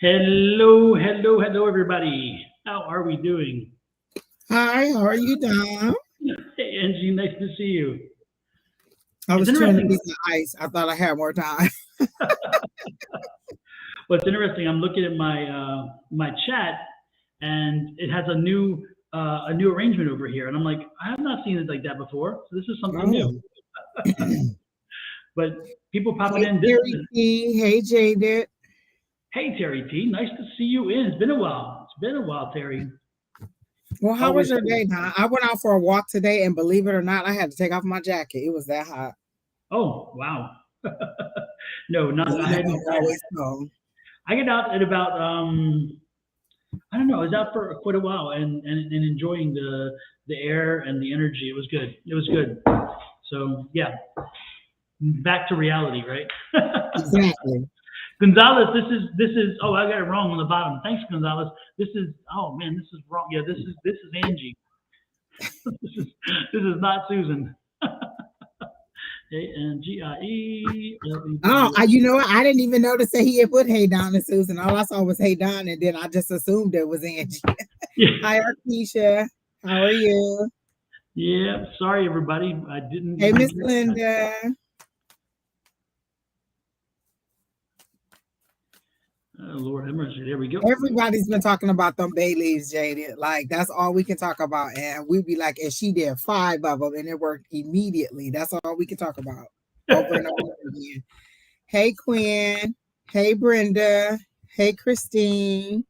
Hello, hello, hello, everybody. How are we doing? Hi, how are you, Dom? Hey, Angie, nice to see you. I It's was chewing a interesting. piece of ice. I thought I had more time. What's interesting, I'm looking at my chat, and it has a new arrangement over here, and I'm like, I have not seen it like that before. So this is something new. Oh. But people popping Hey, in. Terry T. Hey, Jaded. Hey, Terry T, nice to see you in. It's been a while. It's been a while, Terry. Well, how Always. was your day, Dom? I went out for a walk today, and believe it or not, I had to take off my jacket. It was that hot. Oh, wow. No, not. And you I know, hadn't. I'm always cold. I get out at about I don't know. I was out for quite a while and enjoying the air and the energy. It was good. It was good. So yeah, back to reality, right? Exactly. Gonzalez, this is. Oh, I got it wrong on the bottom. Thanks, Gonzalez. This is. Oh man, this is wrong. Yeah, this is Angie. This is not Susan. Oh, Angie. you know what? I didn't even notice that he had put Hey Don and Susan. All I saw was Hey Don, and then I just assumed it was Angie. Yeah, Hi, Arkeisha. How are you? yeah. Sorry, everybody. I didn't Hey, even Miss get that. Linda. Lord have mercy. There we go. Everybody's been talking about them bay leaves, Jaded. Like that's all we can talk about, and we'd be like, and she did 5 of them, and it worked immediately. That's all we can talk about over and over again. Hey, Quinn. Hey, Brenda. Hey, Christine.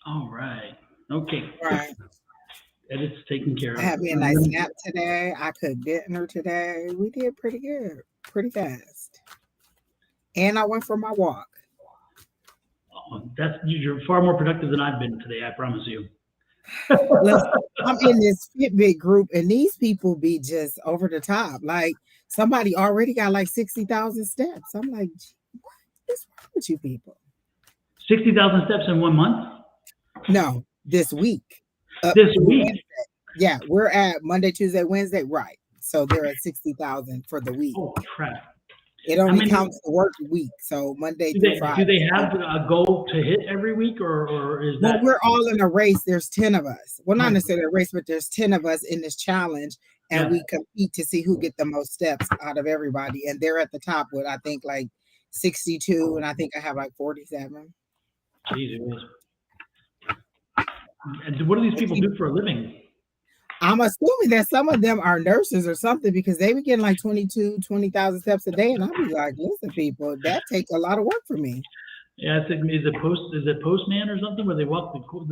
All right. Okay. Right. Edit's taken care I of. had me a nice nap today. I cooked dinner today. We did pretty good, pretty fast, and I went for my walk. You're far more productive than I've been today. I promise you. Listen, I'm in this Fitbit group, and these people be just over the top. Like somebody already got like 60,000 steps. I'm like, what is wrong with you people? 60,000 steps in 1 month No, this week, this through week. Wednesday. Yeah, we're at Monday, Tuesday, Wednesday, right? So they're at 60,000 for the week. Oh crap! It How only many counts the work week, so Monday do through they Friday. have a goal to hit every week, or is Well, that? we're all in a race. There's 10 of us. Well, not Oh, necessarily a race, but there's 10 of us in this challenge, and yeah. we compete to see who get the most steps out of everybody. And they're at the top with I think like 62, and I think I have like 47. Jesus. And what do these people do for a living? I'm assuming that some of them are nurses or something because they be getting like 20,000 steps a day. And I'll be like, listen, people, that takes a lot of work for me. Yeah, I think is it postman or something where they walk the course,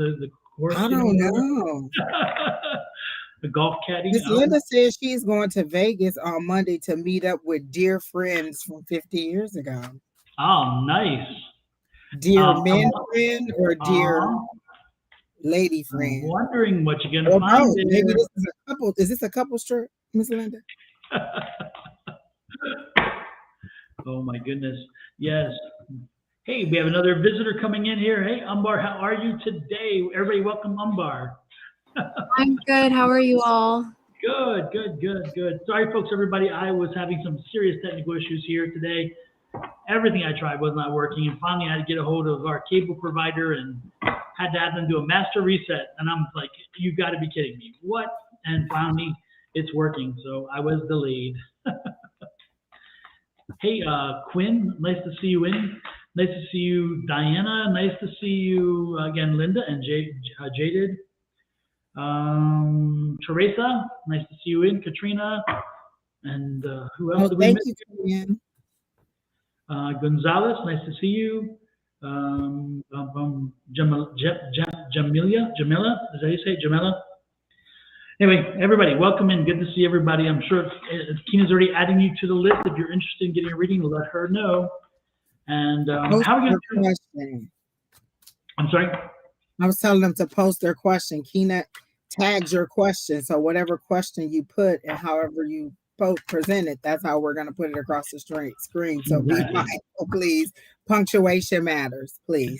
I don't know. the golf caddy. Miss I don't know. Linda says she's going to Vegas on Monday to meet up with dear friends from 50 years ago. Oh, nice. Dear I'm, men friend or dear uh, lady I'm friend? wondering what you're gonna Or find both. Maybe there. this is a couple. Is this a couple shirt, Miss Linda? Oh my goodness. Yes. Hey, we have another visitor coming in here. Hey, Umbar, how are you today? Everybody, welcome Umbar. I'm good. How are you all? Good, good, good, good. Sorry, folks, everybody. I was having some serious technical issues here today. Everything I tried was not working, and finally I had to get a hold of our cable provider and had to have them do a master reset. And I'm like, you got to be kidding me! What? And finally, it's working. So I was delayed. Hey, Quinn, nice to see you in. Nice to see you, Diana. Nice to see you again, Linda and Jaded. Teresa, nice to see you in. Katrina, and who else Oh, did we thank miss? you, Ken. Gonzalez, nice to see you. Jamilia, Jamila, is that how you say it? Jamila? Anyway, everybody, welcome in. Good to see everybody. I'm sure Keena's already adding you to the list. If you're interested in getting a reading, let her know. And Post how are we going your to do? question. I'm sorry. I was telling them to post their question. Keena tags your question. So whatever question you put and however you present it, that's how we're going to put it across the screen. So be Exactly. mindful, please. Punctuation matters, please.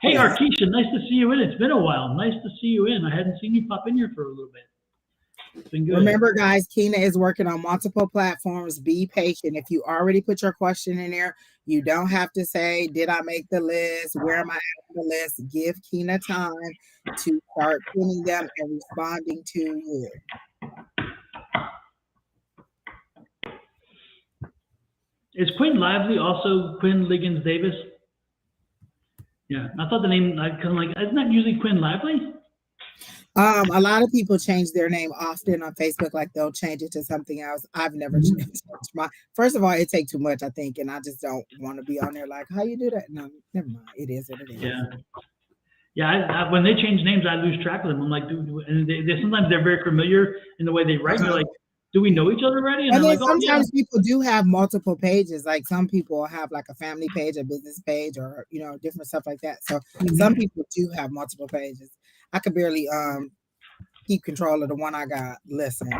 Hey, Please. Arkeisha, nice to see you in. It's been a while. Nice to see you in. I hadn't seen you pop in here for a little bit. It's been good. Remember, guys, Kina is working on multiple platforms. Be patient. If you already put your question in there, you don't have to say, did I make the list? Where am I at on the list? Give Kina time to start pinning them and responding to you. Is Quinn Lively also Quinn Liggins Davis? Yeah, I thought the name, isn't that usually Quinn Lively? A lot of people change their name often on Facebook, like they'll change it to something else. I've never changed my. First of all, it takes too much, I think, and I just don't want to be on there like, how you do that? No, never mind. It is what it is. Yeah. Yeah, when they change names, I lose track of them. I'm like, dude, and sometimes they're very familiar in the way they write. You're like, do we know each other already? And then like, sometimes people do have multiple pages. Like some people have like a family page, a business page, or different stuff like that. So some people do have multiple pages. I could barely keep control of the one I got. Listen,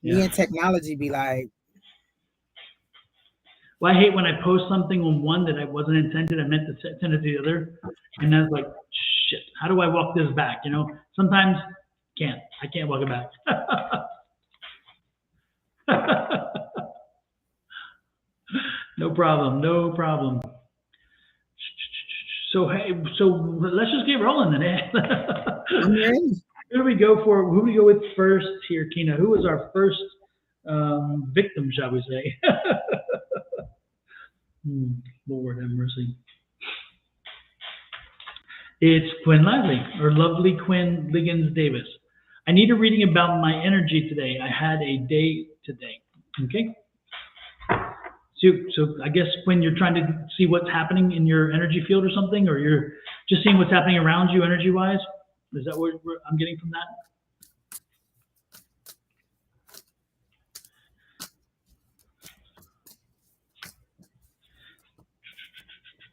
me and technology be like. Well, I hate when I post something on one that I wasn't intended. I meant to send it to the other, and I was like, shit. How do I walk this back? Sometimes I can't walk it back. No problem. So let's just get rolling then. I'm ready. Who do we go with first here, Kina? Who was our first victim, shall we say? Lord have mercy. It's Quinn Lively, or Lovely Quinn Liggins Davis. I need a reading about my energy today. I had a day today. Okay. So I guess when you're trying to see what's happening in your energy field or something, or you're just seeing what's happening around you energy-wise, is that what I'm getting from that?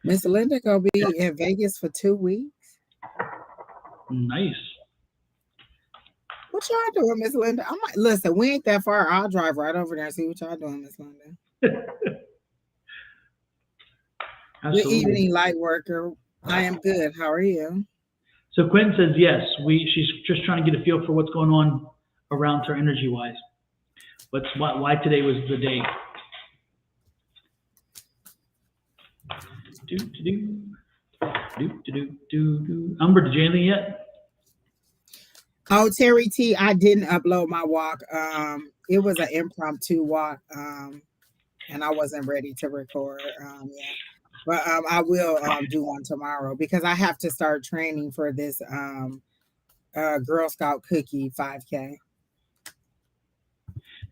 Miss Linda gonna be in Vegas for 2 weeks. Nice. What y'all doing, Miss Linda? I might listen. We ain't that far. I'll drive right over there and see what y'all doing, Miss Linda. Good evening, light worker. I am good. How are you? So Quinn says yes. She's just trying to get a feel for what's going on around her energy-wise. But why today was the day. Umber, did you anything yet? Oh, Terry T, I didn't upload my walk. It was an impromptu walk, and I wasn't ready to record. But I will do one tomorrow because I have to start training for this Girl Scout cookie 5K.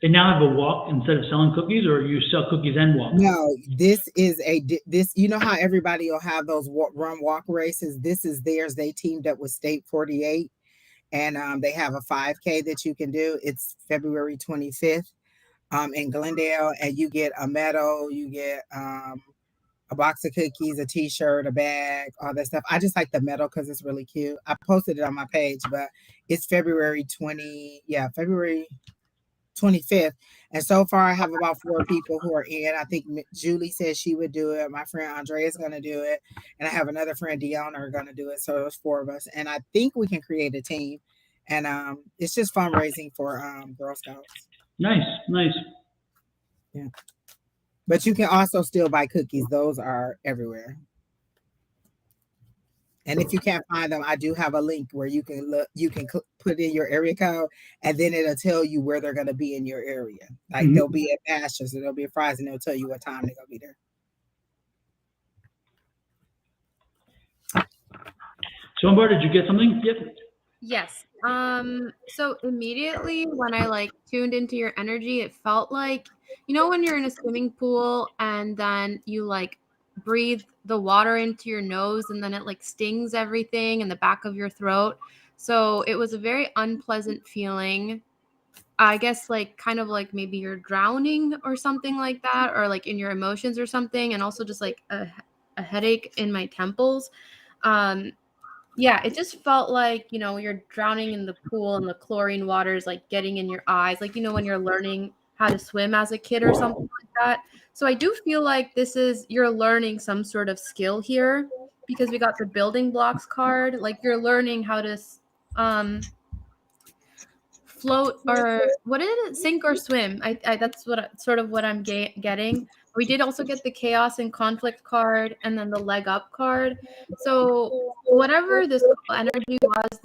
They now have a walk instead of selling cookies, or you sell cookies and walk? No, this is this. You know how everybody will have those run walk races? This is theirs. They teamed up with State 48, and they have a 5K that you can do. It's February 25th in Glendale, and you get a medal. You get a box of cookies, a t-shirt, a bag, all that stuff. I just like the medal because it's really cute. I posted it on my page, but it's February 25th. And so far I have about 4 people who are in. I think Julie said she would do it. My friend Andrea is going to do it. And I have another friend, Deanna, are going to do it. So there's 4 of us. And I think we can create a team. And it's just fundraising for Girl Scouts. Nice. Yeah. But you can also still buy cookies. Those are everywhere. And if you can't find them, I do have a link where you can look. You can put in your area code, and then it'll tell you where they're going to be in your area. Like they'll be at Pastures, or they'll be at Fry's, and they'll tell you what time they're going to be there. So, Amber, did you get something? Yep. Yes. So immediately when I tuned into your energy, it felt like, when you're in a swimming pool and then you breathe the water into your nose and then it stings everything in the back of your throat. So it was a very unpleasant feeling. I guess kind of maybe you're drowning or something like that, or in your emotions or something. And also just a headache in my temples. Yeah, it just felt like, you're drowning in the pool and the chlorine water is getting in your eyes. When you're learning how to swim as a kid or something like that. So I do feel like you're learning some sort of skill here because we got the building blocks card. You're learning how to float, or what is it? Sink or swim. That's what I'm getting. We did also get the chaos and conflict card, and then the leg up card. So whatever this energy was,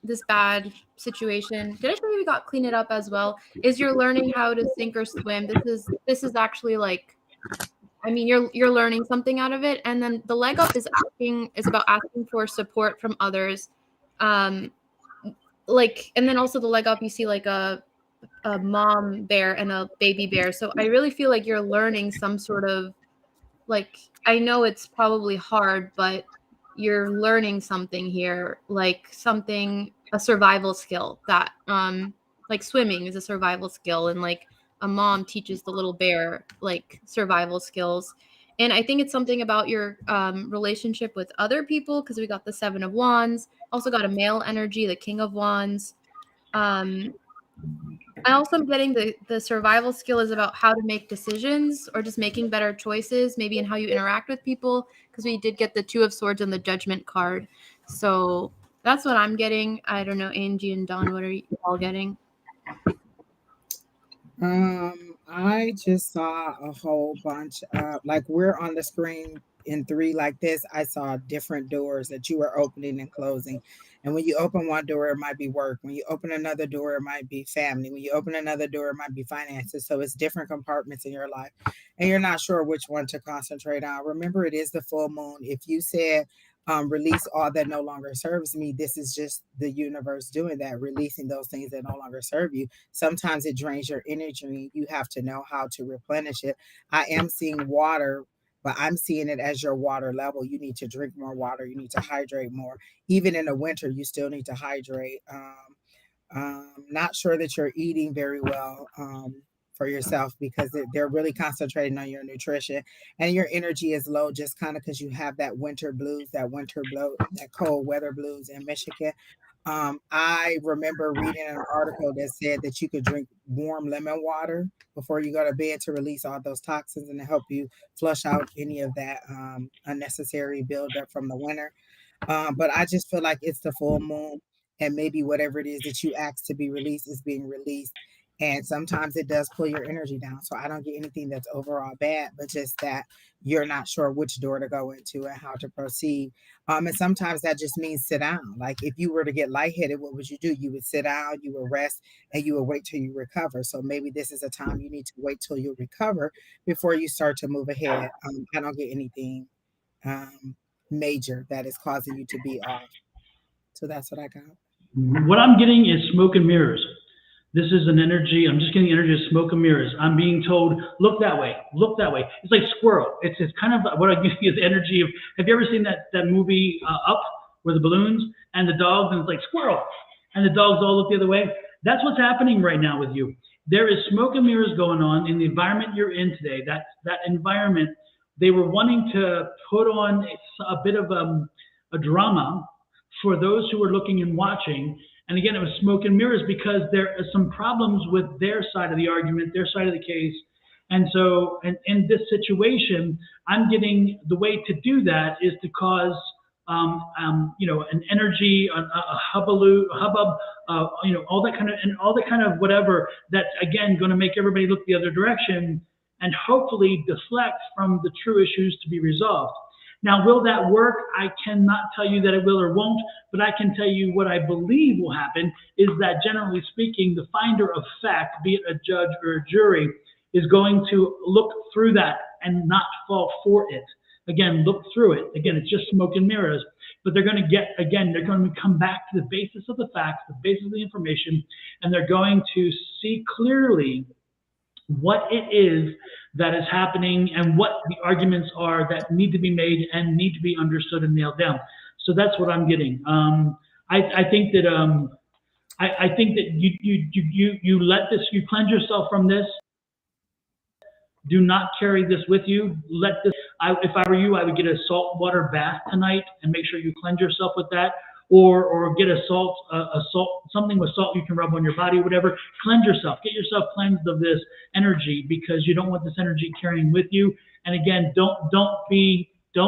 this bad situation, did I show you we got clean it up as well? Is you're learning how to sink or swim. This is actually like, I mean, you're learning something out of it. And then the leg up is about asking for support from others. Like, and then also the leg up, you see like a mom bear and a baby bear. So I really feel like you're learning some sort of, like, I know it's probably hard, but you're learning something here, like a survival skill that, like swimming is a survival skill, and like a mom teaches the little bear like survival skills. And I think it's something about your relationship with other people, because we got the 7 of Wands, also got a male energy, the King of Wands. I also am getting the survival skill is about how to make decisions, or just making better choices, maybe in how you interact with people, because we did get the 2 of Swords and the Judgment card. So that's what I'm getting. I don't know, Angie and Don, what are you all getting? I just saw a whole bunch of, like, we're on the screen in 3 like this. I saw different doors that you were opening and closing. And when you open one door, it might be work. When you open another door, it might be family. When you open another door, it might be finances. So it's different compartments in your life, and you're not sure which one to concentrate on. Remember, it is the full moon. If you said, release all that no longer serves me, this is just the universe doing that, releasing those things that no longer serve you. Sometimes it drains your energy. You have to know how to replenish it. I am seeing water, but I'm seeing it as your water level. You need to drink more water. You need to hydrate more. Even in the winter, you still need to hydrate. Not sure that you're eating very well for yourself, because they're really concentrating on your nutrition, and your energy is low just kind of because you have that winter blues, that cold weather blues in Michigan. I remember reading an article that said that you could drink warm lemon water before you go to bed to release all those toxins and to help you flush out any of that unnecessary buildup from the winter. But I just feel like it's the full moon, and maybe whatever it is that you ask to be released is being released. And sometimes it does pull your energy down. So I don't get anything that's overall bad, but just that you're not sure which door to go into and how to proceed. And sometimes that just means sit down. Like if you were to get lightheaded, what would you do? You would sit down, you would rest, and you would wait till you recover. So maybe this is a time you need to wait till you recover before you start to move ahead. I don't get anything major that is causing you to be off. So that's what I got. What I'm getting is smoke and mirrors. This is an energy. I'm just getting energy of smoke and mirrors. I'm being told, look that way, look that way. It's like squirrel. It's kind of what I'm getting is energy of. Have you ever seen that movie Up, where the balloons and the dogs, and it's like squirrel, and the dogs all look the other way? That's what's happening right now with you. There is smoke and mirrors going on in the environment you're in today. That environment, they were wanting to put on a bit of a drama for those who were looking and watching. And again, it was smoke and mirrors because there are some problems with their side of the argument, their side of the case. And so in this situation, I'm getting the way to do that is to cause, an energy, a hubbub, all that kind of whatever that's, again, going to make everybody look the other direction and hopefully deflect from the true issues to be resolved. Now, will that work? I cannot tell you that it will or won't, but I can tell you what I believe will happen is that, generally speaking, the finder of fact, be it a judge or a jury, is going to look through that and not fall for it. Again, look through it. Again, it's just smoke and mirrors, but they're going to come back to the basis of the facts, the basis of the information, and they're going to see clearly what it is that is happening and what the arguments are that need to be made and need to be understood and nailed down. So that's what I'm getting. I think that you let this, you cleanse yourself from this. Do not carry this with you. Let this. If I were you, I would get a salt water bath tonight and make sure you cleanse yourself with that. Or get a salt, something with salt you can rub on your body, whatever. Cleanse yourself. Get yourself cleansed of this energy because you don't want this energy carrying with you. And again, don't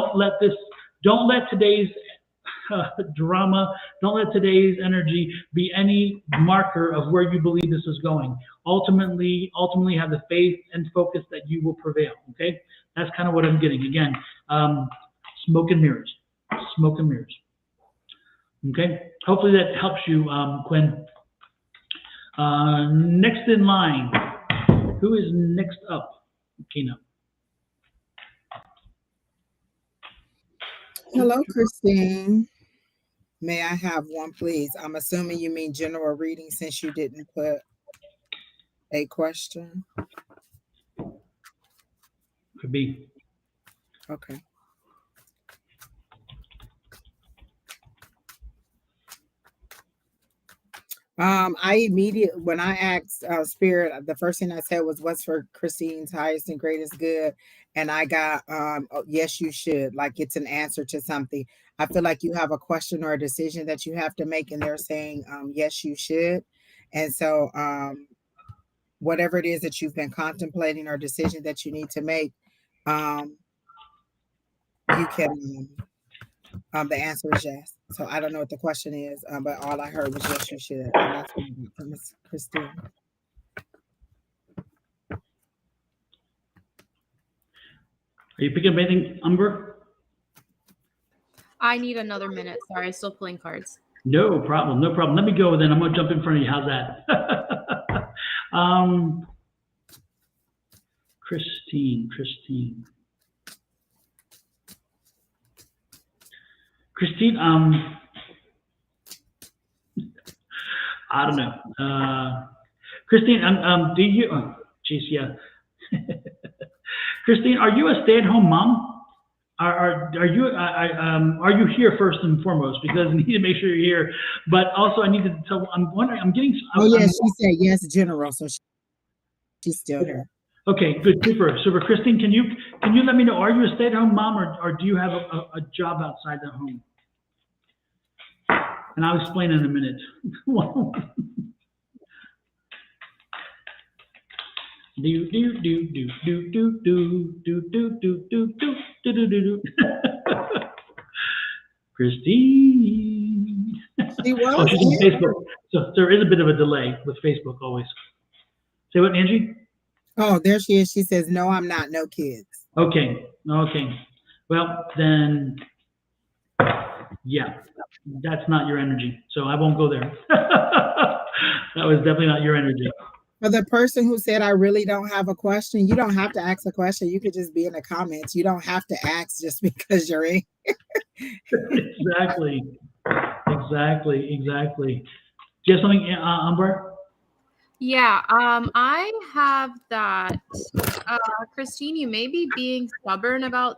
let today's drama. Don't let today's energy be any marker of where you believe this is going. Ultimately, have the faith and focus that you will prevail. Okay, that's kind of what I'm getting. Again, smoke and mirrors, smoke and mirrors. Okay, hopefully that helps you, Quinn. Next in line, who is next up? Kina. Hello, Christine. May I have one, please? I'm assuming you mean general reading since you didn't put a question. Could be. Okay. I immediately, when I asked Spirit, the first thing I said was, "What's for Christine's highest and greatest good?" And I got, oh, "Yes, you should." Like it's an answer to something. I feel like you have a question or a decision that you have to make, and they're saying, "Yes, you should." And so, whatever it is that you've been contemplating or decision that you need to make, you can. The answer is yes. So I don't know what the question is, but all I heard was yes, you should, and that's from Miss Christine. Are you picking up anything, Umber? I need another minute. Sorry, I'm still pulling cards. No problem, no problem. Let me go then. I'm gonna jump in front of you. How's that? Christine. Christine, I don't know. Christine, do you? Oh, geez, yeah. Christine, are you a stay-at-home mom? Are you here first and foremost? Because I need to make sure you're here. But also, I need to tell. I'm wondering. I'm getting. Oh yeah, she said yes, general. So she's still here. Okay, good, super. Christine, can you let me know? Are you a stay-at-home mom, or do you have a job outside the home? And I'll explain in a minute. Christine. She was. Oh, she's on Facebook. So there is a bit of a delay with Facebook always. Say what, Angie? Oh, there she is. She says, "No, I'm not. No kids." Okay. Well, then, yeah, that's not your energy. So I won't go there. That was definitely not your energy. For the person who said, "I really don't have a question," you don't have to ask a question. You could just be in the comments. You don't have to ask just because you're in. Exactly. Do you have something, Umber? Yeah, I have that. Christine, you may be being stubborn about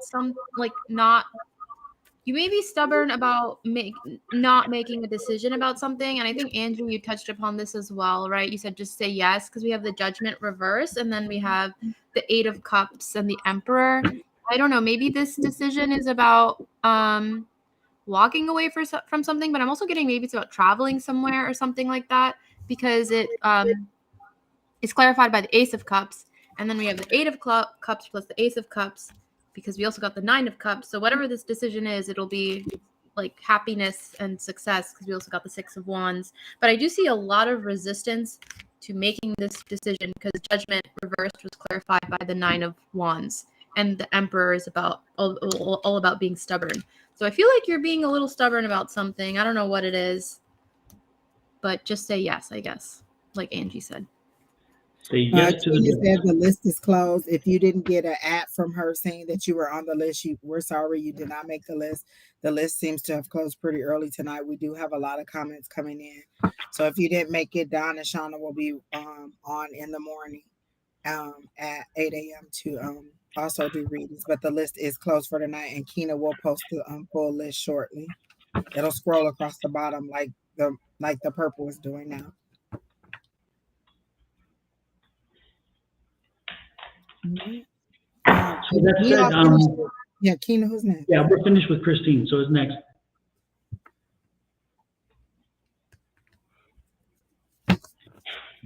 you may be stubborn about not making a decision about something. And I think, Angie, you touched upon this as well, right? You said just say yes, because we have the Judgment reverse, and then we have the Eight of Cups and the Emperor. I don't know, maybe this decision is about walking away from something, but I'm also getting maybe it's about traveling somewhere or something like that, because it is clarified by the Ace of Cups, and then we have the Eight of Cups plus the Ace of Cups, because we also got the Nine of Cups. So whatever this decision is, it'll be like happiness and success, because we also got the Six of Wands. But I do see a lot of resistance to making this decision, because Judgment reversed was clarified by the Nine of Wands, and the Emperor is about all about being stubborn. So I feel like you're being a little stubborn about something. I don't know what it is, but just say yes, I guess, like Angie said. Say yes to Tina the said the list is closed. If you didn't get an app from her saying that you were on the list, we're sorry you did not make the list. The list seems to have closed pretty early tonight. We do have a lot of comments coming in. So if you didn't make it, Don and Shauna will be on in the morning at 8 a.m. to also do readings. But the list is closed for tonight, and Kina will post the full list shortly. It'll scroll across the bottom like the purple is doing now. So that's said, yeah, Kina, who's next? Yeah, we're finished with Christine, so it's next.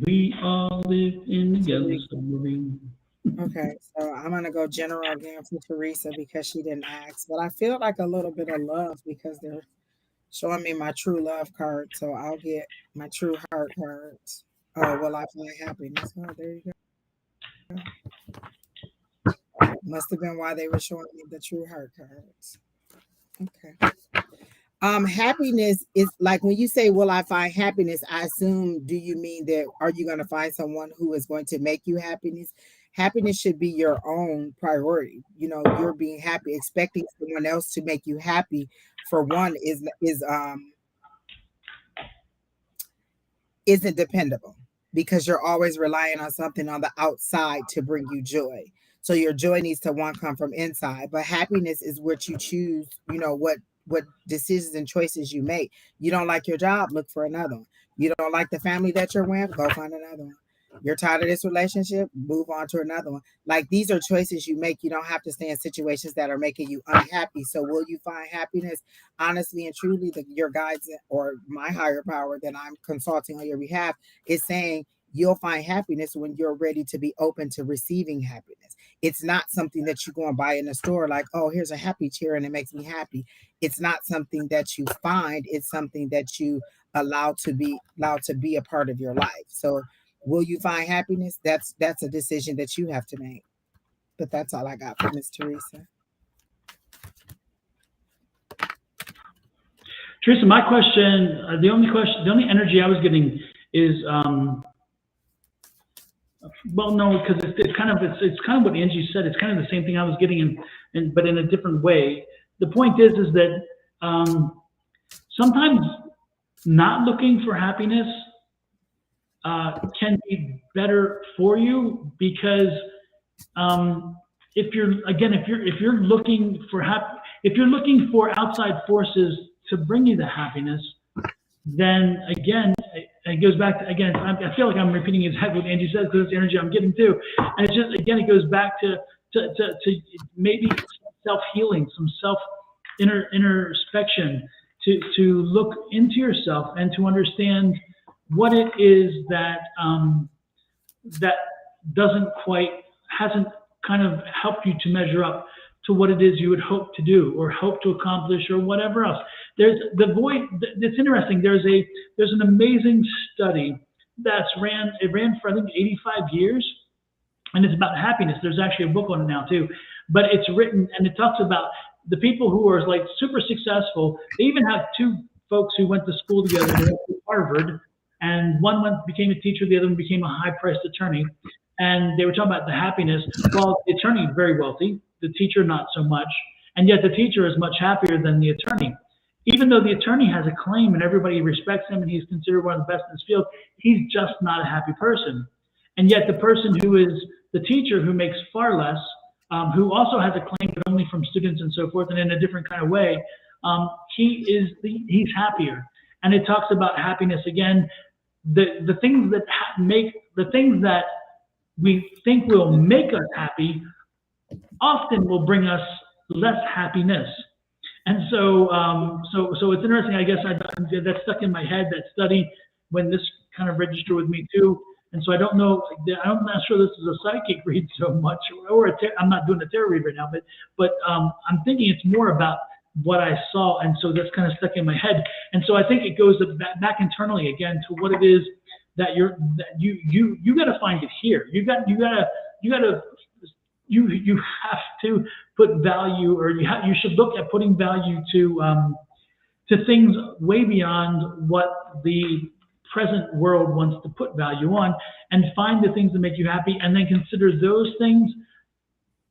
We all live in the yellow submarine. Okay, so I'm gonna go general again for Teresa because she didn't ask, but I feel like a little bit of love because Showing me my true love card, so I'll get my true heart cards. Oh, will I find happiness? Oh, there you go. Must have been why they were showing me the true heart cards. Okay. Happiness is like when you say, will I find happiness? I assume, do you mean that are you going to find someone who is going to make you happiness? Happiness should be your own priority. You know, you're being happy, expecting someone else to make you happy for one isn't dependable because you're always relying on something on the outside to bring you joy. So your joy needs to one come from inside, but happiness is what you choose, you know, what decisions and choices you make. You don't like your job, look for another one. You don't like the family that you're with, go find another one. You're tired of this relationship, move on to another one. Like these are choices you make. You don't have to stay in situations that are making you unhappy. So will you find happiness? Honestly and truly, your guides or my higher power that I'm consulting on your behalf is saying you'll find happiness when you're ready to be open to receiving happiness. It's not something that you go and buy in the store like, oh, here's a happy chair and it makes me happy. It's not something that you find, it's something that you allowed to be a part of your life. So will you find happiness? That's a decision that you have to make. But that's all I got for Miss Teresa. Teresa, my question, the only energy I was getting is, well, no, because it's kind of what Angie said. It's kind of the same thing I was getting but in a different way. The point is that sometimes not looking for happiness can be better for you because if you're looking for if you're looking for outside forces to bring you the happiness, then again, it goes back to, again, I feel like I'm repeating exactly what Angie says because it's the energy I'm getting too. And it's just, again, it goes back to maybe self-healing, some introspection, to look into yourself and to understand what it is that that hasn't kind of helped you to measure up to what it is you would hope to do or hope to accomplish or whatever else. There's the void. It's interesting. There's an amazing study it ran for I think 85 years, and it's about happiness. There's actually a book on it now too, but it's written and it talks about the people who are like super successful. They even have two folks who went to school together. They went to Harvard, and one became a teacher, the other one became a high-priced attorney. And they were talking about the happiness. Well, the attorney is very wealthy, the teacher not so much, and yet the teacher is much happier than the attorney. Even though the attorney has a claim and everybody respects him and he's considered one of the best in his field, he's just not a happy person. And yet the person who is the teacher, who makes far less, who also has a claim but only from students and so forth and in a different kind of way, he's happier. And it talks about happiness again. The things that we think will make us happy often will bring us less happiness. And so it's interesting. I guess that stuck in my head, that study, when this kind of registered with me too. And so I don't know. I'm not sure this is a psychic read so much, or I'm not doing a tarot read right now. But I'm thinking it's more about what I saw, and so that's kind of stuck in my head. And so I think it goes back internally again to what it is that you got to find it here. You have to put value, or you should look at putting value to things way beyond what the present world wants to put value on, and find the things that make you happy, and then consider those things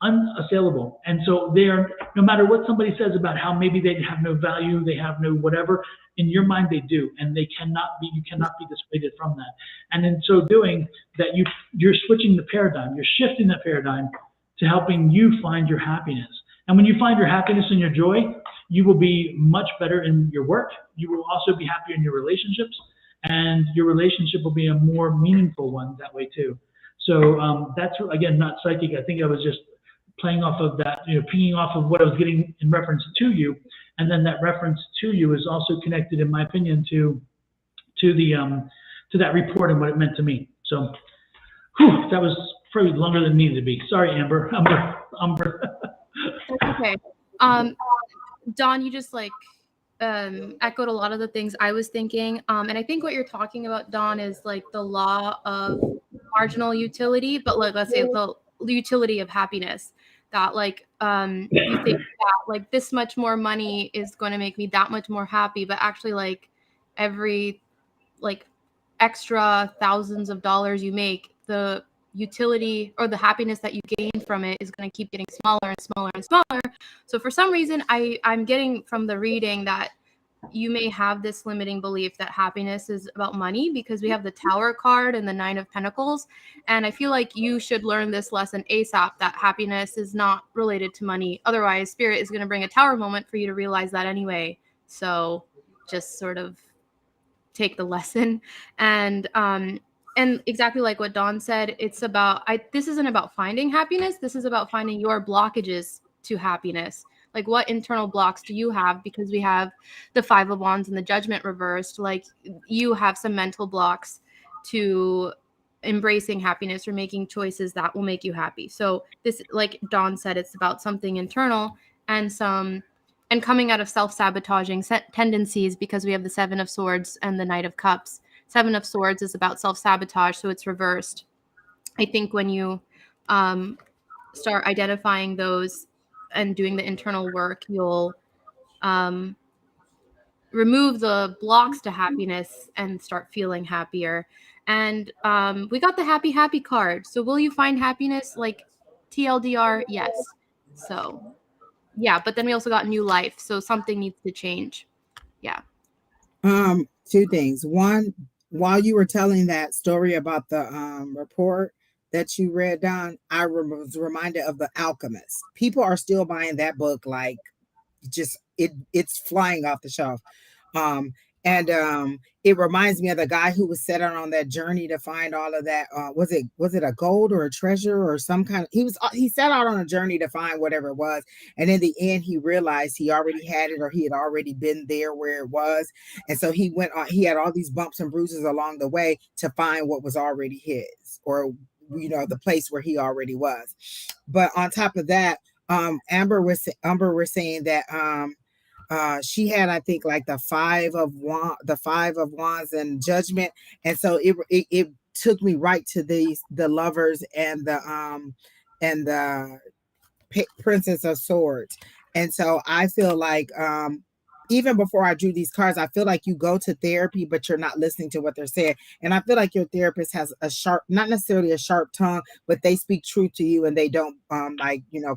unassailable. And so they are, no matter what somebody says about how maybe they have no value, they have no whatever, in your mind they do, and you cannot be dissuaded from that. And in so doing, that you're switching the paradigm, you're shifting the paradigm to helping you find your happiness. And when you find your happiness and your joy, you will be much better in your work. You will also be happier in your relationships, and your relationship will be a more meaningful one that way too. So that's, again, not psychic. I think I was just playing off of that, pinging off of what I was getting in reference to you, and then that reference to you is also connected, in my opinion, to that report and what it meant to me. So, that was probably longer than it needed to be. Sorry, Amber. That's okay. Don, you just echoed a lot of the things I was thinking. And I think what you're talking about, Don, is like the law of marginal utility, but like, let's say the utility of happiness, that like, you think that like this much more money is going to make me that much more happy, but actually like every like extra thousands of dollars you make, the utility or the happiness that you gain from it is going to keep getting smaller and smaller and smaller. So for some reason, I'm getting from the reading that you may have this limiting belief that happiness is about money, because we have the Tower card and the Nine of Pentacles. And I feel like you should learn this lesson ASAP, that happiness is not related to money. Otherwise, Spirit is going to bring a Tower moment for you to realize that anyway. So just sort of take the lesson. And exactly like what Dawn said, it's about, this isn't about finding happiness. This is about finding your blockages to happiness. Like, what internal blocks do you have? Because we have the Five of Wands and the Judgment reversed. Like, you have some mental blocks to embracing happiness or making choices that will make you happy. So this, like Dawn said, it's about something internal and coming out of self-sabotaging tendencies, because we have the Seven of Swords and the Knight of Cups. Seven of Swords is about self-sabotage, so it's reversed. I think when you start identifying those and doing the internal work, you'll remove the blocks to happiness and start feeling happier. And we got the happy card. So will you find happiness? Like, TLDR, yes. So yeah, but then we also got new life. So something needs to change. Yeah. Two things. One, while you were telling that story about the report that you read down, I was reminded of The Alchemist. People are still buying that book like just it's flying off the shelf. And it reminds me of the guy who was set out on that journey to find all of that. Was it a gold or a treasure or some kind of? He set out on a journey to find whatever it was, and in the end, he realized he already had it, or he had already been there where it was, and so he went on. He had all these bumps and bruises along the way to find what was already his, or the place where he already was. But on top of that, Amber was saying that she had, I think, like the five of wands and Judgment, and so it took me right to the Lovers and the Princess of Swords. And so I feel like even before I drew these cards, I feel like you go to therapy, but you're not listening to what they're saying. And I feel like your therapist has a sharp, not necessarily a sharp tongue, but they speak truth to you, and they don't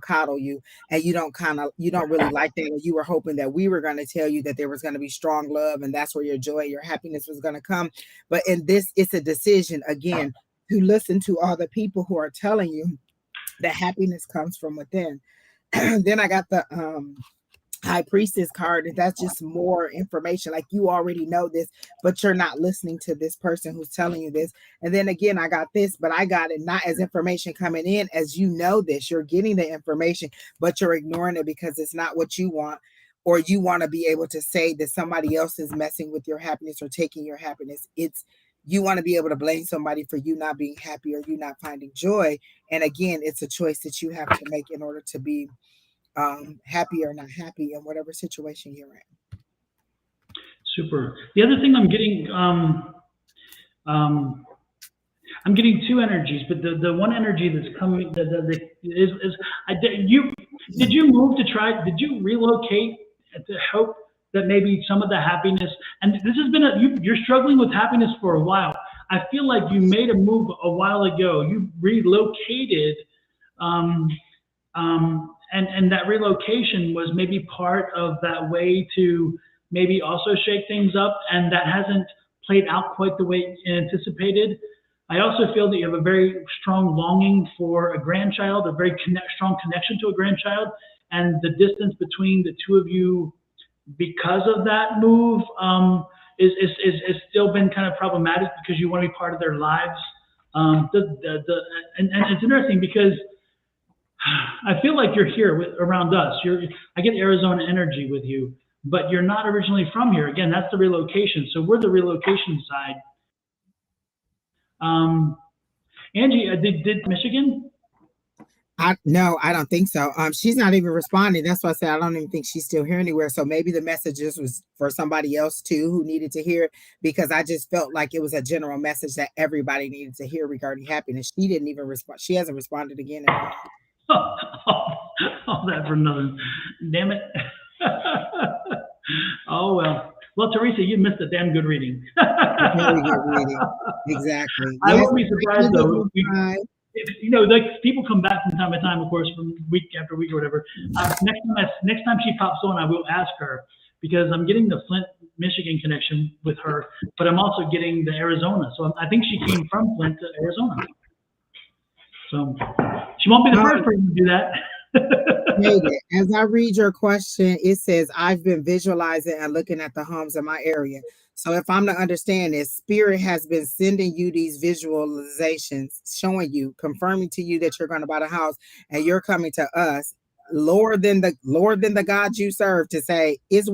coddle you, and you don't really like that. You were hoping that we were going to tell you that there was going to be strong love, and that's where your joy, your happiness was going to come. But in this, it's a decision again to listen to all the people who are telling you that happiness comes from within. Then I got the High Priestess card, and that's just more information. Like, you already know this, but you're not listening to this person who's telling you this. And then again, I got this, but I got it not as information coming in, as this. You're getting the information, but you're ignoring it because it's not what you want, or you want to be able to say that somebody else is messing with your happiness or taking your happiness. You want to be able to blame somebody for you not being happy or you not finding joy. And again, it's a choice that you have to make in order to be happy or not happy in whatever situation you're in. Super. The other thing I'm getting two energies, but the one energy that's coming did you move to try? Did you relocate to hope that maybe some of the happiness, and this has been you're struggling with happiness for a while. I feel like you made a move a while ago. You relocated, and that relocation was maybe part of that way to maybe also shake things up, and that hasn't played out quite the way anticipated. I also feel that you have a very strong longing for a grandchild, a very strong connection to a grandchild, and the distance between the two of you because of that move is still been kind of problematic, because you want to be part of their lives. And it's interesting because I feel like you're here around us. I get Arizona energy with you, but you're not originally from here. Again, that's the relocation. So we're the relocation side. Angie, did Michigan? No, I don't think so. She's not even responding. That's why I said I don't even think she's still here anywhere. So maybe the messages was for somebody else too who needed to hear it, because I just felt like it was a general message that everybody needed to hear regarding happiness. She didn't even respond. She hasn't responded again at all. All that for nothing. Damn it. Oh well. Well, Teresa, you missed a damn good reading. Very good reading. Exactly. I Yes. won't be surprised though. Like people come back from time to time, of course, from week after week or whatever. Next time she pops on, I will ask her because I'm getting the Flint, Michigan connection with her, but I'm also getting the Arizona. So I think she came from Flint to Arizona. So she won't be the first person to do that. As I read your question, it says, I've been visualizing and looking at the homes in my area. So if I'm to understand this, Spirit has been sending you these visualizations, showing you, confirming to you that you're going to buy the house, and you're coming to us, lower than the God you serve, to say, is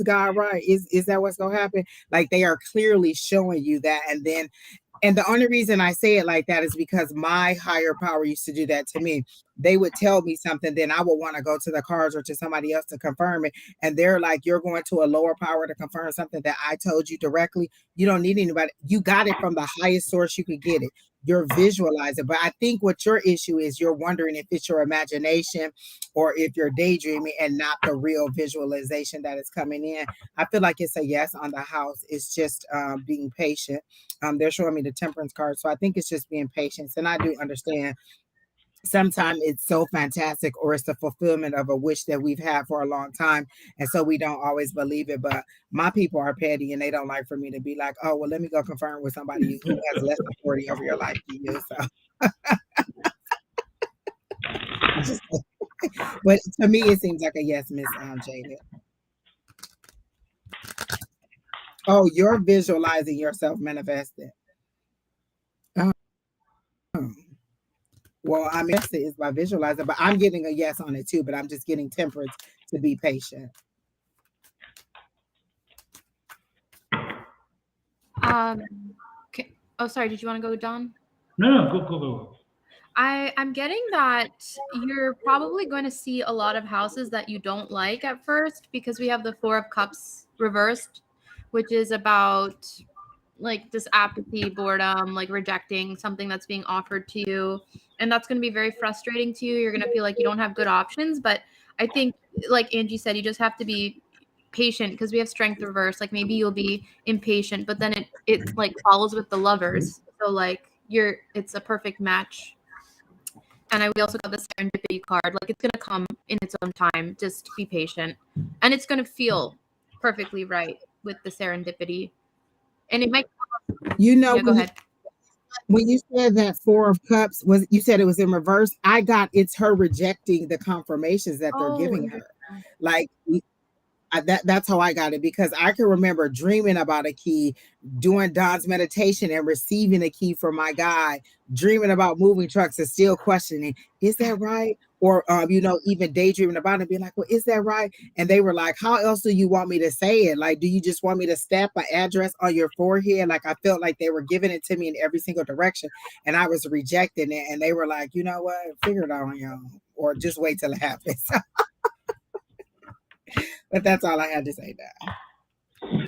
God right? Is that what's going to happen? Like, they are clearly showing you that. And the only reason I say it like that is because my higher power used to do that to me. They would tell me something, then I would want to go to the cards or to somebody else to confirm it. And they're like, you're going to a lower power to confirm something that I told you directly. You don't need anybody. You got it from the highest source you could get it. You're visualizing. But I think what your issue is, you're wondering if it's your imagination or if you're daydreaming and not the real visualization that is coming in. I feel like it's a yes on the house. It's just being patient. They're showing me the temperance card. So I think it's just being patient. And I do understand sometimes it's so fantastic or it's the fulfillment of a wish that we've had for a long time. And so we don't always believe it. But my people are petty and they don't like for me to be like, oh, well, let me go confirm with somebody who has less authority over your life than you. So but to me, it seems like a yes, Miss Jada. Oh, you're visualizing yourself manifesting. Oh. Well, I mean, it is by visualizing, but I'm getting a yes on it too, but I'm just getting temperance to be patient. Okay. Oh, sorry. Did you want to go, Don? No, go. I'm getting that you're probably going to see a lot of houses that you don't like at first, because we have the Four of Cups reversed, which is about like this apathy, boredom, like rejecting something that's being offered to you. And that's going to be very frustrating to you. You're going to feel like you don't have good options. But I think, like Angie said, you just have to be patient, because we have Strength reverse. Like maybe you'll be impatient, but then it like follows with the Lovers. So like it's a perfect match. And we also got the serendipity card. Like it's going to come in its own time. Just be patient. And it's going to feel perfectly right with the serendipity. And it might. Yeah, go ahead. When you said that Four of Cups, you said it was in reverse. I got it's her rejecting the confirmations that they're giving her. Like, that's how I got it, because I can remember dreaming about a key, doing Don's meditation and receiving a key from my guy, dreaming about moving trucks and still questioning, is that right? Or even daydreaming about it and being like, well, is that right? And they were like, how else do you want me to say it? Like, do you just want me to stamp an address on your forehead? Like, I felt like they were giving it to me in every single direction, and I was rejecting it. And they were like, you know what? Figure it out on your own, or just wait till it happens. But that's all I had to say now.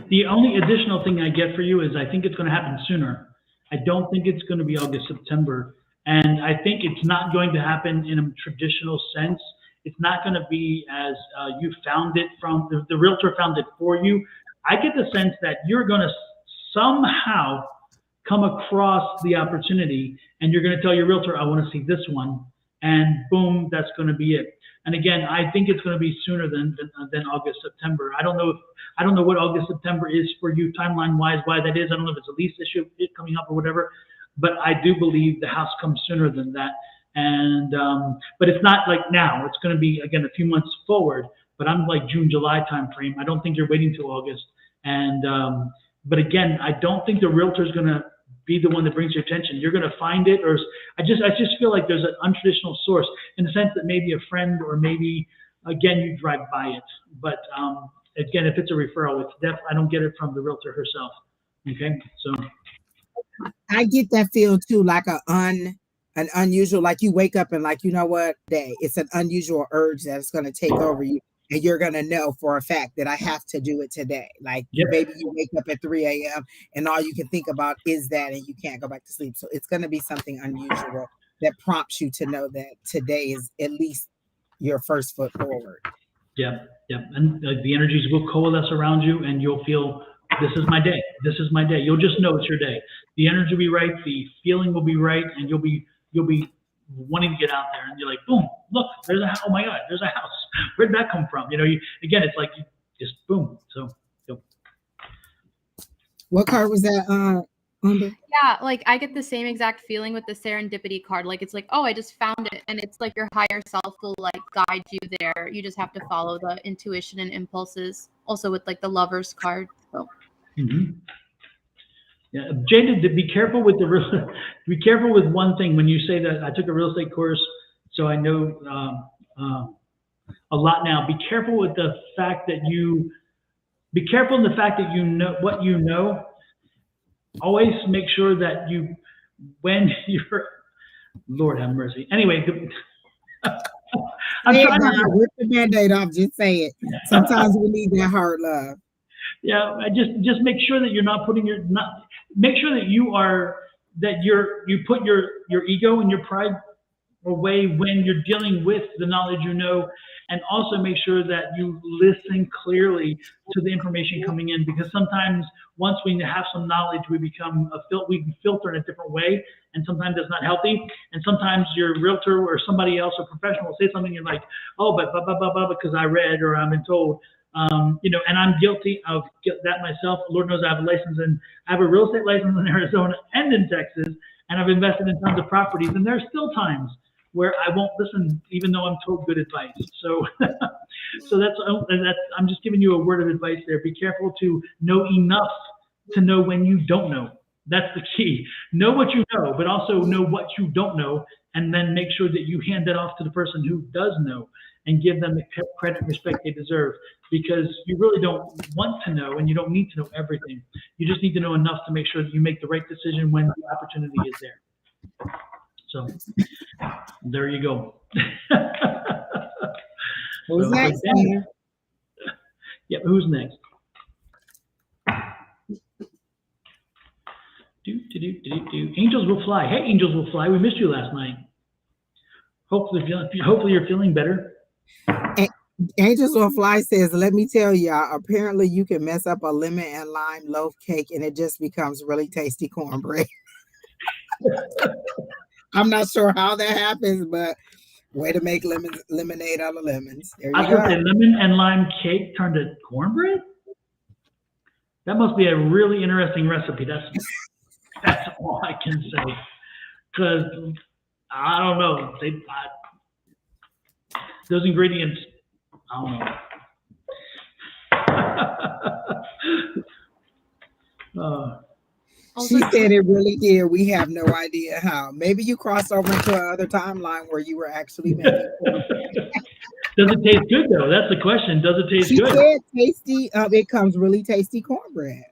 The only additional thing I get for you is I think it's going to happen sooner. I don't think it's going to be August, September. And I think it's not going to happen in a traditional sense. It's not going to be as you found it from, the realtor found it for you. I get the sense that you're going to somehow come across the opportunity and you're going to tell your realtor, I want to see this one. And boom, that's going to be it. And again, I think it's going to be sooner than August, September. I don't know what August, September is for you timeline wise, why that is. I don't know if it's a lease issue coming up or whatever, but I do believe the house comes sooner than that. And but it's not like now. It's going to be again a few months forward. But I'm like June, July timeframe. I don't think you're waiting till August. And but again, I don't think the realtor is going to be the one that brings your attention. You're going to find it, or I just feel like there's an untraditional source in the sense that maybe a friend, or maybe again you drive by it. But again, if it's a referral, I don't get it from the realtor herself. Okay, so I get that feel too, like a an unusual, like you wake up and like, you know what, day, it's an unusual urge that's going to take over you. And you're going to know for a fact that I have to do it today. Like maybe you wake up at 3 a.m. and all you can think about is that, and you can't go back to sleep. So it's going to be something unusual that prompts you to know that today is at least your first foot forward. Yeah. And the energies will coalesce around you and you'll feel, this is my day. This is my day. You'll just know it's your day. The energy will be right. The feeling will be right. And you'll be wanting to get out there, and you're like, boom, look, there's a house. Oh my God, there's a house. Where'd that come from? You know, again, it's like you just boom. So, what card was that, Amber? Yeah, like I get the same exact feeling with the serendipity card. Like it's like, oh, I just found it, and it's like your higher self will like guide you there. You just have to follow the intuition and impulses. Also with like the Lovers card. So. Mm-hmm. Yeah, Jada, be careful with be careful with one thing when you say that. I took a real estate course, so I know a lot now. Be careful with the fact that you know what you know. Always make sure that when you're, Lord have mercy. Anyway, I'm trying to rip the Band-Aid off. Just say it. Sometimes we need that hard love. Yeah, just make sure that you're not putting make sure that you put your ego and your pride away when you're dealing with the knowledge you know, and also make sure that you listen clearly to the information coming in, because sometimes once we have some knowledge, we filter in a different way, and sometimes that's not healthy. And sometimes your realtor or somebody else, a professional, will say something, you're like, oh, but blah, blah, blah, blah, because I read or I've been told. And I'm guilty of that myself. Lord knows I have a real estate license in Arizona and in Texas, and I've invested in tons of properties, and there's still times where I won't listen, even though I'm told good advice. So, I'm just giving you a word of advice there. Be careful to know enough to know when you don't know. That's the key. Know what you know, but also know what you don't know, and then make sure that you hand that off to the person who does know and give them the credit and respect they deserve, because you really don't want to know and you don't need to know everything. You just need to know enough to make sure that you make the right decision when the opportunity is there. So there you go. Who's next? Yeah, who's next? Angels will fly. Hey, angels will fly. We missed you last night. Hopefully you're feeling better. Angels will Fly says, let me tell y'all, apparently you can mess up a lemon and lime loaf cake and it just becomes really tasty cornbread. I'm not sure how that happens, but way to make lemonade out of lemons. There you go. A lemon and lime cake turned to cornbread? That must be a really interesting recipe. That's all I can say. Because I don't know. Those ingredients, I don't know. She said it really did. We have no idea how. Maybe you crossed over into another timeline where you were actually making Does it taste good, though? That's the question. Does it taste good? She said tasty. It comes really tasty cornbread.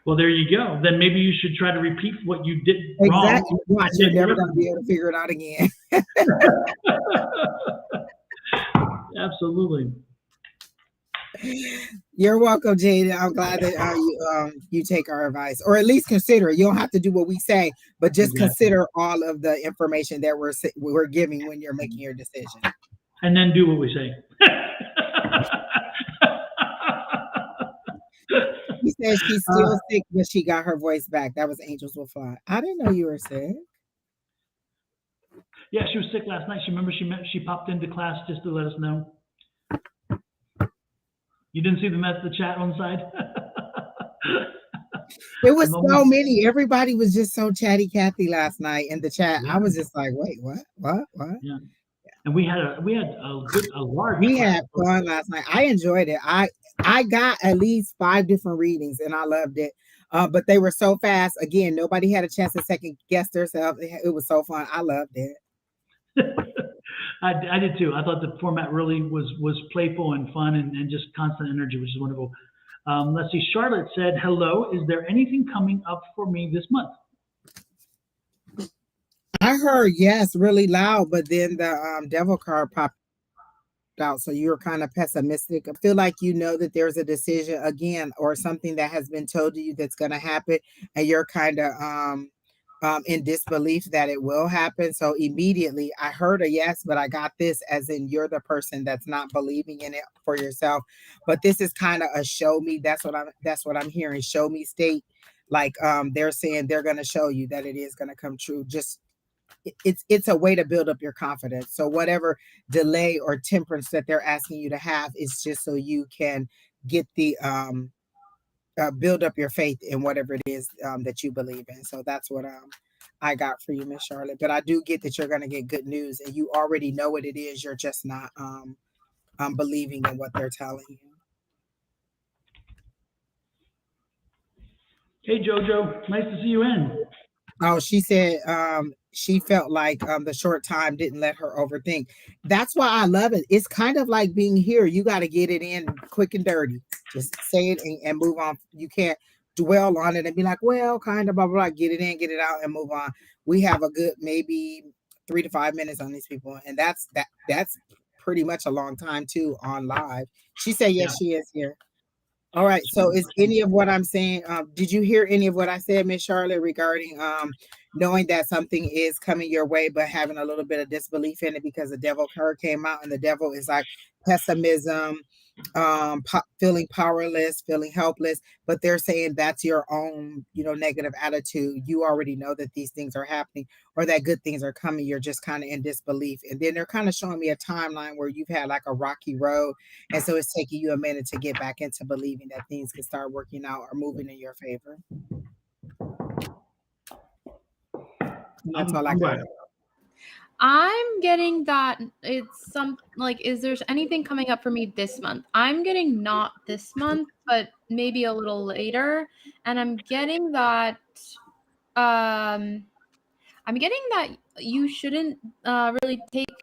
Well, there you go. Then maybe you should try to repeat what you did wrong. Exactly. Watch, you're never going to be able to figure it out again. Absolutely. You're welcome, Jada. I'm glad that you take our advice, or at least consider it. You don't have to do what we say, but just consider all of the information that we're giving when you're making your decision. And then do what we say. She said she's still sick, but she got her voice back. That was Angels Will Fly. I didn't know you were sick. Yeah, she was sick last night. She popped into class just to let us know. You didn't see the chat on the side? There was so many. Everybody was just so chatty Cathy last night in the chat. Yeah. I was just like, wait, what? Yeah. And we had a large. We had fun last night. I enjoyed it. I got at least 5 different readings and I loved it. But they were so fast. Again, nobody had a chance to second guess themselves. It was so fun. I loved it. I did too. I thought the format really was playful and fun and just constant energy, which is wonderful. Let's see. Charlotte said, hello. Is there anything coming up for me this month? I heard yes really loud, but then the devil card popped out. So you're kind of pessimistic. I feel like you know that there's a decision again or something that has been told to you that's going to happen, and you're kind of in disbelief that it will happen. So immediately I heard a yes, but I got this as in you're the person that's not believing in it for yourself. But this is kind of a show me. That's what I'm hearing. Show me state. Like they're saying they're going to show you that it is going to come true. Just it's a way to build up your confidence. So whatever delay or temperance that they're asking you to have is just so you can get the build up your faith in whatever it is that you believe in. So that's what I got for you, Miss Charlotte. But I do get that you're going to get good news, and you already know what it is. You're just not believing in what they're telling you. Hey, Jojo, nice to see you in. Oh, she said she felt like the short time didn't let her overthink. That's why I love it. It's kind of like being here. You got to get it in quick and dirty. Just say it and move on. You can't dwell on it and be like, well, kind of blah, blah, blah. Get it in, get it out, and move on. We have a good maybe 3 to 5 minutes on these people, and that's pretty much a long time too on live. She said yes, Yeah. she is here. All right. So is any of what I'm saying, did you hear any of what I said, Miss Charlotte, regarding knowing that something is coming your way, but having a little bit of disbelief in it because the devil card came out and the devil is like pessimism, feeling powerless, feeling helpless, but they're saying that's your own, negative attitude. You already know that these things are happening or that good things are coming. You're just kind of in disbelief. And then they're kind of showing me a timeline where you've had like a rocky road. And so it's taking you a minute to get back into believing that things can start working out or moving in your favor. That's all I got. I'm getting that it's is there anything coming up for me this month? I'm getting not this month, but maybe a little later. And I'm getting that you shouldn't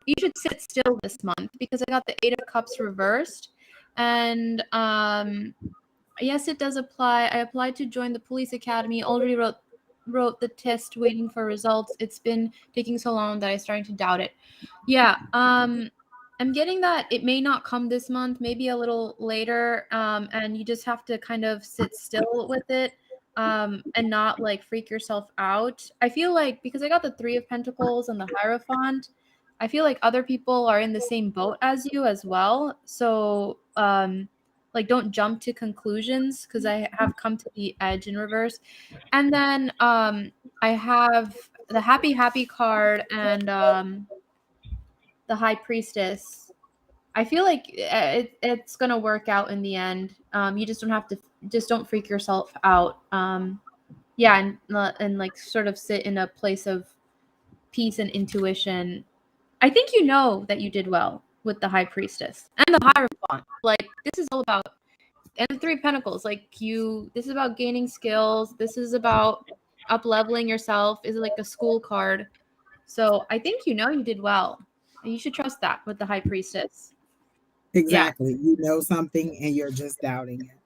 you should sit still this month because I got the 8 of Cups reversed. And yes, it does apply. I applied to join the police academy, already wrote the test, waiting for results. It's been taking so long that I'm starting to doubt it. Yeah, I'm getting that it may not come this month, maybe a little later, and you just have to kind of sit still with it, and not freak yourself out. I feel like because I got the 3 of Pentacles and the Hierophant, I feel like other people are in the same boat as you as well. So don't jump to conclusions because I have come to the edge in reverse. And then I have the happy card and the High Priestess. I feel like it's gonna work out in the end. You just don't freak yourself out. Yeah, and sort of sit in a place of peace and intuition. I think you know that you did well with the High Priestess and the Hierophant. This is all about, and the 3 of Pentacles. This is about gaining skills. This is about up leveling yourself. Is like a school card. So I think you know you did well. You should trust that with the High Priestess. Exactly. Yeah. You know something and you're just doubting it.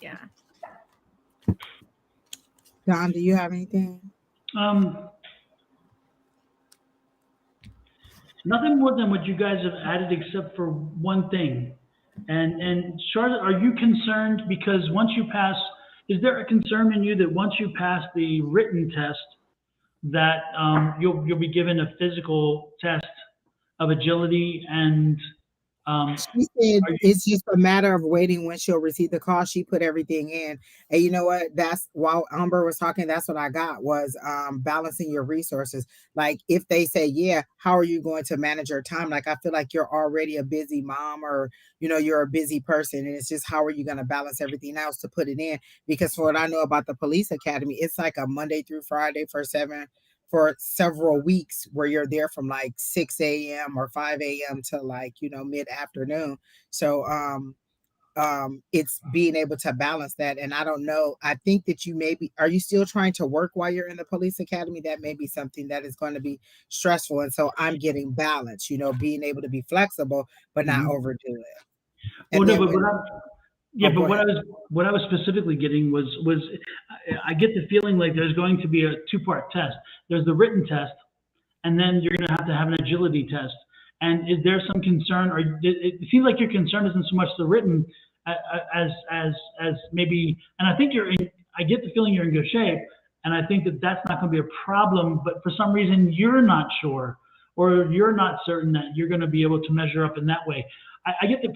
Yeah. Don, do you have anything? Nothing more than what you guys have added except for one thing. And Charlotte, are you concerned because once you pass, is there a concern in you that once you pass the written test, that you'll be given a physical test of agility and she said it's just a matter of waiting when she'll receive the call. She put everything in. And you know what? That's while Amber was talking, that's what I got was balancing your resources. Like if they say, yeah, how are you going to manage your time? Like I feel like you're already a busy mom or you're a busy person. And it's just how are you going to balance everything else to put it in? Because for what I know about the police academy, it's like a Monday through Friday for several weeks where you're there from like 6 a.m. or 5 a.m. to mid-afternoon. So it's being able to balance that. And I don't know, I think that are you still trying to work while you're in the police academy? That may be something that is going to be stressful. And so I'm getting balance, being able to be flexible, but not overdo it. Well, what I was specifically getting was I get the feeling like there's going to be a 2-part test. There's the written test, and then you're going to have an agility test. And is there some concern, or it seems like your concern isn't so much the written as maybe, and I think I get the feeling you're in good shape, and I think that that's not going to be a problem, but for some reason you're not sure, or you're not certain that you're going to be able to measure up in that way. I get the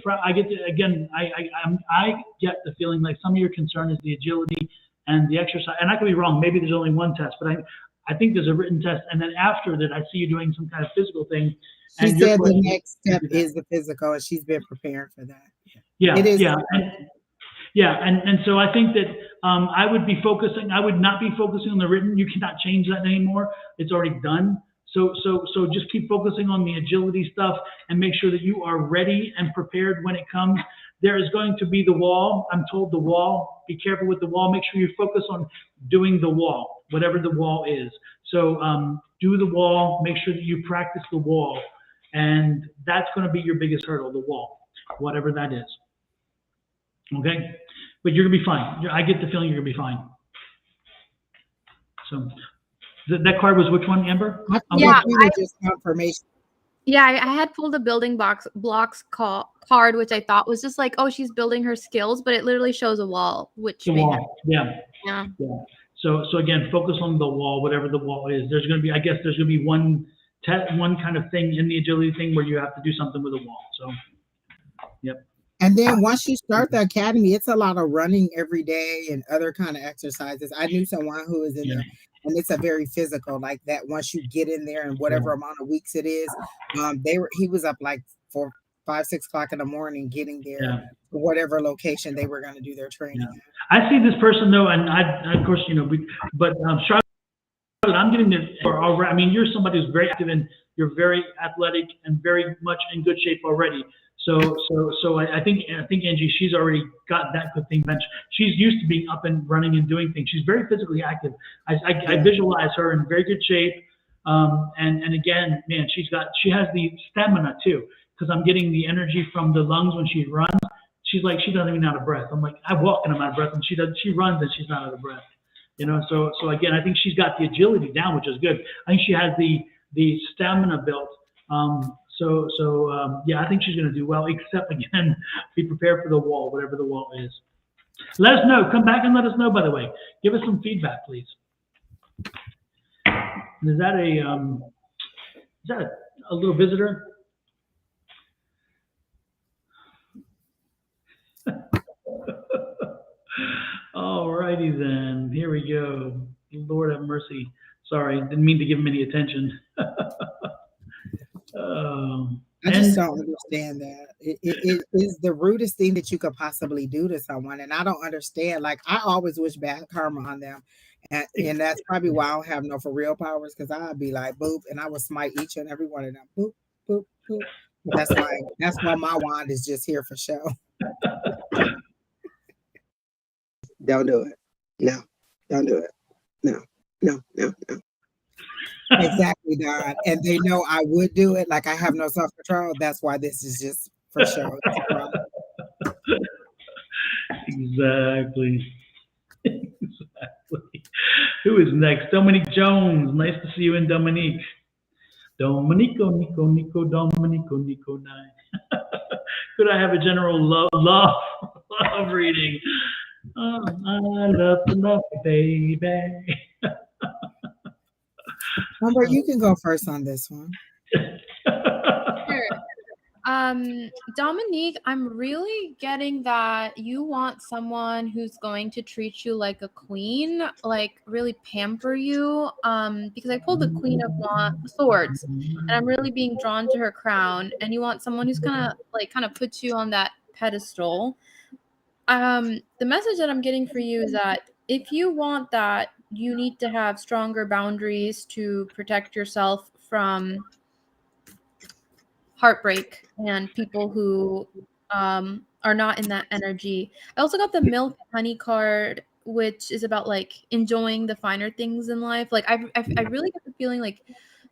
feeling like some of your concern is the agility and the exercise, and I could be wrong. Maybe there's only one test, but I think there's a written test, and then after that, I see you doing some kind of physical thing. She said the next step is the physical, and she's been preparing for that. Yeah, it is. And so I think that I would not be focusing on the written. You cannot change that anymore. It's already done. So just keep focusing on the agility stuff and make sure that you are ready and prepared when it comes. There is going to be the wall. I'm told the wall. Be careful with the wall. Make sure you focus on doing the wall, whatever the wall is. So do the wall. Make sure that you practice the wall. And that's going to be your biggest hurdle, the wall, whatever that is. Okay? But you're going to be fine. I get the feeling you're going to be fine. So that card was which one, Amber? Just confirmation. Yeah, I had pulled a building blocks card, which I thought was just like, oh, she's building her skills, but it literally shows a wall, which the wall. Yeah. So again, focus on the wall, whatever the wall is. There's going to be one kind of thing in the agility thing where you have to do something with a wall. So, yep. And then once you start the academy, it's a lot of running every day and other kind of exercises. I knew someone who was in there, and it's a very physical, like that. Once you get in there and whatever amount of weeks it is, he was up like 4, 5, 6 o'clock in the morning getting there to whatever location they were going to do their training. Yeah. I see this person though, and I of course, Charlotte, I'm getting there. I mean, you're somebody who's very active and you're very athletic and very much in good shape already. So I think Angie, she's already got that good thing mentioned. She's used to being up and running and doing things. She's very physically active. I visualize her in very good shape. And again, man, she has the stamina too, because I'm getting the energy from the lungs when she runs. She's like, she doesn't even out of breath. I'm like, I walk and I'm out of breath, and she runs and she's not out of breath. So again, I think she's got the agility down, which is good. I think she has the stamina built. I think she's going to do well, except again, be prepared for the wall, whatever the wall is. Let us know. Come back and let us know, by the way. Give us some feedback, please. Is that a little visitor? All righty then. Here we go. Lord have mercy. Sorry, didn't mean to give him any attention. I just don't understand that. It is the rudest thing that you could possibly do to someone, and I don't understand. Like, I always wish bad karma on them, and that's probably why I don't have no for real powers, because I'd be like boop, and I would smite each and every one of them. Boop, boop, boop. That's why my wand is just here for show. Don't do it. No, don't do it. No. Exactly, Don. And they know I would do it. Like, I have no self-control. That's why this is just for show. Exactly. Who is next? Dominique Jones. Nice to see you in Dominique. Dominico, Nico, Dominico, nine. Could I have a general love reading? Oh, I love you, baby. Amber, you can go first on this one. Sure. Dominique, I'm really getting that you want someone who's going to treat you like a queen, like really pamper you. Because I pulled the Queen of Swords, and I'm really being drawn to her crown. And you want someone who's gonna kind of put you on that pedestal. The message that I'm getting for you is that if you want that, you need to have stronger boundaries to protect yourself from heartbreak and people who are not in that energy. I also got the Milk and Honey card, which is about like enjoying the finer things in life. Like I really get the feeling like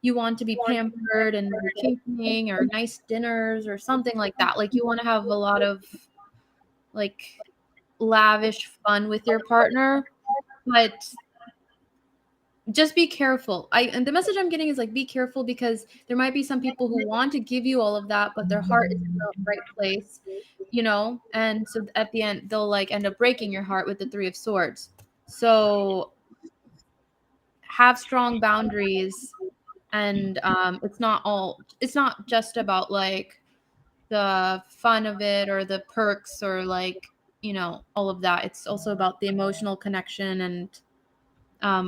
you want to be pampered and vacationing or nice dinners or something like that. Like you want to have a lot of like lavish fun with your partner, but just be careful. And the message I'm getting is like, be careful, because there might be some people who want to give you all of that, but their heart is in the right place, you know? And so at the end, they'll like end up breaking your heart with the Three of Swords. So have strong boundaries. And it's not just about like the fun of it or the perks or like, you know, all of that. It's also about the emotional connection and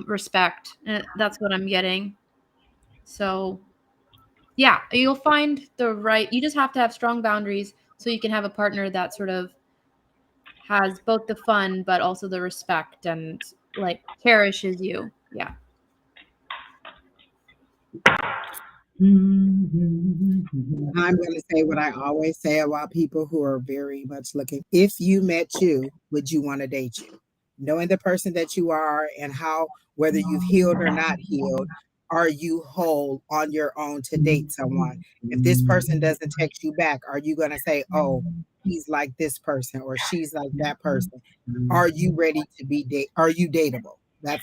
respect. And that's what I'm getting. So yeah, you'll find the right, you just have to have strong boundaries so you can have a partner that sort of has both the fun but also the respect and like cherishes you. Yeah. I'm going to say what I always say about people who are very much looking. If you met you, would you want to date you? Knowing the person that you are and how, whether you've healed or not healed, are you whole on your own to date someone? If this person doesn't text you back, are you going to say, oh, he's like this person or she's like that person? Are you ready to be are you dateable?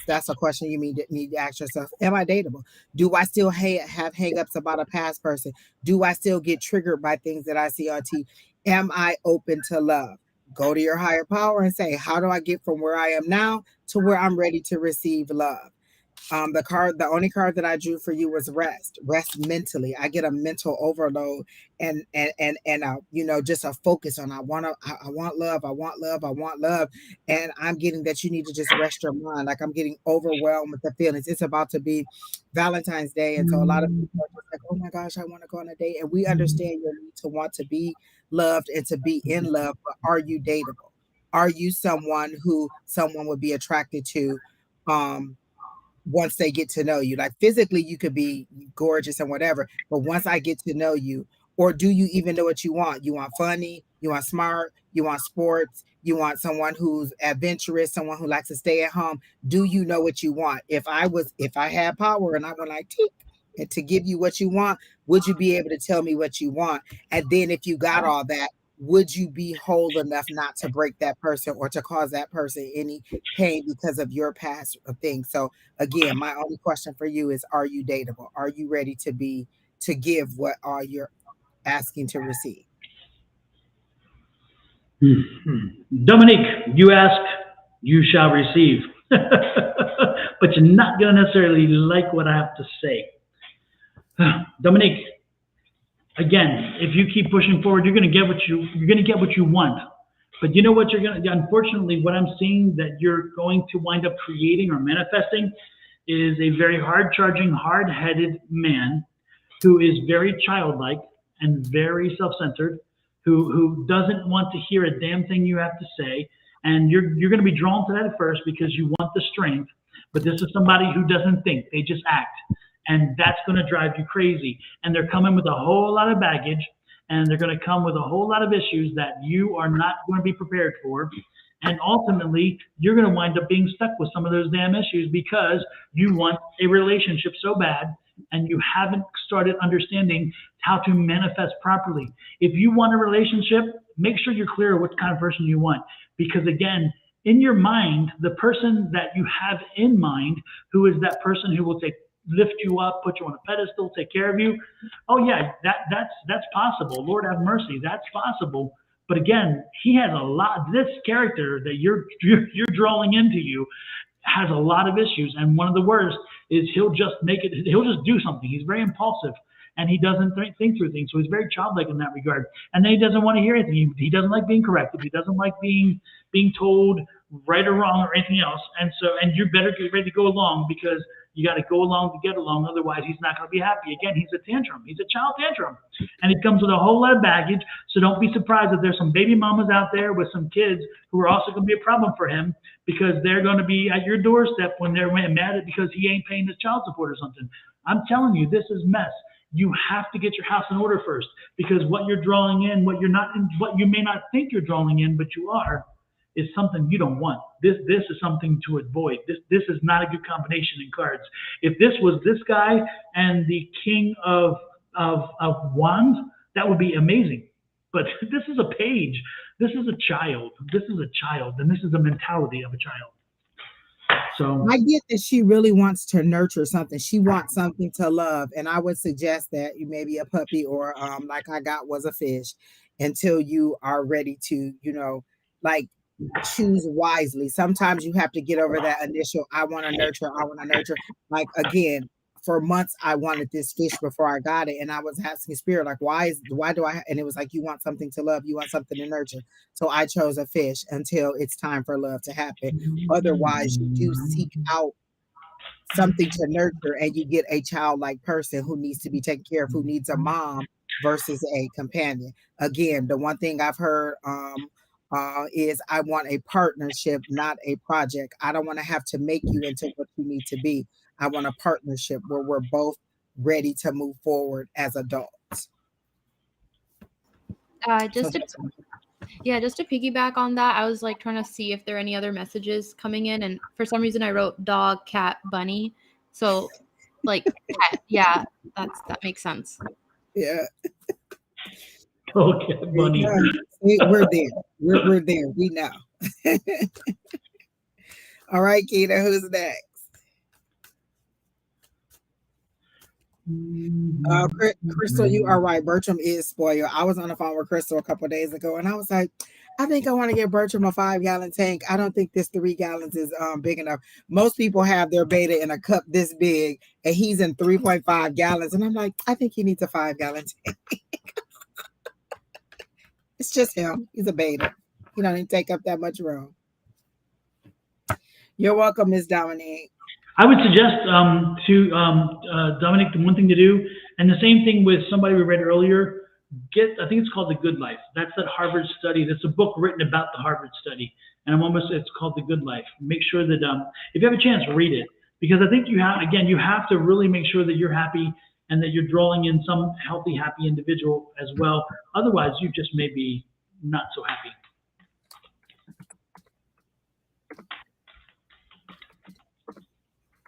That's a question you need to ask yourself. Am I dateable? Do I still have hangups about a past person? Do I still get triggered by things that I see on TV? Am I open to love? Go to your higher power and say, how do I get from where I am now to where I'm ready to receive love? The only card that I drew for you was rest mentally. I get a mental overload and you know, just a focus on I want love, I want love, I want love. And I'm getting that you need to just rest your mind. Like I'm getting overwhelmed with the feelings. It's about to be Valentine's Day. And so a lot of people are just like, oh my gosh, I want to go on a date. And we understand your need to want to be loved and to be in love, but are you dateable? Are you someone who someone would be attracted to? Once they get to know you, like physically you could be gorgeous and whatever, but once I get to know you, or do you even know what you want? You want funny, you want smart, you want sports, you want someone who's adventurous, someone who likes to stay at home. Do you know what you want? If I had power and I went like teek, and to give you what you want, would you be able to tell me what you want? And then if you got all that, would you be whole enough not to break that person or to cause that person any pain because of your past things? So again, my only question for you is, are you dateable? Are you ready to give what are you're asking to receive? Dominique, you ask, you shall receive. But you're not going to necessarily like what I have to say. Dominique, again, if you keep pushing forward, you're going to get what you want. But you know what unfortunately, what I'm seeing that you're going to wind up creating or manifesting is a very hard-charging, hard-headed man who is very childlike and very self-centered, who doesn't want to hear a damn thing you have to say. And you're going to be drawn to that at first because you want the strength. But this is somebody who doesn't think, they just act. And that's going to drive you crazy. And they're coming with a whole lot of baggage, and they're going to come with a whole lot of issues that you are not going to be prepared for. And ultimately, you're going to wind up being stuck with some of those damn issues because you want a relationship so bad and you haven't started understanding how to manifest properly. If you want a relationship, make sure you're clear what kind of person you want. Because again, in your mind, the person that you have in mind, who is that person who will lift you up, put you on a pedestal, take care of you. Oh yeah, that's possible. Lord have mercy, that's possible. But again, he has a lot. This character that you're drawing into you has a lot of issues, and one of the worst is he'll just do something. He's very impulsive, and he doesn't think through things. So he's very childlike in that regard. And then he doesn't want to hear anything. He doesn't like being corrected. He doesn't like being told right or wrong or anything else. And you better get ready to go along, because you got to go along to get along. Otherwise, he's not going to be happy. Again, he's a tantrum. He's a child tantrum. And he comes with a whole lot of baggage. So don't be surprised if there's some baby mamas out there with some kids who are also going to be a problem for him, because they're going to be at your doorstep when they're mad at because he ain't paying his child support or something. I'm telling you, this is mess. You have to get your house in order first, because what you're drawing in, what you may not think you're drawing in, but you are, is something you don't want. This is something to avoid. This is not a good combination in cards. If this was this guy and the King of Wands, that would be amazing. But this is a page. This is a child. This is a child, and this is the mentality of a child. So I get that she really wants to nurture something. She wants something to love. And I would suggest that you maybe a puppy or like I got was a fish until you are ready to, like choose wisely. Sometimes you have to get over that initial I want to nurture, I want to nurture. Like again, for months I wanted this fish before I got it. And I was asking spirit, like, why do I and it was like you want something to love, you want something to nurture. So I chose a fish until it's time for love to happen. Otherwise, you do seek out something to nurture and you get a childlike person who needs to be taken care of, who needs a mom versus a companion. Again, the one thing I've heard is I want a partnership, not a project. I don't want to have to make you into what you need to be. I want a partnership where we're both ready to move forward as adults. Just to piggyback on that, I was like trying to see if there are any other messages coming in, and for some reason I wrote dog, cat, bunny. So like cat, yeah, that makes sense. Yeah. okay, bunny. We're there. We're there. We know. All right, Keita, who's next? Crystal, you are right. Bertram is spoiled. I was on the phone with Crystal a couple of days ago, and I was like, I think I want to get Bertram a 5-gallon tank. I don't think this 3 gallons is big enough. Most people have their beta in a cup this big, and he's in 3.5 gallons. And I'm like, I think he needs a 5-gallon tank. It's just him. He's a beta. He don't even take up that much room. You're welcome, Miss Dominique. I would suggest to Dominic, the one thing to do, and the same thing with somebody we read earlier. I think it's called The Good Life. That's that Harvard study. That's a book written about the Harvard study, and it's called The Good Life. Make sure that if you have a chance, read it, because I think you have to really make sure that you're happy and that you're drawing in some healthy, happy individual as well. Otherwise, you just may be not so happy.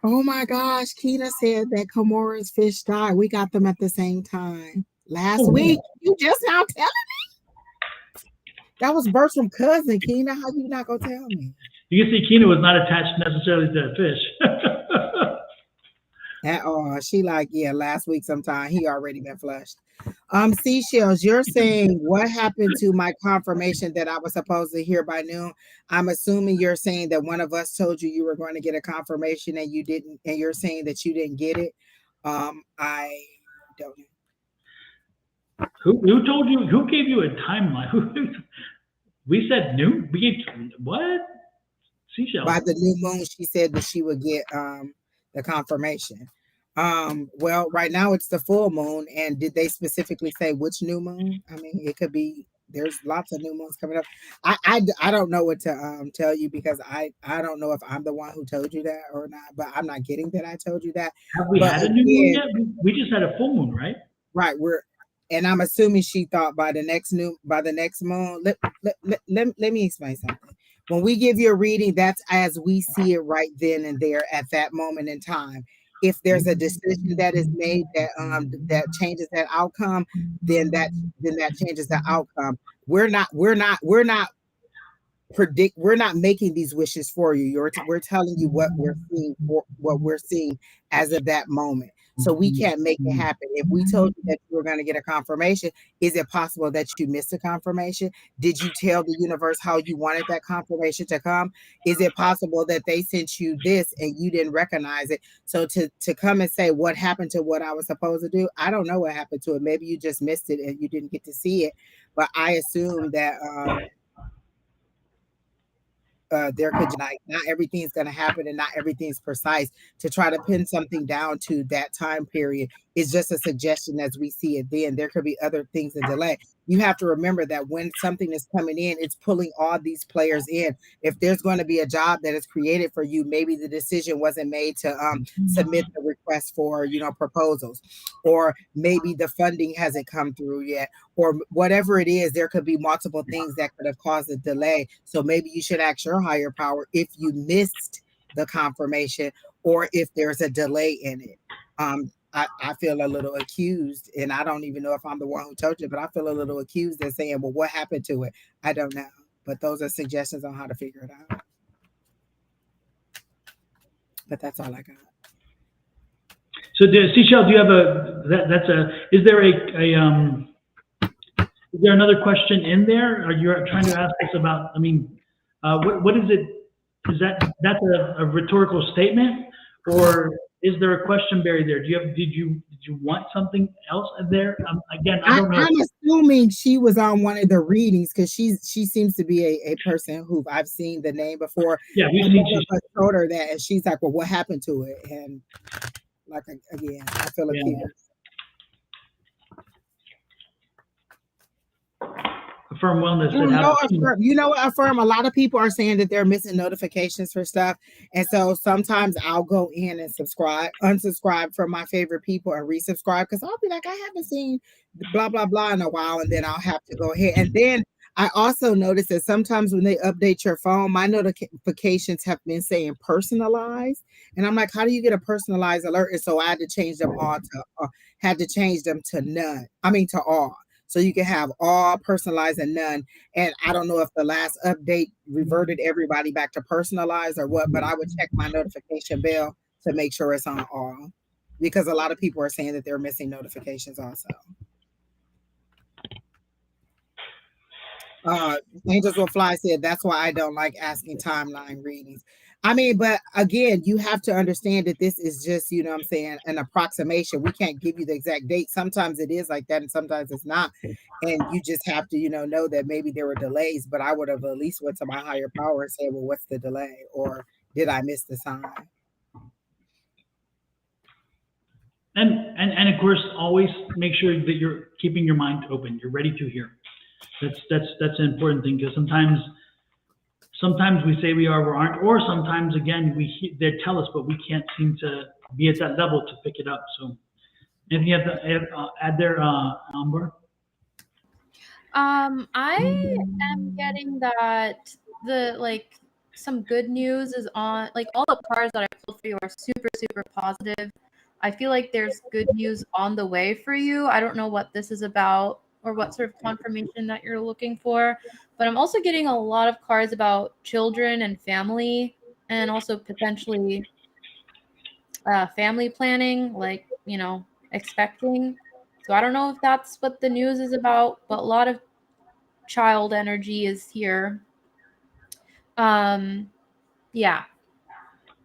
Oh my gosh, Keita said that Comora's fish died. We got them at the same time last week. You just now telling me? That was Bertram's cousin, Keena. How you not gonna tell me? You can see Keena was not attached necessarily to that fish. At all. She like, yeah, last week sometime he already been flushed. Seashells, you're saying what happened to my confirmation that I was supposed to hear by noon? I'm assuming you're saying that one of us told you were going to get a confirmation and you didn't, and you're saying that you didn't get it. I don't know. Who told you? Who gave you a timeline? We said noon. We gave what? Seashell. By the new moon, she said that she would get the confirmation. Well, right now it's the full moon, and did they specifically say which new moon? I mean, it could be. There's lots of new moons coming up. I don't know what to tell you because I don't know if I'm the one who told you that or not. But I'm not getting that I told you that. Have we had a new moon yet? We just had a full moon, right? Right. And I'm assuming she thought by the next moon. Let me explain something. When we give you a reading, that's as we see it right then and there at that moment in time. If there's a decision that is made that changes that outcome, then that changes the outcome. We're not making these wishes for you. We're telling you what we're seeing as of that moment. So we can't make it happen. If we told you that you were going to get a confirmation, is it possible that you missed a confirmation? Did you tell the universe how you wanted that confirmation to come? Is it possible that they sent you this and you didn't recognize it? So to come and say what happened to what I was supposed to do, I don't know what happened to it. Maybe you just missed it and you didn't get to see it. But I assume that there could not everything's going to happen and not everything's precise. To try to pin something down to that time period is just a suggestion as we see it. Then there could be other things that delay. You have to remember that when something is coming in, it's pulling all these players in. If there's going to be a job that is created for you, maybe the decision wasn't made to submit the request for proposals, or maybe the funding hasn't come through yet, or whatever it is. There could be multiple things that could have caused a delay. So maybe you should ask your higher power if you missed the confirmation or if there's a delay in it. I feel a little accused, and I don't even know if I'm the one who told you, but I feel a little accused and saying, well, what happened to it? I don't know. But those are suggestions on how to figure it out. But that's all I got. So, Seychelles, do you have is there is there another question in there? Are you trying to ask us about, I mean, what is it? Is that's a rhetorical statement, or is there a question buried there? Did you want something else in there? Again, I don't know. I'm assuming she was on one of the readings because she seems to be a person who I've seen the name before. Yeah, we've and seen I told her that, and she's like, "Well, what happened to it?" And like again, I feel accused. Affirm Wellness. You know what, Affirm? A lot of people are saying that they're missing notifications for stuff. And so sometimes I'll go in and unsubscribe from my favorite people and resubscribe because I'll be like, I haven't seen blah, blah, blah in a while. And then I'll have to go ahead. And then I also notice that sometimes when they update your phone, my notifications have been saying personalized. And I'm like, how do you get a personalized alert? And so I had to change them to none. I mean, to all. So you can have all personalized and none. And I don't know if the last update reverted everybody back to personalized or what, but I would check my notification bell to make sure it's on all, because a lot of people are saying that they're missing notifications also. Angels Will Fly said, that's why I don't like asking timeline readings. I mean, but again, you have to understand that this is just, you know what I'm saying, an approximation. We can't give you the exact date. Sometimes it is like that and sometimes it's not. And you just have to, know that maybe there were delays, but I would have at least went to my higher power and said, well, what's the delay? Or did I miss the sign? And of course, always make sure that you're keeping your mind open. You're ready to hear. That's an important thing, because sometimes we say we are or aren't, or sometimes again they tell us, but we can't seem to be at that level to pick it up. So, anything you have to add there, Amber? I am getting that some good news is on, like, all the cards that I pulled for you are super, super positive. I feel like there's good news on the way for you. I don't know what this is about or what sort of confirmation that you're looking for, but I'm also getting a lot of cards about children and family, and also potentially family planning, like, expecting. So I don't know if that's what the news is about, but a lot of child energy is here. Yeah.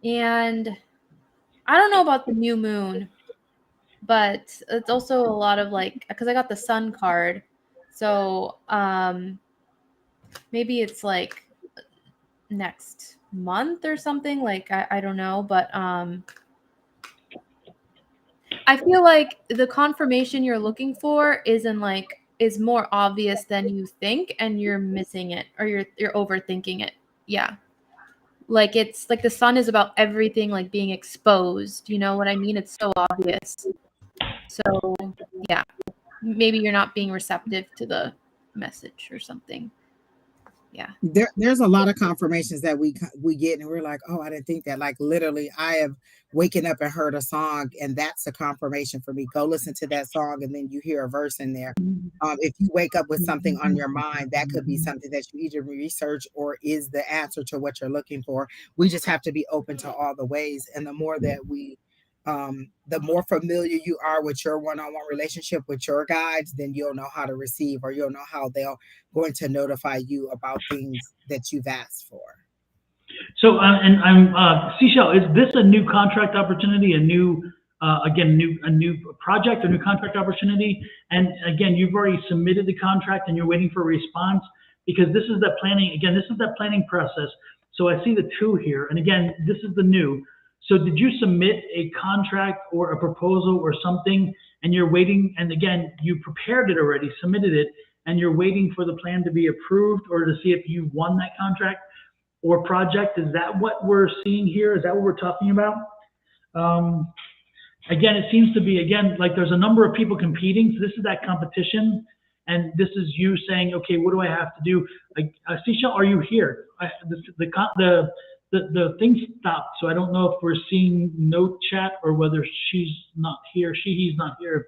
And I don't know about the new moon, but it's also a lot of because I got the sun card. So maybe it's like next month or something. I don't know, but I feel like the confirmation you're looking for is more obvious than you think, and you're missing it, or you're overthinking it. Yeah. It's like the sun is about everything being exposed. You know what I mean? It's so obvious. So yeah, maybe you're not being receptive to the message or something. Yeah. There's a lot of confirmations that we get, and we're like, oh, I didn't think that. Like, literally, I have waken up and heard a song, and that's a confirmation for me. Go listen to that song, and then you hear a verse in there. If you wake up with something on your mind, that could be something that you either research or is the answer to what you're looking for. We just have to be open to all the ways, and the more that the more familiar you are with your one-on-one relationship with your guides, then you'll know how to receive, or you'll know how they're going to notify you about things that you've asked for. So, and I'm Seychelles, is this a new contract opportunity, a new project, a new contract opportunity? And again, you've already submitted the contract and you're waiting for a response, because this is that planning process. So I see the 2 here, and again, this is the new. So did you submit a contract or a proposal or something, and you're waiting, and again, you prepared it already, submitted it, and you're waiting for the plan to be approved or to see if you won that contract or project? Is that what we're seeing here? Is that what we're talking about? Again, it seems to be, like there's a number of people competing. So this is that competition, and this is you saying, okay, what do I have to do? Seychelles, are you here? The thing stopped, so I don't know if we're seeing no chat or whether she's not here, he's not here.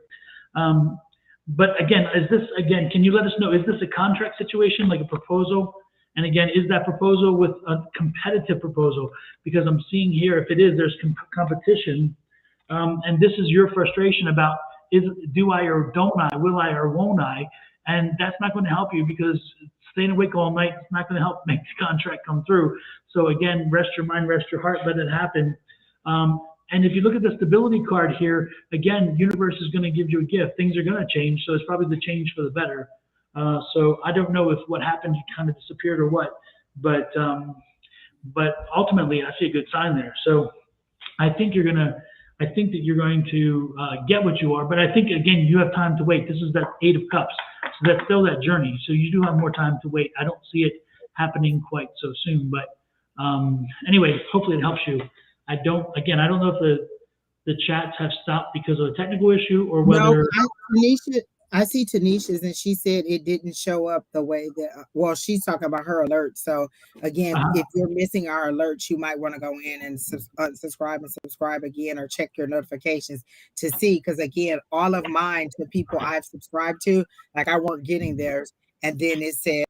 But again, can you let us know, is this a contract situation, like a proposal? And again, is that proposal with a competitive proposal? Because I'm seeing here, if it is, there's competition. And this is your frustration about, do I or don't I, will I or won't I? And that's not going to help you, because staying awake all night is not going to help make the contract come through. So again, rest your mind, rest your heart, let it happen. And if you look at the stability card here, again, universe is going to give you a gift. Things are going to change, so it's probably the change for the better. So I don't know if what happened kind of disappeared or what, but ultimately I see a good sign there. So I think that you're going to get what you are, but I think again you have time to wait. This is that 8 of Cups, so that's still that journey. So you do have more time to wait. I don't see it happening quite so soon, but anyway, hopefully it helps you. I don't know if the chats have stopped because of a technical issue or whether. No, I see Tanisha's, and she said it didn't show up the way that. Well, she's talking about her alerts. So again, if you're missing our alerts, you might want to go in and unsubscribe and subscribe again, or check your notifications to see. Because again, all of mine, to people I've subscribed to, like I weren't getting theirs, and then it said.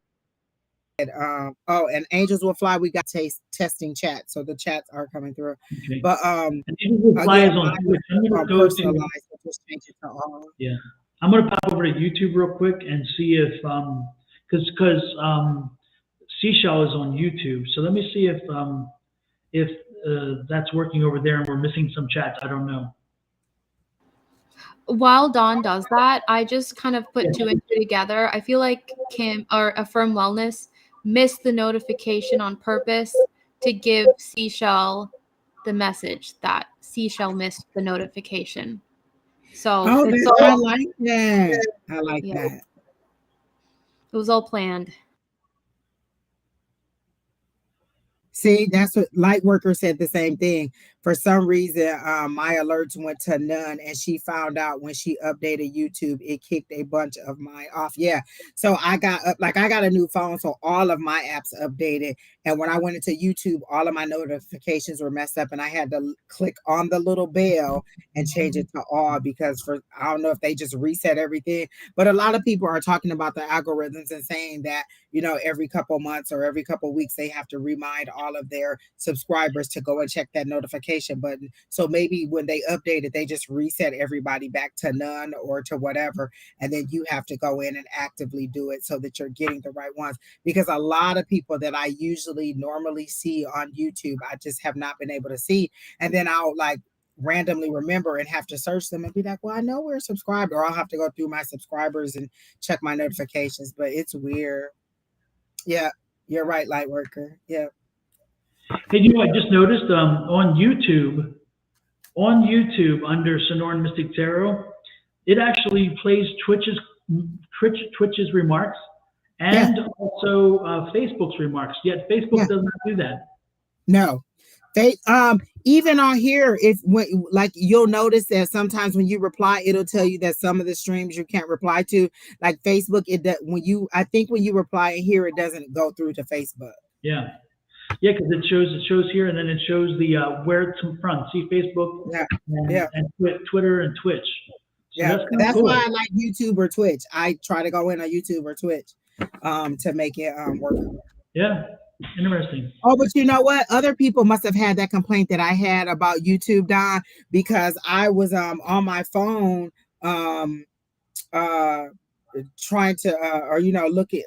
And Angels Will Fly, we got testing chat, so the chats are coming through. Okay. But and Angels Will Fly is on Twitch. I'm gonna go personalized, so just change it to all. Yeah, I'm gonna pop over to YouTube real quick and see if because Seashell is on YouTube, so let me see if that's working over there and we're missing some chats. I don't know. While Don does that, I just kind of put 2 and 2 together. I feel like Kim or Affirm Wellness missed the notification on purpose to give Seashell the message that Seashell missed the notification. So I like that. I like that. It was all planned. See, that's what Lightworker said, the same thing. For some reason, my alerts went to none, and she found out when she updated YouTube, it kicked a bunch of mine off. Yeah. So I got a new phone, so all of my apps updated. And when I went into YouTube, all of my notifications were messed up, and I had to click on the little bell and change it to all, because I don't know if they just reset everything, but a lot of people are talking about the algorithms and saying that, every couple months or every couple weeks, they have to remind all of their subscribers to go and check that notification button. So maybe when they update it, they just reset everybody back to none or to whatever. And then you have to go in and actively do it so that you're getting the right ones. Because a lot of people that I normally see on YouTube, I just have not been able to see. And then I'll randomly remember and have to search them and be like, well, I know we're subscribed, or I'll have to go through my subscribers and check my notifications, but it's weird. Yeah, you're right, Lightworker. Yeah. Hey, I just noticed on YouTube under Sonoran Mystic Tarot, it actually plays Twitch's remarks and also Facebook's remarks. Yet Facebook does not do that. No, they even on here, you'll notice that sometimes when you reply, it'll tell you that some of the streams you can't reply to. Like Facebook, when you reply in here, it doesn't go through to Facebook. Yeah, because it shows here, and then it shows the where it's from. See Facebook, and Twitter and Twitch. So that's cool. Why I like YouTube or Twitch. I try to go in on YouTube or Twitch to make it work. Yeah. Interesting. Oh, but you know what? Other people must have had that complaint that I had about YouTube, Don, because I was on my phone trying to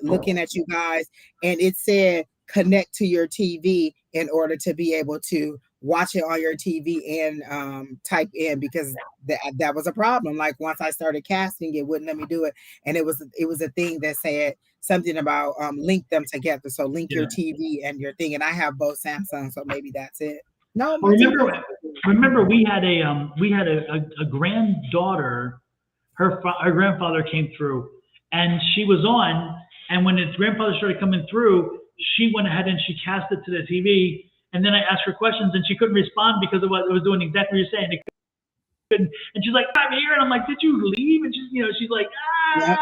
looking at you guys, and it said connect to your TV in order to be able to watch it on your TV and type in, because that was a problem. Like once I started casting, it wouldn't let me do it, and it was a thing that said something about link them together. So link your TV and your thing, and I have both Samsung, so maybe that's it. No, remember we had a granddaughter. Her grandfather came through, and she was on. And when his grandfather started coming through, she went ahead and she cast it to the TV. And then I asked her questions, and she couldn't respond because it was doing exactly what you're saying. And she's like, "I'm here," and I'm like, "Did you leave?" And she's like, "Ah." Yep.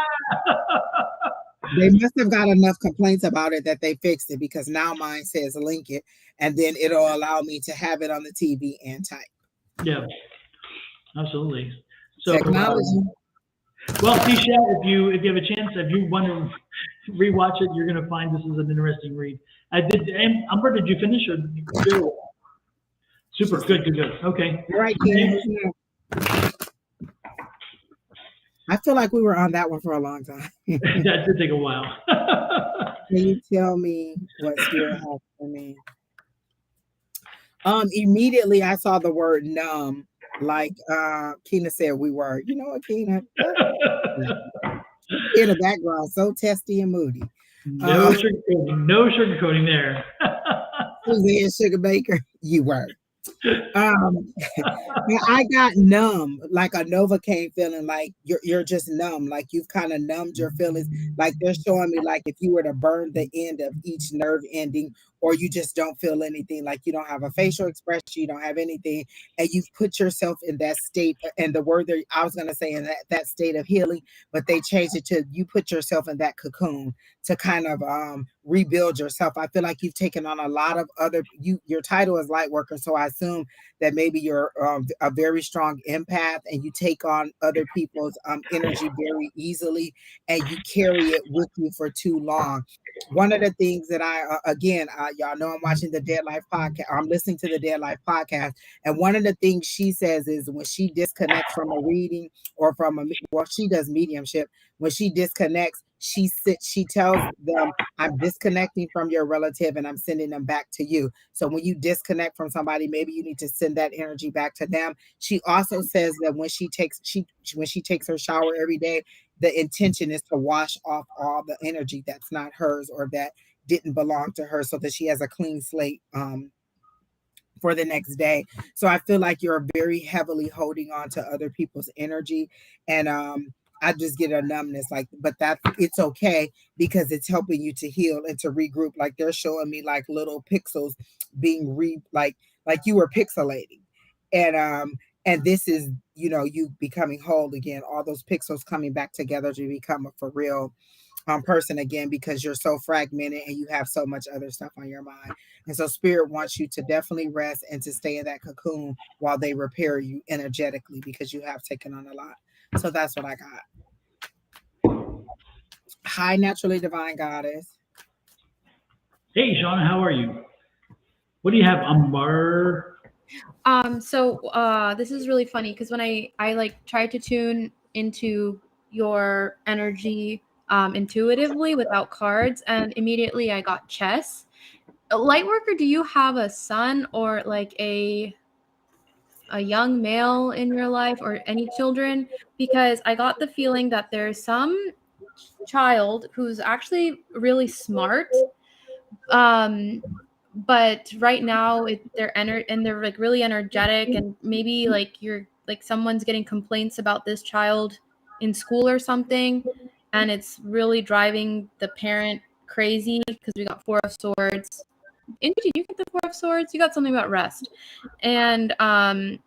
They must have got enough complaints about it that they fixed it, because now mine says link it, and then it'll allow me to have it on the TV and type. Yeah, absolutely. So technology. Well, Tisha, if you have a chance, if you want to rewatch it, you're going to find this is an interesting read. I did. And Umber, did you finish or did you go? Super. She's Good. Good. Good. Okay. All right, Ken. Who's next? I feel like we were on that one for a long time. That did take a while. Can you tell me what spirit has for me? Immediately I saw the word numb, like Keena said we were. You know what, Keena? In the background, so testy and moody. No sugarcoating. No sugarcoating there. Suzanne Sugar Baker, you were. I got numb, like a Novocaine feeling, like you're just numb, like you've kind of numbed your feelings. Like they're showing me, like if you were to burn the end of each nerve ending, or you just don't feel anything, like you don't have a facial expression, you don't have anything, and you've put yourself in that state. And the word that I was going to say in that state of healing, but they changed it to you put yourself in that cocoon to kind of rebuild yourself. I feel like you've taken on a lot of your title is light worker, so I assume that maybe you're a very strong empath and you take on other people's energy very easily, and you carry it with you for too long. One of the things that y'all know I'm watching the Dead Life podcast. I'm listening to the Dead Life podcast, and one of the things she says is when she disconnects from a reading or she does mediumship. When she disconnects, she tells them, I'm disconnecting from your relative and I'm sending them back to you. So when you disconnect from somebody, maybe you need to send that energy back to them. She also says that when she takes her shower every day, the intention is to wash off all the energy that's not hers or that didn't belong to her, so that she has a clean slate for the next day. So I feel like you're very heavily holding on to other people's energy, and I just get a numbness, but it's okay because it's helping you to heal and to regroup. Like they're showing me like little pixels being like you were pixelating, and this is you becoming whole again. All those pixels coming back together to become a for real person again, because you're so fragmented and you have so much other stuff on your mind. And so spirit wants you to definitely rest and to stay in that cocoon while they repair you energetically, because you have taken on a lot. So that's what I got. Hi, naturally divine goddess. Hey, Shauna, how are you? What do you have, Umber? So this is really funny because when I like tried to tune into your energy intuitively without cards, and immediately I got chess. Lightworker, do you have a son or like a young male in your life or any children? Because I got the feeling that there's some child who's actually really smart, but right now they're like really energetic, and maybe like you're like someone's getting complaints about this child in school or something, and it's really driving the parent crazy because we got Four of Swords. Angie, did you get the Four of Swords? You got something about rest. And I'm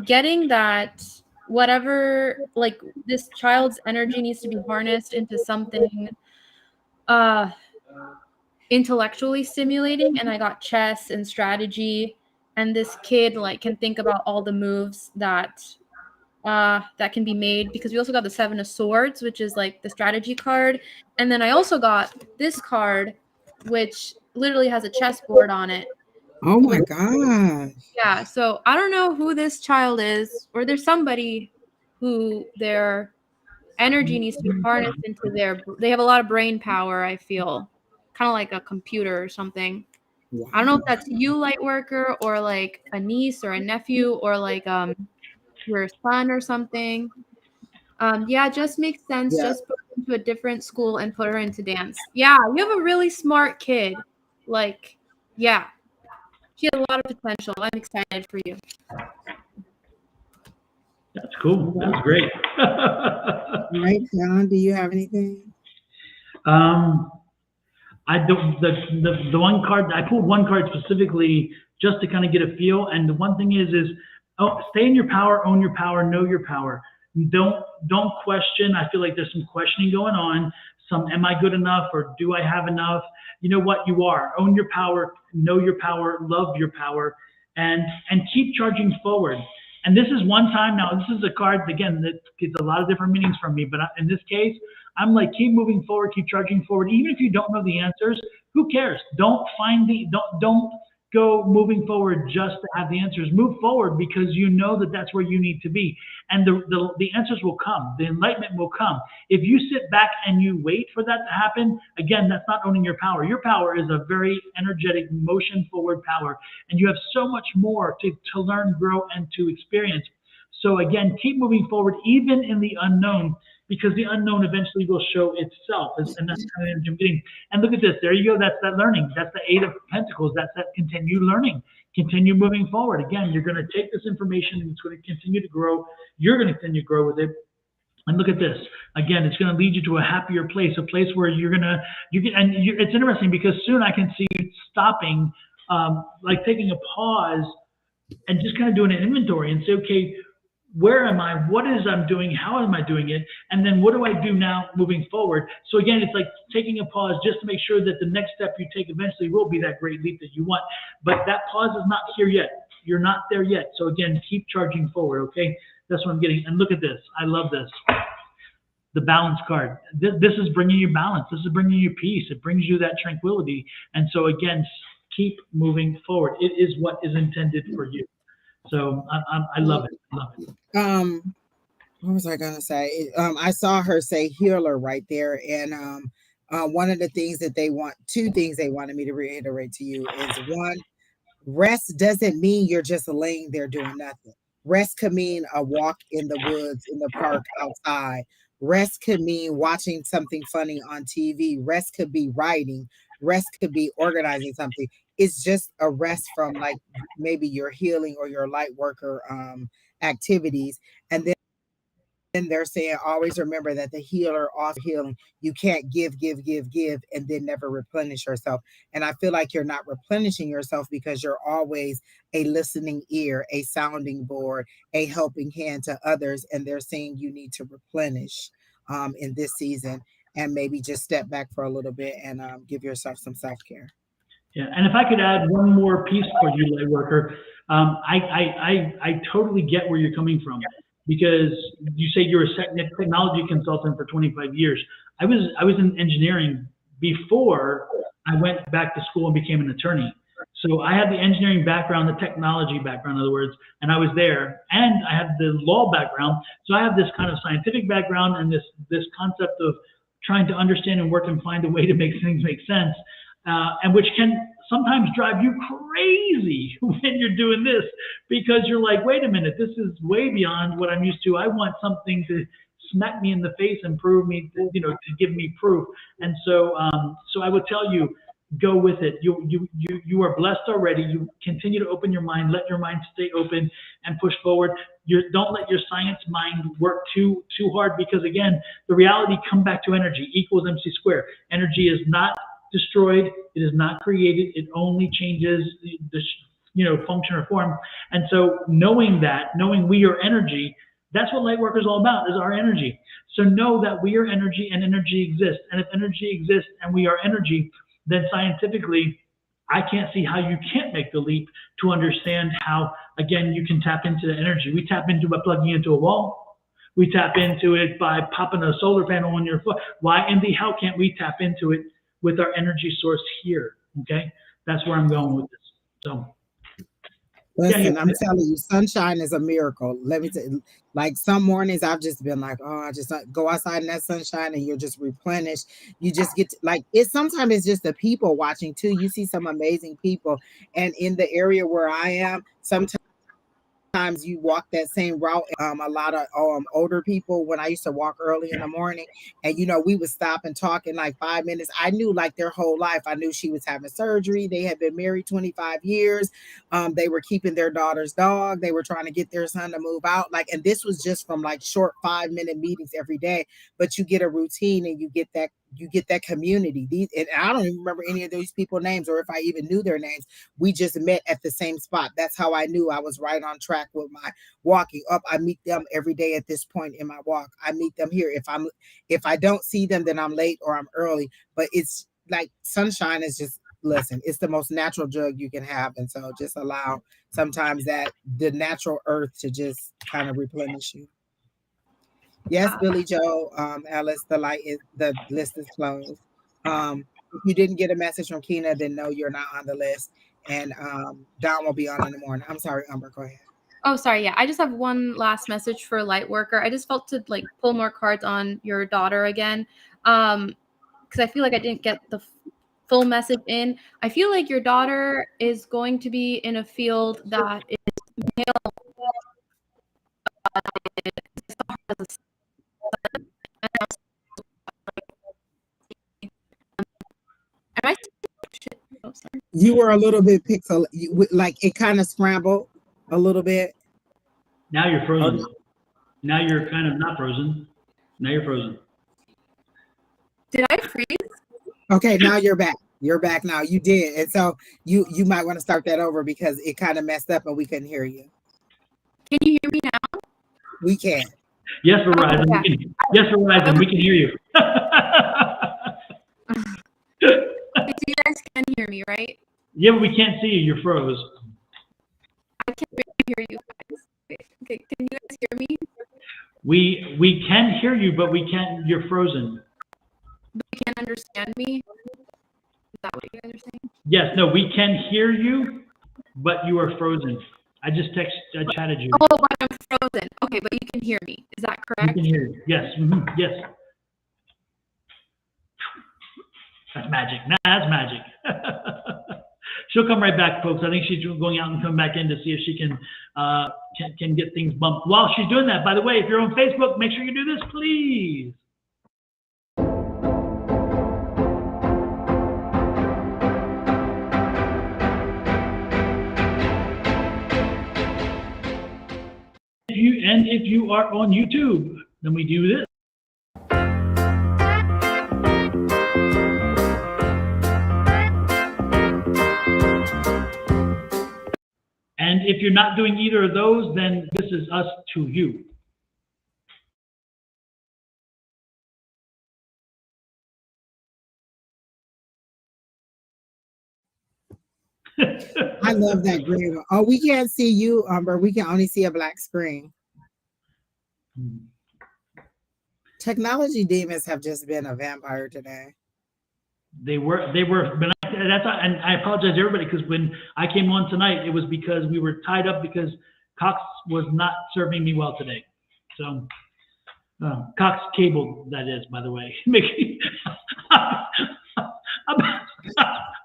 getting that whatever, like this child's energy needs to be harnessed into something intellectually stimulating. And I got chess and strategy. And this kid like can think about all the moves that can be made, because we also got the Seven of Swords, which is like the strategy card. And then I also got this card, which literally has a chessboard on it. Oh my gosh. Yeah, so I don't know who this child is, or there's somebody who their energy needs to be harnessed into they have a lot of brain power, I feel. Kind of like a computer or something. Wow. I don't know if that's you, Lightworker, or like a niece or a nephew, or like your son or something. Yeah, just makes sense. Yeah. Just put her into a different school and put her into dance. Yeah, you have a really smart kid. Like, yeah, she has a lot of potential. I'm excited for you. That's cool. That's great. Right, John, do you have anything? I don't. The one card I pulled one card specifically just to kind of get a feel. And the one thing is stay in your power, own your power, know your power. Don't question. I feel like there's some questioning going on. Am I good enough, or do I have enough? You know what you are. Own your power, know your power, love your power, and keep charging forward. And this is one time now. This is a card again that gets a lot of different meanings from me. But in this case, I'm like, keep moving forward, keep charging forward. Even if you don't know the answers, who cares? Don't go moving forward just to have the answers. Move forward because you know that that's where you need to be, and the answers will come. The enlightenment will come. If you sit back and you wait for that to happen, again, that's not owning your power. Your power is a very energetic, motion forward power, and you have so much more to learn, grow, and to experience. So again, keep moving forward, even in the unknown, because the unknown eventually will show itself. And that's kind of energy I'm getting. And look at this. There you go. That's that learning. That's the Eight of Pentacles. That's that continue learning. Continue moving forward. Again, you're going to take this information and it's going to continue to grow. You're going to continue to grow with it. And look at this. Again, it's going to lead you to a happier place, a place where it's interesting because soon I can see you stopping, like taking a pause and just kind of doing an inventory and say, okay, where am I? What is I'm doing? How am I doing it? And then what do I do now moving forward? So again, it's like taking a pause just to make sure that the next step you take eventually will be that great leap that you want. But that pause is not here yet. You're not there yet. So again, keep charging forward, okay? That's what I'm getting. And look at this. I love this. The balance card. This is bringing you balance. This is bringing you peace. It brings you that tranquility. And so again, keep moving forward. It is what is intended for you. So I love it. I love it. What was I gonna say? I saw her say healer right there, and one of the things that two things they wanted me to reiterate to you is one, rest doesn't mean you're just laying there doing nothing. Rest could mean a walk in the woods, in the park, outside. Rest could mean watching something funny on TV. Rest could be writing. Rest could be organizing something. It's just a rest from like maybe your healing or your light worker activities. And then they're saying always remember that the healer also healing. You can't give, and then never replenish yourself. And I feel like you're not replenishing yourself because you're always a listening ear, a sounding board, a helping hand to others. And they're saying you need to replenish in this season and maybe just step back for a little bit and give yourself some self-care. Yeah, and if I could add one more piece for you, Lightworker, I totally get where you're coming from because you say you're a technology consultant for 25 years. I was in engineering before I went back to school and became an attorney. So I had the engineering background, the technology background, in other words, and I was there, and I had the law background. So I have this kind of scientific background and this concept of trying to understand and work and find a way to make things make sense. And which can sometimes drive you crazy when you're doing this because you're like, wait a minute, this is way beyond what I'm used to. I want something to smack me in the face and prove me, to give me proof. And so, so I would tell you, go with it. You are blessed already. You continue to open your mind, let your mind stay open and push forward. Don't let your science mind work too hard because again, the reality come back to energy equals MC squared. Energy is not destroyed. It is not created. It only changes the function or form. And so knowing we are energy, that's what Lightworker is all about, is our energy. So know that we are energy and energy exists. And if energy exists and we are energy, then scientifically, I can't see how you can't make the leap to understand how, again, you can tap into the energy. We tap into it by plugging into a wall. We tap into it by popping a solar panel on your foot. Why in the hell can't we tap into it with our energy source here? Okay, that's where I'm going with this. So, listen, I'm telling you, sunshine is a miracle. Let me tell you, like some mornings I've just been like, oh, I just go outside in that sunshine and you're just replenished. You just get sometimes it's just the people watching too. You see some amazing people, and in the area where I am, sometimes you walk that same route. A lot of older people, when I used to walk early in the morning, and we would stop and talk in like 5 minutes. I knew like their whole life. I knew she was having surgery. They had been married 25 years. They were keeping their daughter's dog. They were trying to get their son to move out. And this was just from like short 5-minute meetings every day. But you get a routine and you get that community. And I don't even remember any of these people's names or if I even knew their names. We just met at the same spot. That's how I knew I was right on track with my walking up. I meet them every day at this point in my walk. I meet them here. If I don't see them, then I'm late or I'm early. But it's like sunshine is just listen, it's the most natural drug you can have. And so just allow sometimes that the natural earth to just kind of replenish you. Yes, Billy Joe, Alice, the list is closed. If you didn't get a message from Keena, then no, you're not on the list. And Don will be on in the morning. I'm sorry, Umber, go ahead. Oh, sorry. Yeah, I just have one last message for Lightworker. I just felt to like pull more cards on your daughter again, because I feel like I didn't get the full message in. I feel like your daughter is going to be in a field that is male. Am I? Shit. Oh, sorry. You were a little bit pixel, like it kind of scrambled a little bit. Now you're frozen. Now you're kind of not frozen. Now you're frozen. Did I freeze? Okay, now you're back. You're back now. You did. And so you might want to start that over because it kind of messed up and we couldn't hear you. Can you hear me now? We can. Yes, Verizon. yeah. Yes, Verizon. We can hear you. Okay, so you guys can hear me, right? Yeah, but we can't see you. You're froze. I can't really hear you guys. Okay, can you guys hear me? We can hear you, but we can't. You're frozen. But you can't understand me? Is that what you guys are saying? Yes. No, we can hear you, but you are frozen. I chatted you. Oh, but I'm frozen. Okay, but you can hear me. Is that We correct? can hear you. Yes. Yes. That's magic. Nah, that's magic. She'll come right back, folks. I think she's going out and come back in to see if she can get things bumped. While she's doing that, by the way, if you're on Facebook, make sure you do this, please. If you are on YouTube, then we do this. And if you're not doing either of those, then this is us to you. I love that green one. Oh, we can't see you, Umber. We can only see a black screen. Technology demons have just been a vampire today. They were, but and I apologize to everybody because when I came on tonight, it was because we were tied up because Cox was not serving me well today. So, Cox Cable, that is, by the way.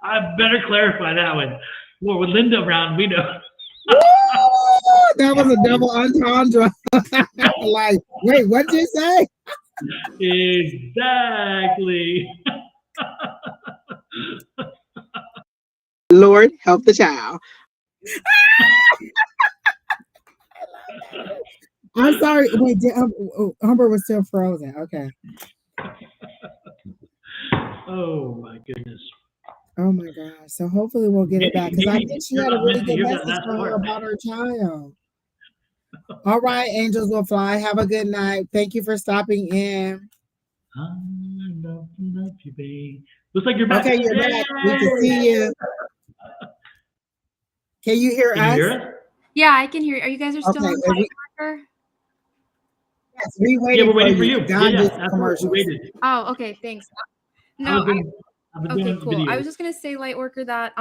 I better clarify that one. Well, with Linda around, we know. That was a double entendre. Like, wait, what did you say? Exactly. Lord, help the child. I'm sorry. Wait, Umber was still frozen. Okay. Oh my goodness. Oh my gosh. So hopefully we'll get it back because I think she had a really good message for her about her child. All right, angels will fly. Have a good night. Thank you for stopping in. I love you, babe. Looks like you're back. Okay, you're back. We can see you. Can you hear us? Can you hear us? Yeah, I can hear you. Are you guys still on Lightworker? Yes, we waited. Yeah, we're waiting for you. God Yeah, did that's commercials. we waited. Oh, okay, thanks. No, okay, cool. I was just gonna say, Lightworker, that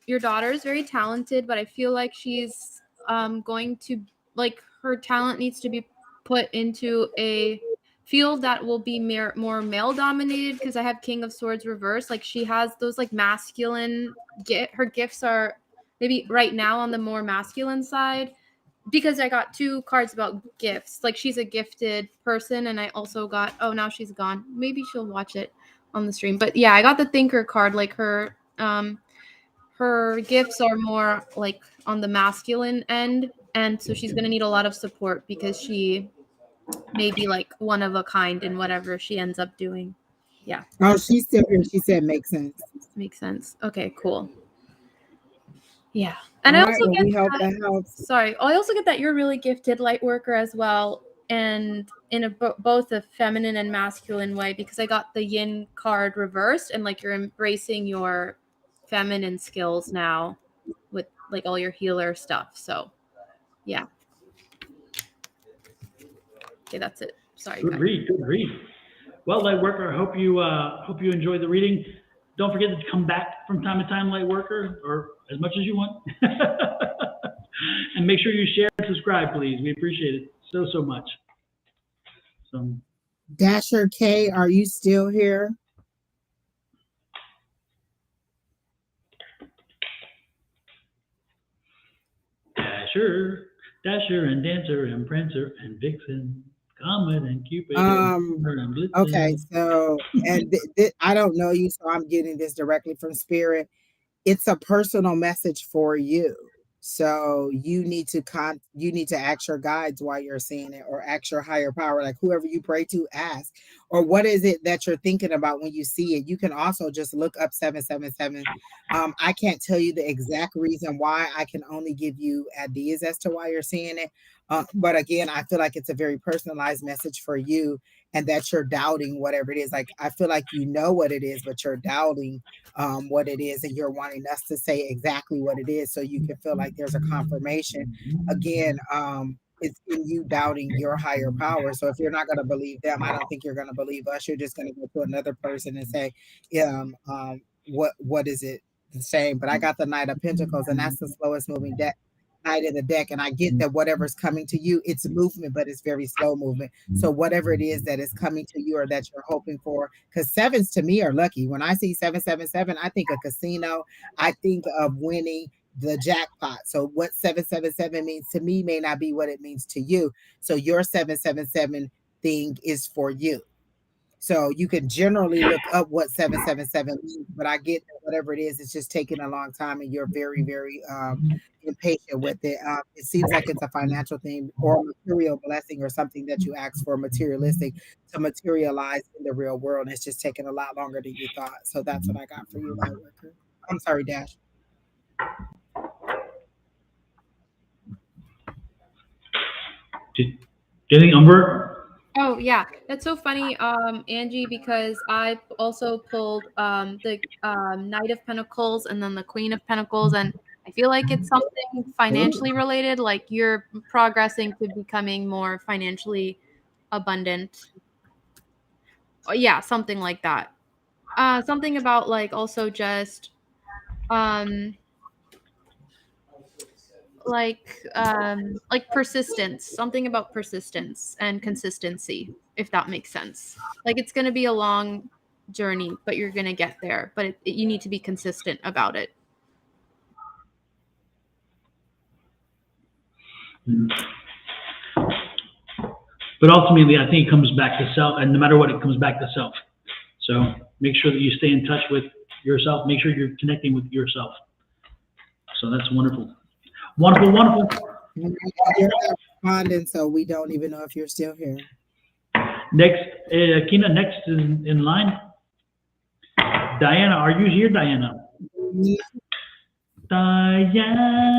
your daughter is very talented, but I feel like she's going to, like, her talent needs to be put into a field that will be more male dominated, because I have King of Swords reversed. Like, she has those like masculine her gifts are maybe right now on the more masculine side, because I got two cards about gifts. Like, she's a gifted person, and I also got, oh, now she's gone. Maybe she'll watch it on the stream. But yeah, I got the thinker card. Like, her gifts are more like on the masculine end, and so she's going to need a lot of support because she may be like one of a kind in whatever she ends up doing. Yeah. Oh, she's still here. She said makes sense. Makes sense. Okay, cool. Yeah. And All I also get that helps. Sorry, I also get that you're really gifted light worker as well, and in both a feminine and masculine way, because I got the yin card reversed, and like you're embracing your feminine skills now with like all your healer stuff. So yeah. Okay, that's it. Sorry, Good guys. read. Good read. Well, Lightworker, I hope you enjoy the reading. Don't forget to come back from time to time, Lightworker, or as much as you want. And make sure you share and subscribe, please. We appreciate it so much. So, Dasher K, are you still here? Dasher and Dancer and Prancer and Vixen, Comet and Cupid and Blitzen. Okay, so and I don't know you, so I'm getting this directly from Spirit. It's a personal message for you. So you need to ask your guides while you're seeing it, or ask your higher power, like whoever you pray to, ask, or what is it that you're thinking about when you see it. You can also just look up 777. I can't tell you the exact reason why. I can only give you ideas as to why you're seeing it. But again, I feel like it's a very personalized message for you, and that you're doubting whatever it is. Like, I feel like you know what it is, but you're doubting what it is, and you're wanting us to say exactly what it is, so you can feel like there's a confirmation. Again, it's in you doubting your higher power. So if you're not going to believe them, I don't think you're going to believe us. You're just going to go to another person and say, what is it the same? But I got the Knight of Pentacles, and that's the slowest moving deck knight in the deck, and I get that whatever's coming to you, it's movement, but it's very slow movement. So whatever it is that is coming to you or that you're hoping for, because sevens to me are lucky. When I see 777, I think a casino, I think of winning the jackpot. So what 777 means to me may not be what it means to you. So your 777 thing is for you. So you can generally look up what 777 means, but I get that whatever it is, it's just taking a long time, and you're very, very impatient with it. It seems like it's a financial thing or a material blessing or something that you ask for, materialistic, to materialize in the real world. And it's just taking a lot longer than you thought. So that's what I got for you, Lightworker. I'm sorry, Dash. Anything, Umber? Oh yeah, that's so funny, Angie, because I also pulled the Knight of Pentacles and then the Queen of Pentacles, and I feel like it's something financially related, like you're progressing to becoming more financially abundant. Oh, yeah, something like that. Something about like also just like persistence, something about persistence and consistency, if that makes sense. Like it's going to be a long journey, but you're going to get there, but you need to be consistent about it. But ultimately, I think it comes back to self, and no matter what, it comes back to self. So make sure that you stay in touch with yourself. Make sure you're connecting with yourself. So that's wonderful. Wonderful. You're not responding, so we don't even know if you're still here. Next, Kina, next in line. Diana, are you here, Diana? Diana.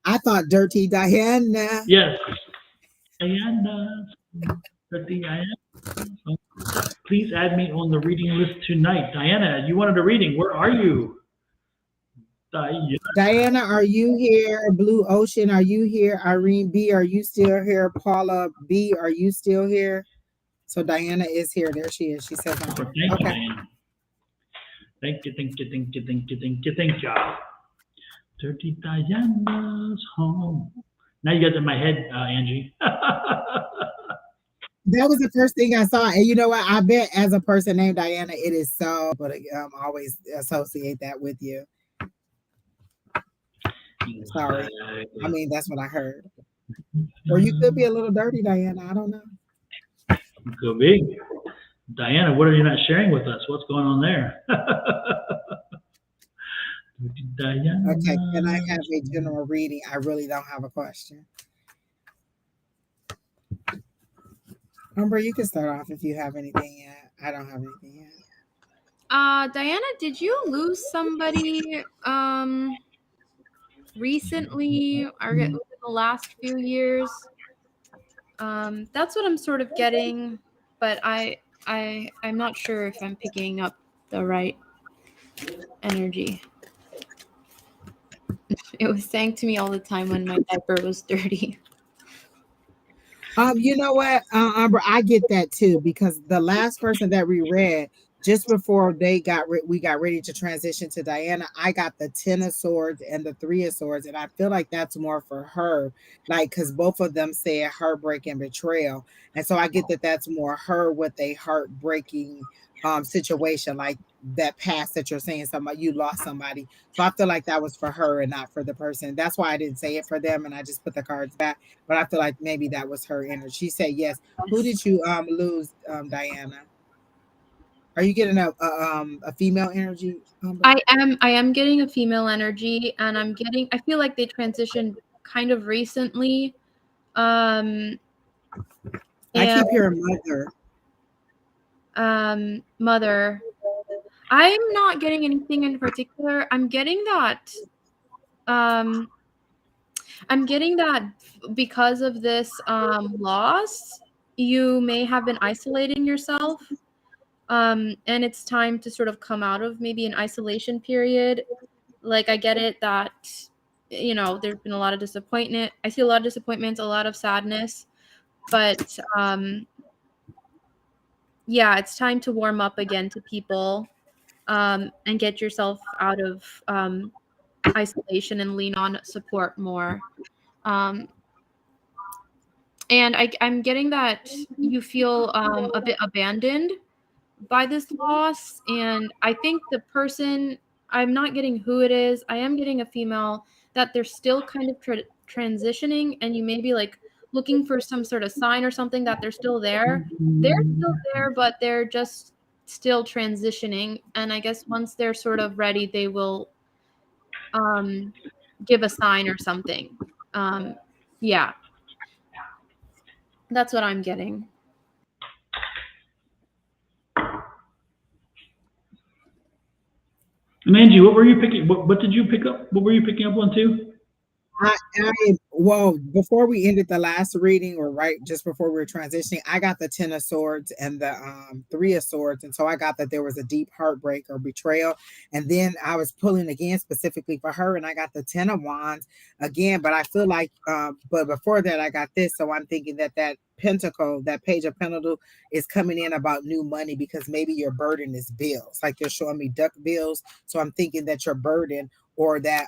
I thought Dirty Diana. Yes. Diana. Dirty Diana. Please add me on the reading list tonight. Diana, you wanted a reading. Where are you? Diana, are you here? Blue Ocean, are you here? Irene B, are you still here? Paula B, are you still here? So Diana is here. There she is. She says, Thank you, Diana. Thank you. Dirty Diana's home. Now you got it in my head, Angie. That was the first thing I saw. And you know what? I bet as a person named Diana, it is so, but always associate that with you. Sorry. I mean, that's what I heard. Or you could be a little dirty, Diana. I don't know. Could be. Diana, what are you not sharing with us? What's going on there? Diana. Okay, can I have a general reading? I really don't have a question. Umber, you can start off if you have anything yet. I don't have anything yet. Diana, did you lose somebody recently or within the last few years? That's what I'm sort of getting, but I'm not sure if I'm picking up the right energy. It was saying to me all the time when my diaper was dirty. You know what, Amber, I get that too, because the last person that we read, just before we got ready to transition to Diana, I got the 10 of swords and the 3 of swords, and I feel like that's more for her, like, because both of them said heartbreak and betrayal, and so I get that that's more her with a heartbreaking situation, like that past that you're saying, somebody you lost somebody. So I feel like that was for her and not for the person. That's why I didn't say it for them, and I just put the cards back. But I feel like maybe that was her energy. She said yes. Who did you lose, Diana? Are you getting a female energy? I am getting a female energy, and I feel like they transitioned kind of recently. I keep hearing mother. Mother. I'm not getting anything in particular. I'm getting that because of this loss, you may have been isolating yourself. And it's time to sort of come out of maybe an isolation period. Like, I get it that, there's been a lot of disappointment. I see a lot of disappointments, a lot of sadness, but yeah, it's time to warm up again to people, and get yourself out of isolation and lean on support more. And I'm getting that you feel a bit abandoned by this loss, and I think the person, I'm not getting who it is, I am getting a female, that they're still kind of transitioning, and you may be like looking for some sort of sign or something that they're still there, but they're just still transitioning, and I guess once they're sort of ready, they will give a sign or something. Yeah, that's what I'm getting. Angie, what were you picking? What did you pick up? What were you picking up on too? Well, before we ended the last reading, or right just before we were transitioning, I got the 10 of swords and the 3 of swords, and so I got that there was a deep heartbreak or betrayal. And then I was pulling again specifically for her, and I got the 10 of wands again. But I feel like, but before that, I got this, so I'm thinking that pentacle, that page of pentacle, is coming in about new money, because maybe your burden is bills, like they're showing me duck bills. So I'm thinking that your burden, or that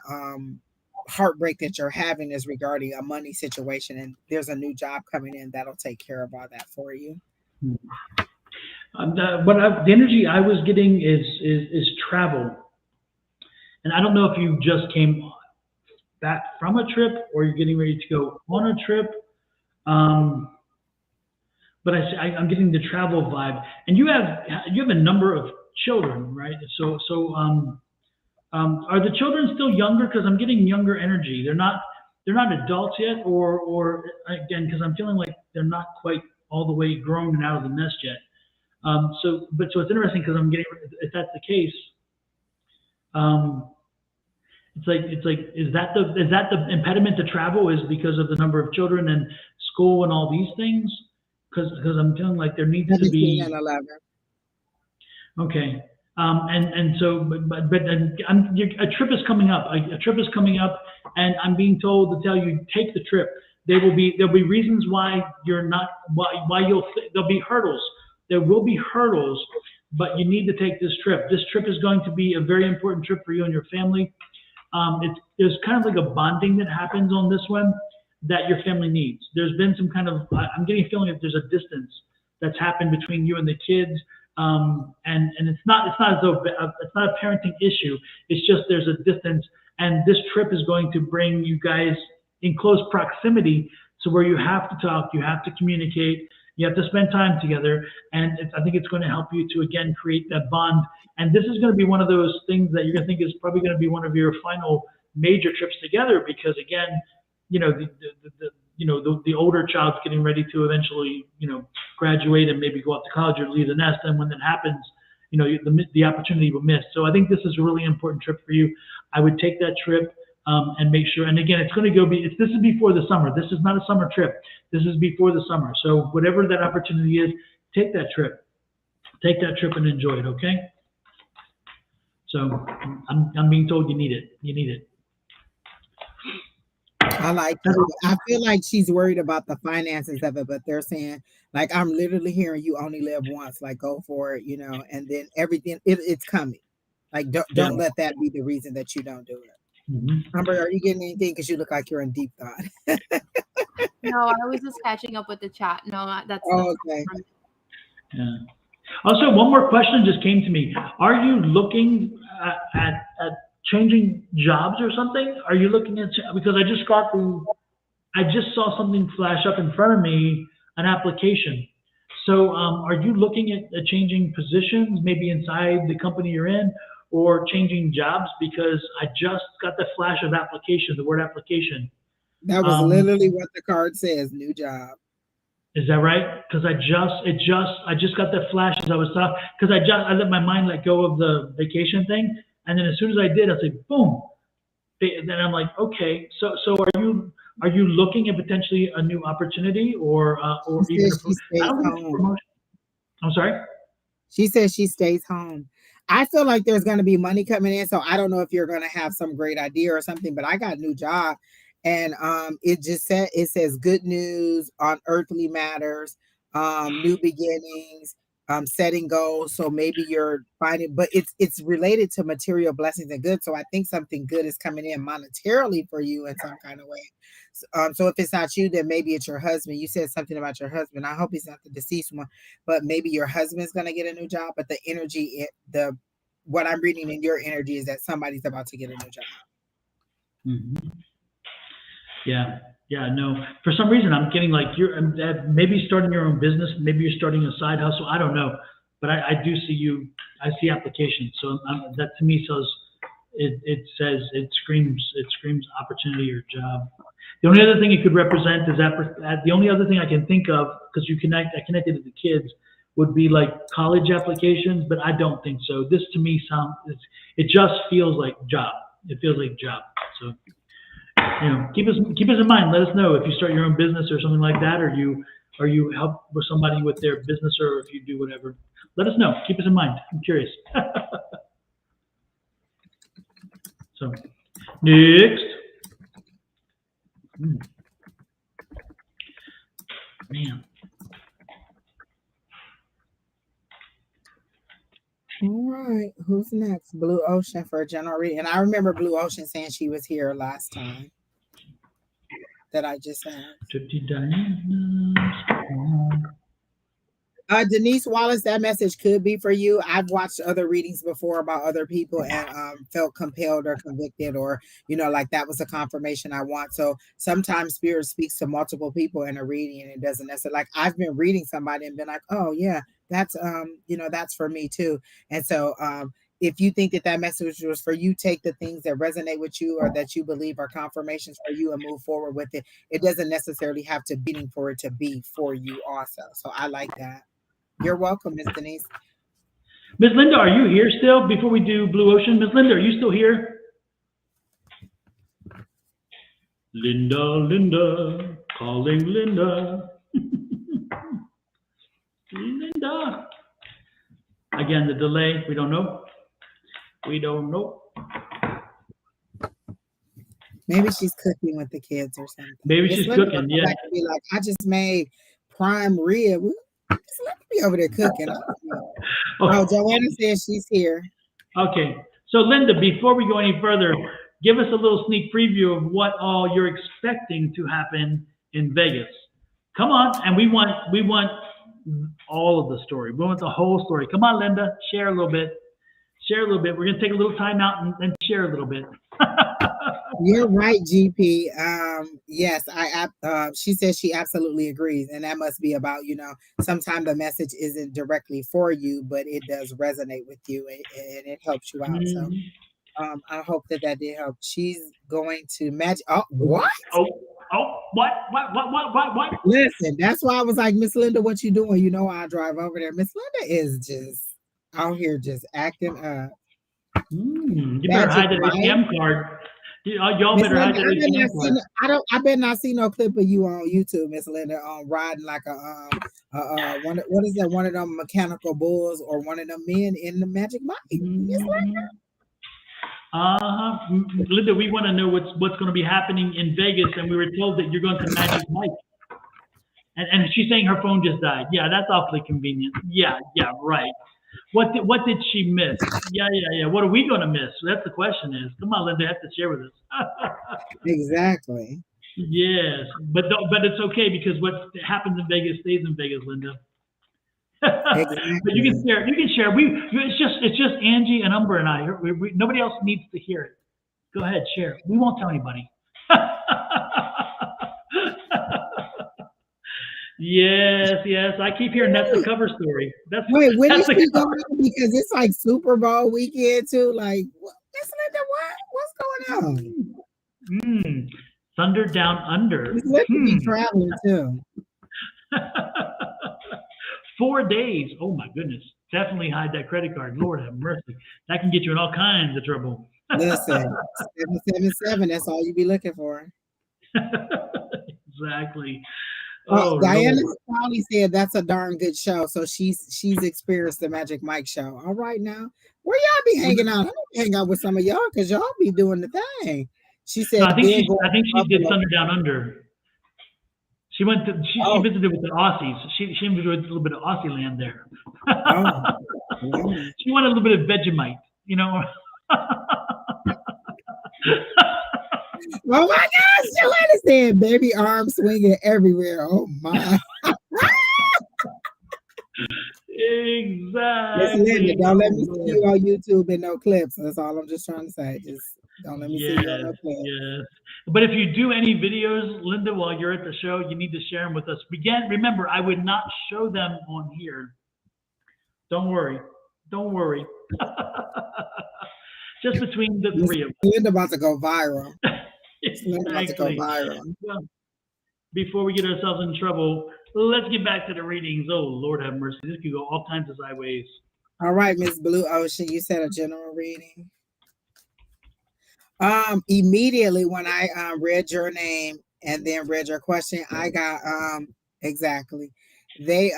heartbreak that you're having, is regarding a money situation, and there's a new job coming in that'll take care of all that for you. The energy I was getting is travel, and I don't know if you just came back from a trip or you're getting ready to go on a trip. But I'm getting the travel vibe, and you have a number of children, right? So are the children still younger? Because I'm getting younger energy. They're not adults yet, or again, because I'm feeling like they're not quite all the way grown and out of the nest yet. So it's interesting, because I'm getting, if that's the case, it's like is that the impediment to travel, is because of the number of children and school and all these things? Because I'm feeling like there needs to be 17 and 11. Okay. And so, but a trip is coming up. A trip is coming up, and I'm being told to tell you, take the trip. There'll be reasons why you're not, there'll be hurdles. There will be hurdles, but you need to take this trip. This trip is going to be a very important trip for you and your family. There's kind of like a bonding that happens on this one that your family needs. There's been some kind of, I'm getting a feeling that there's a distance that's happened between you and the kids. And it's not as though it's not a parenting issue. It's just there's a distance, and this trip is going to bring you guys in close proximity to where you have to talk, you have to communicate, you have to spend time together, and I think it's going to help you to again create that bond. And this is going to be one of those things that you're going to think is probably going to be one of your final major trips together, because again, the older child's getting ready to eventually, graduate and maybe go off to college or leave the nest. And when that happens, the opportunity will miss. So I think this is a really important trip for you. I would take that trip and make sure. And again, it's going to this is before the summer. This is not a summer trip. This is before the summer. So whatever that opportunity is, take that trip. Take that trip and enjoy it. Okay. So I'm being told you need it. You need it. I like it. I feel like she's worried about the finances of it, but they're saying, like, I'm literally hearing you only live once, like, go for it, you know, and then everything, it's coming. Like, don't let that be the reason that you don't do it. Mm-hmm. Amber, are you getting anything? Because you look like you're in deep thought. No, I was just catching up with the chat. No, that's Okay. Yeah. Also, one more question just came to me. Are you looking at changing jobs or something? Are you looking at, because I just saw something flash up in front of me, an application. So are you looking at changing positions, maybe inside the company you're in, or changing jobs? Because I just got the flash of application, the word application. That was literally what the card says, new job. Is that right? Because I just got that flash as I was talking. Because I let my mind let go of the vacation thing, and then as soon as I did, I was like, boom. Then I'm like, okay. So are you looking at potentially a new opportunity or She even says she I stays don't think it's a home. promotion. I'm sorry. She says she stays home. I feel like there's going to be money coming in, so I don't know if you're going to have some great idea or something. But I got a new job, and it says good news on earthly matters, new beginnings, setting goals. So maybe you're finding, but it's related to material blessings and good. So I think something good is coming in monetarily for you in some kind of way. So if it's not you, then maybe it's your husband. You said something about your husband. I hope he's not the deceased one, but maybe your husband's gonna get a new job. But the energy, what I'm reading in your energy is that somebody's about to get a new job. Mm-hmm. Yeah. Yeah. No. For some reason, I'm getting like you're maybe starting your own business. Maybe you're starting a side hustle. I don't know. But I do see you. I see applications. So that to me says it screams opportunity or job. The only other thing it could represent is that the only other thing I can think of, because I connected to the kids, would be like college applications, but I don't think so. This to me it just feels like job. It feels like job. So keep us in mind. Let us know if you start your own business or something like that, or you help with somebody with their business, or if you do whatever. Let us know. Keep us in mind. I'm curious. So next. Man. All right, who's next? Blue Ocean for a general reading. And I remember Blue Ocean saying she was here last time that I just had. Denise Wallace, that message could be for you. I've watched other readings before about other people and felt compelled or convicted, or like that was a confirmation I want. So sometimes spirit speaks to multiple people in a reading, and it doesn't necessarily, like, I've been reading somebody and been like, oh yeah, that's that's for me too. And so if you think that message was for you, take the things that resonate with you or that you believe are confirmations for you and move forward with it. It doesn't necessarily have to be for it to be for you also. So I like that. You're welcome, Miss Denise. Miss Linda, are you here still before we do Blue Ocean? Miss Linda, are you still here? Linda, calling Linda. Linda. Again, the delay, we don't know. Maybe she's cooking with the kids or something. Maybe she's cooking, yeah. Be like, I just made prime rib. Just let me be over there cooking. Oh, Joanna says she's here. Okay. So Linda, before we go any further, give us a little sneak preview of what all you're expecting to happen in Vegas. Come on, and we want all of the story. We want the whole story. Come on, Linda, share a little bit. We're going to take a little time out and share a little bit. You're right, GP. Yes, she says she absolutely agrees, and that must be about, sometimes the message isn't directly for you, but it does resonate with you, and it helps you out. Mm-hmm. So I hope that did help. She's going to magic. Oh, what? What? Listen, that's why I was like, Miss Linda, what you doing? I drive over there. Miss Linda is just out here just acting up. You better hide that ATM card. Y'all better hide that ATM card. I better not see no clip of you on YouTube, Miss Linda, riding like what is that? One of them mechanical bulls or one of them men in the Magic Mike. Miss Linda. Linda, we want to know what's going to be happening in Vegas, and we were told that you're going to Magic Mike. And she's saying her phone just died. Yeah, that's awfully convenient. Yeah, right. What did she miss? Yeah. What are we going to miss? That's the question is. Come on, Linda, have to share with us. Exactly. Yes, but it's okay because what happens in Vegas stays in Vegas, Linda. But you can Exactly. share. You can share. It's just Angie and Umber and I. Nobody else needs to hear it. Go ahead, share. We won't tell anybody. Yes. I keep hearing that's the cover story. Wait, when That's is the she cover. going on? Because it's like Super Bowl weekend too. Like, Miss Linda, what's going on? Thunder Down Under. Miss Linda be traveling too. 4 days. Oh my goodness. Definitely hide that credit card. Lord have mercy. That can get you in all kinds of trouble. Listen, 777. That's all you be looking for. Exactly. Oh Diana Lord. probably said that's a darn good show. So she's experienced the Magic Mike show. All right now, where y'all be hanging out? I don't hang out with some of y'all because y'all be doing the thing. She No, said, I think "Then go I think to she did Buffalo." Thunder Down Under. She went to she Oh, visited with the Aussies. She enjoyed a little bit of Aussie land there. oh, wow. She wanted a little bit of Vegemite, you know. Oh my gosh, Joanna said, "Baby arm swinging everywhere." Oh my. Miss Linda, Exactly. don't let Oh me see Lord. you on YouTube in no clips. That's all I'm just trying to say. Just don't let me see you on Yes, no clips. yes. But if you do any videos, Linda, while you're at the show, you need to share them with us. Again, remember, I would not show them on here. Don't worry. Don't worry. Just between the Miss three of Linda about to go viral. us. Miss Linda about to go Exactly. viral. Well, before we get ourselves in trouble, let's get back to the readings. Oh, Lord have mercy. This could go all kinds of sideways. All right, Miss Blue Ocean, you said a general reading. Immediately when I read your name and then read your question, I got exactly. They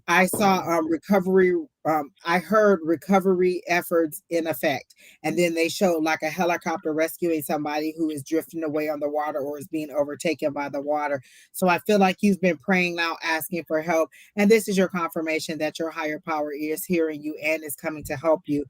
I saw recovery I heard recovery efforts in effect. And then they showed like a helicopter rescuing somebody who is drifting away on the water or is being overtaken by the water. So I feel like you've been praying now, asking for help. And this is your confirmation that your higher power is hearing you and is coming to help you.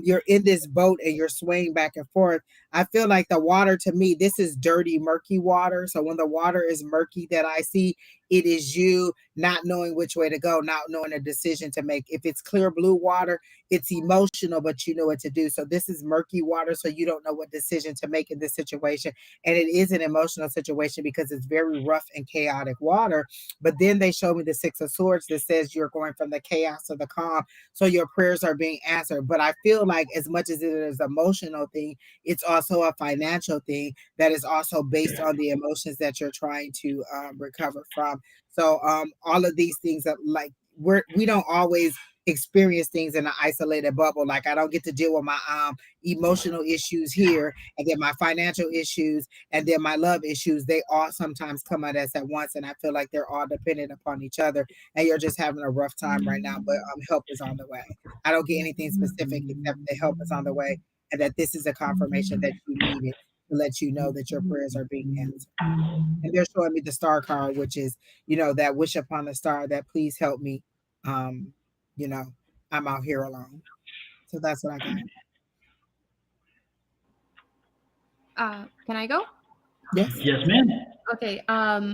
You're in this boat and you're swaying back and forth. I feel like the water to me, this is dirty, murky water. So when the water is murky that I see, it is you not knowing which way to go, not knowing a decision to make. If it's clear blue water, it's emotional, but you know what to do. So this is murky water, so you don't know what decision to make in this situation. And it is an emotional situation because it's very rough and chaotic water. But then they show me the Six of Swords that says you're going from the chaos to the calm. So your prayers are being answered. But I feel like as much as it is an emotional thing, it's also a financial thing that is also based on the emotions that you're trying to recover from. So all of these things that like we don't always experience things in an isolated bubble. Like I don't get to deal with my emotional issues here, and then my financial issues, and then my love issues. They all sometimes come at us at once, and I feel like they're all dependent upon each other. And you're just having a rough time right now, but help is on the way. I don't get anything specific except the help is on the way, and that this is a confirmation that you need it to let you know that your prayers are being answered. And they're showing me the star card, which is, that wish upon the star that please help me. Um, I'm out here alone. So that's what I got. Can I go? Yes. Yes, ma'am. Okay.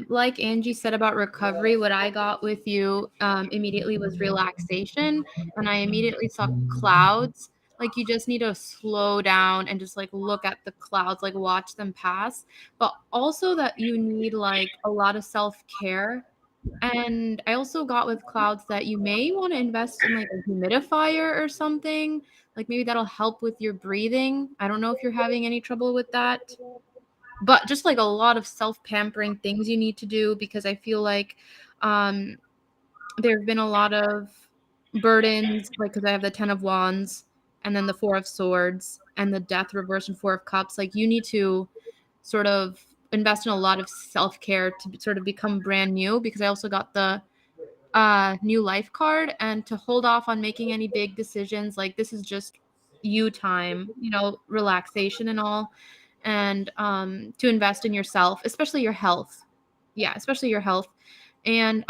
Like Angie said about recovery, what I got with you immediately was relaxation, and I immediately saw clouds. Like you just need to slow down and just like look at the clouds, like watch them pass. But also that you need like a lot of self-care. And I also got with clouds that you may want to invest in like a humidifier or something. Like maybe that'll help with your breathing. I don't know if you're having any trouble with that, but just like a lot of self-pampering things you need to do, because I feel like there have been a lot of burdens, like because I have the 10 of Wands and then the 4 of Swords and the Death reverse and 4 of Cups. Like you need to sort of invest in a lot of self-care to sort of become brand new, because I also got the new life card, and to hold off on making any big decisions. Like this is just you time, relaxation and all, and to invest in yourself, especially your health. Yeah, especially your health. And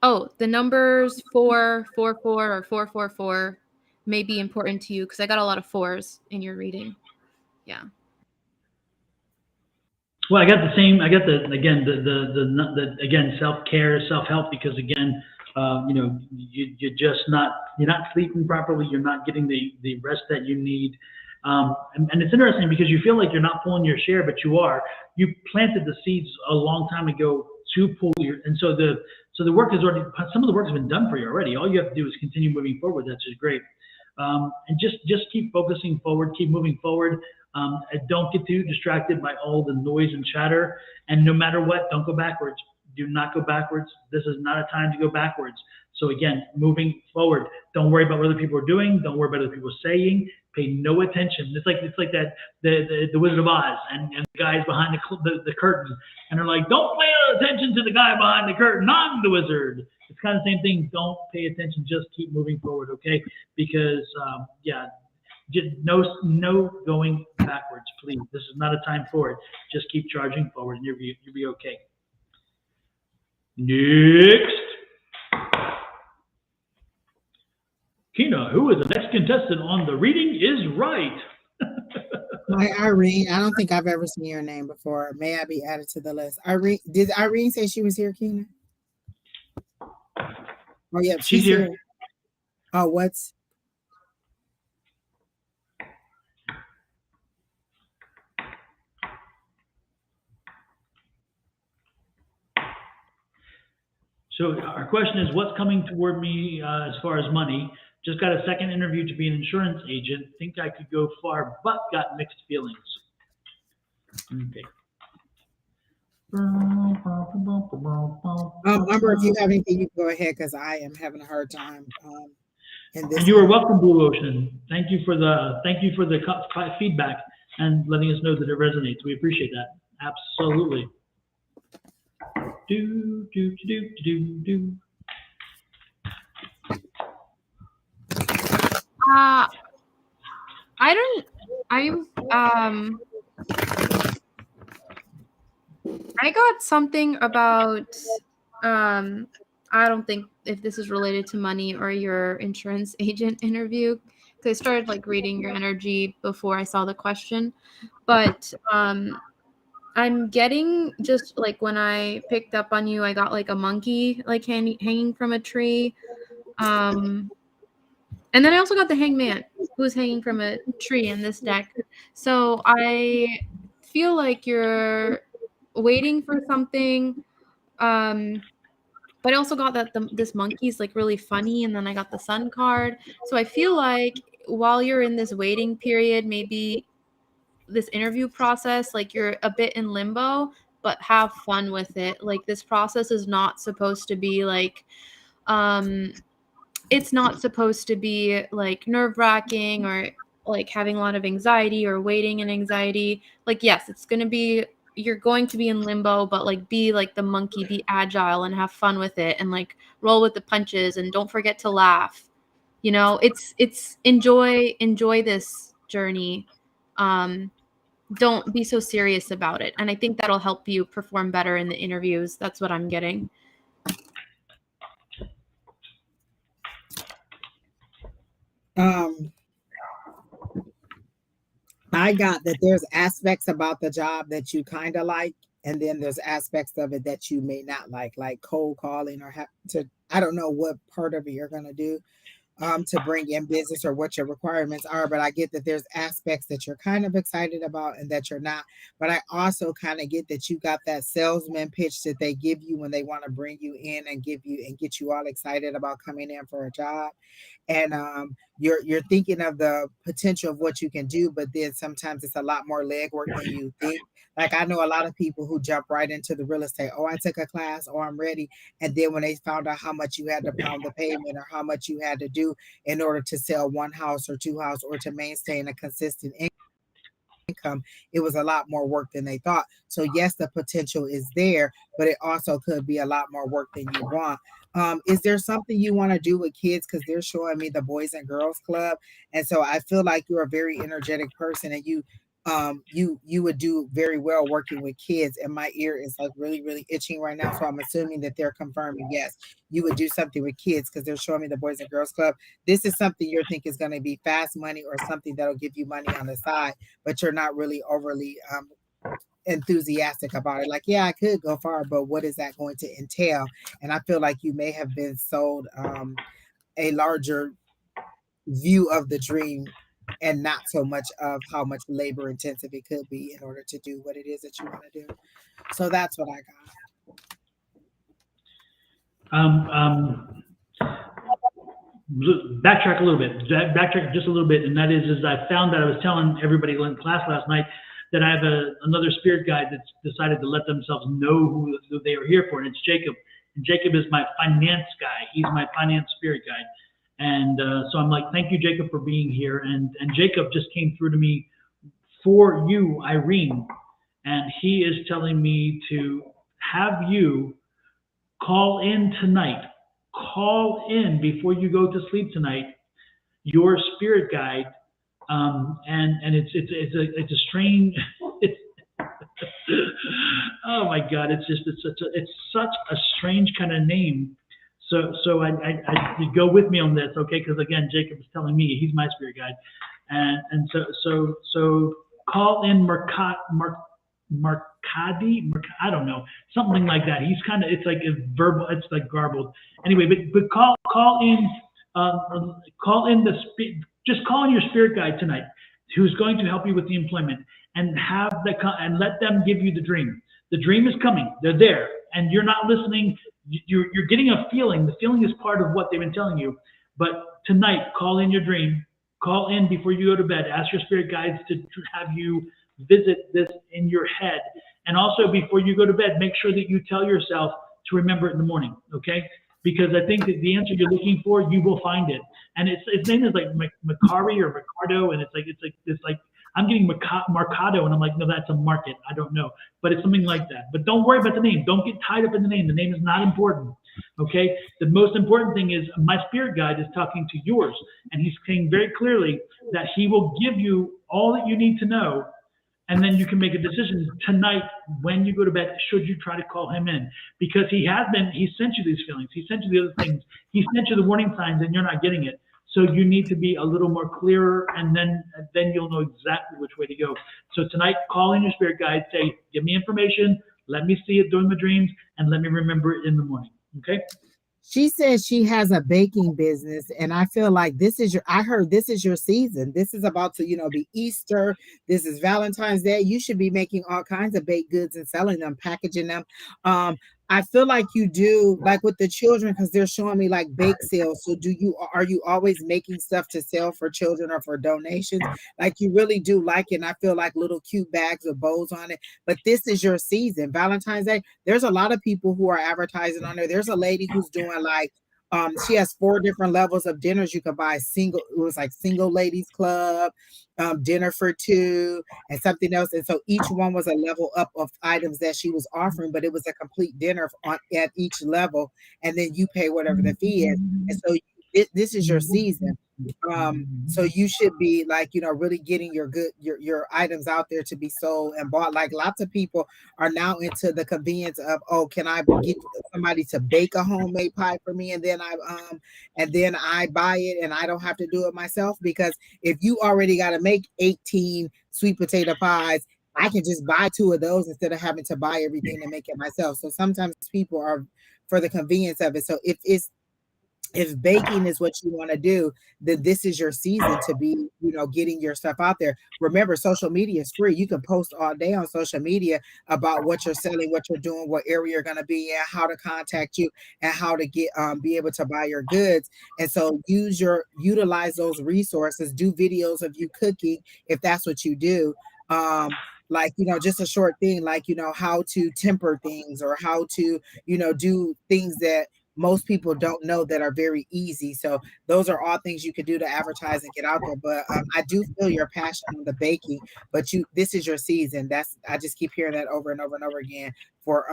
the numbers 444 or 444 may be important to you because I got a lot of fours in your reading. Yeah. Well, I got the same. I got again, self-care, self-help, because again, you're just not, you're not sleeping properly. You're not getting the rest that you need. And it's interesting because you feel like you're not pulling your share, but you are. You planted the seeds a long time ago to pull and so the work is already, some of the work has been done for you already. All you have to do is continue moving forward. That's just great. And just keep focusing forward, keep moving forward. And don't get too distracted by all the noise and chatter. And no matter what, don't go backwards. Do not go backwards. This is not a time to go backwards. So again, moving forward. Don't worry about what other people are doing. Don't worry about what other people are saying. Pay no attention. It's like that the Wizard of Oz and the guys behind the curtain, and they're like, don't pay attention to the guy behind the curtain. I'm the wizard. It's kind of the same thing. Don't pay attention. Just keep moving forward, okay? Because just no going backwards, please. This is not a time for it. Just keep charging forward, and you'll be okay. Next. Kina, who is the next contestant on The Reading is Right? My Irene, I don't think I've ever seen your name before. May I be added to the list? Irene, did Irene say she was here, Kina? Oh, yeah, she's here. Oh, what's? So our question is, what's coming toward me as far as money? Just got a second interview to be an insurance agent. Think I could go far, but got mixed feelings. Okay. Umber, if you have anything, you can go ahead because I am having a hard time. And you are welcome, Blue Ocean. Thank you for the feedback and letting us know that it resonates. We appreciate that. Absolutely. I got something about I don't think if this is related to money or your insurance agent interview, because I started like reading your energy before I saw the question, but I'm getting just like when I picked up on you, I got like a monkey like hanging from a tree. And then I also got the hangman who's hanging from a tree in this deck. So I feel like you're waiting for something. But I also got that this monkey's like really funny. And then I got the sun card. So I feel like while you're in this waiting period, maybe this interview process, like you're a bit in limbo, but have fun with it. Like this process is not supposed to be like, it's not supposed to be like nerve-wracking or like having a lot of anxiety or waiting and anxiety. Like, yes, you're going to be in limbo, but like be like the monkey, be agile and have fun with it and like roll with the punches and don't forget to laugh. It's enjoy this journey. Don't be so serious about it. And I think that'll help you perform better in the interviews. That's what I'm getting. I got that there's aspects about the job that you kind of like, and then there's aspects of it that you may not like cold calling or I don't know what part of it you're going to do to bring in business or what your requirements are, but I get that there's aspects that you're kind of excited about and that you're not. But I also kind of get that you got that salesman pitch that they give you when they want to bring you in and get you all excited about coming in for a job. And you're thinking of the potential of what you can do, but then sometimes it's a lot more legwork than you think. Like I know a lot of people who jump right into the real estate. Oh, I took a class, or I'm ready. And then when they found out how much you had to pound the pavement or how much you had to do in order to sell one house or two houses or to maintain a consistent income, income, it was a lot more work than they thought. So yes, the potential is there, but it also could be a lot more work than you want. Is there something you want to do with kids? Because they're showing me the Boys and Girls Club, and so I feel like you're a very energetic person, and you would do very well working with kids. And my ear is like really really itching right now, so I'm assuming that they're confirming yes, you would do something with kids because they're showing me the Boys and Girls Club. This is something you think is going to be fast money or something that'll give you money on the side, but you're not really overly enthusiastic about it. Like, yeah, I could go far, but what is that going to entail? And I feel like you may have been sold a larger view of the dream and not so much of how much labor intensive it could be in order to do what it is that you want to do. So that's what I got. Backtrack a little bit. Backtrack just a little bit, and that is I found that I was telling everybody in class last night that I have another spirit guide that's decided to let themselves know who they are here for, and it's Jacob. And Jacob is my finance guy. He's my finance spirit guide. And so I'm like, thank you, Jacob, for being here. And Jacob just came through to me for you, Irene. And he is telling me to have you call in tonight. Call in before you go to sleep tonight, your spirit guide. And it's a strange, oh my God, it's such a strange kind of name. So I go with me on this, okay? Because again, Jacob is telling me he's my spirit guide, and so call in Marcadi, I don't know, something like that. He's kind of, it's like a verbal, it's like garbled. Anyway, but call in just call in your spirit guide tonight, who's going to help you with the employment, and and let them give you the dream. The dream is coming. They're there, and you're not listening. You're getting a feeling. The feeling is part of what they've been telling you. But tonight, call in your dream. Call in before you go to bed. Ask your spirit guides to have you visit this in your head. And also, before you go to bed, make sure that you tell yourself to remember it in the morning, okay? Because I think that the answer you're looking for, you will find it. And its name is like Macari or Ricardo, and it's like I'm getting Mercado, and I'm like, no, that's a market. I don't know, but it's something like that. But don't worry about the name. Don't get tied up in the name. The name is not important, okay? The most important thing is my spirit guide is talking to yours, and he's saying very clearly that he will give you all that you need to know, and then you can make a decision tonight when you go to bed, should you try to call him in? Because he sent you these feelings. He sent you the other things. He sent you the warning signs, and you're not getting it. So you need to be a little more clearer, and then you'll know exactly which way to go. So tonight, call in your spirit guide, say, give me information, let me see it during the dreams, and let me remember it in the morning, okay? She says she has a baking business, and I feel like I heard this is your season. This is about to, be Easter. This is Valentine's Day. You should be making all kinds of baked goods and selling them, packaging them. I feel like you do, like with the children, because they're showing me like bake sales. So are you always making stuff to sell for children or for donations? Like you really do like it. And I feel like little cute bags with bows on it. But this is your season, Valentine's Day. There's a lot of people who are advertising on there. There's a lady who's doing like, she has 4 different levels of dinners you could buy. It was like single ladies club, dinner for 2, and something else. And so each one was a level up of items that she was offering, but it was a complete dinner at each level, and then you pay whatever the fee is. And so this is your season. So you should be like, really getting your items out there to be sold and bought. Like lots of people are now into the convenience of, can I get somebody to bake a homemade pie for me, and then I buy it and I don't have to do it myself? Because if you already got to make 18 sweet potato pies, I can just buy 2 of those instead of having to buy everything and make it myself. So sometimes people are for the convenience of it. So if baking is what you want to do, then this is your season to be, getting your stuff out there. Remember, social media is free. You can post all day on social media about what you're selling, what you're doing, what area you're going to be in, how to contact you, and how to be able to buy your goods. And so utilize those resources. Do videos of you cooking if that's what you do. Like, just a short thing, like, how to temper things, or how to, do things that most people don't know that are very easy. So those are all things you could do to advertise and get out there. But I do feel your passion on the baking, but this is your season. I just keep hearing that over and over and over again for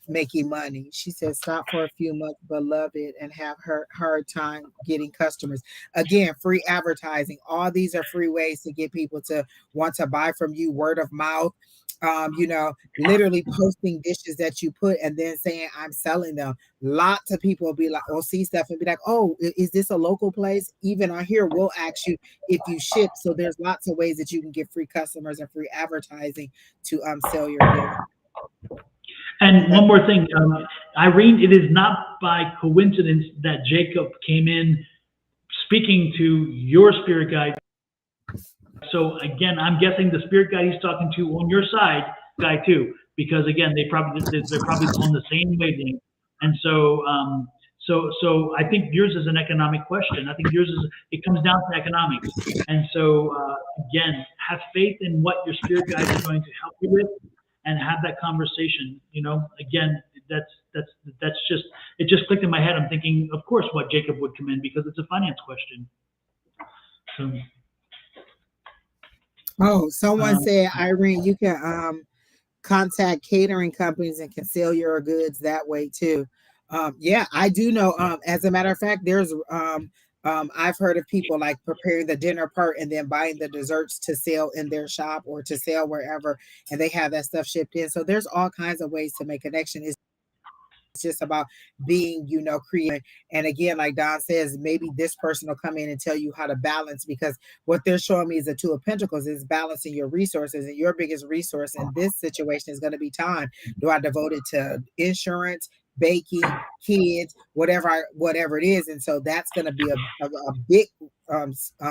making money. She said stop for a few months but love it and have her hard time getting customers. Again, free advertising. All these are free ways to get people to want to buy from you, word of mouth. Literally posting dishes that you put and then saying I'm selling them. Lots of people will be like, or see stuff and be like, oh, is this a local place? Even on here, we'll ask you if you ship. So there's lots of ways that you can get free customers and free advertising to sell your goods. And one more thing, Irene, it is not by coincidence that Jacob came in speaking to your spirit guide. So again, I'm guessing the spirit guide he's talking to on your side, guy too, because again, they're probably on the same wavelength. And so, so I think yours is an economic question. I think it comes down to economics. And so, again, have faith in what your spirit guide is going to help you with, and have that conversation. Again, it just clicked in my head. I'm thinking, of course, what Jacob would come in, because it's a finance question. So. Oh, someone said, Irene, you can contact catering companies and can sell your goods that way too. Yeah, I do know. As a matter of fact, there's I've heard of people like preparing the dinner part and then buying the desserts to sell in their shop or to sell wherever, and they have that stuff shipped in. So there's all kinds of ways to make connection. It's just about being, creative. And again, like Don says, maybe this person will come in and tell you how to balance, because what they're showing me is the Two of Pentacles is balancing your resources, and your biggest resource in this situation is going to be time. Do I devote it to insurance, baking, kids, whatever it is? And so that's going to be a big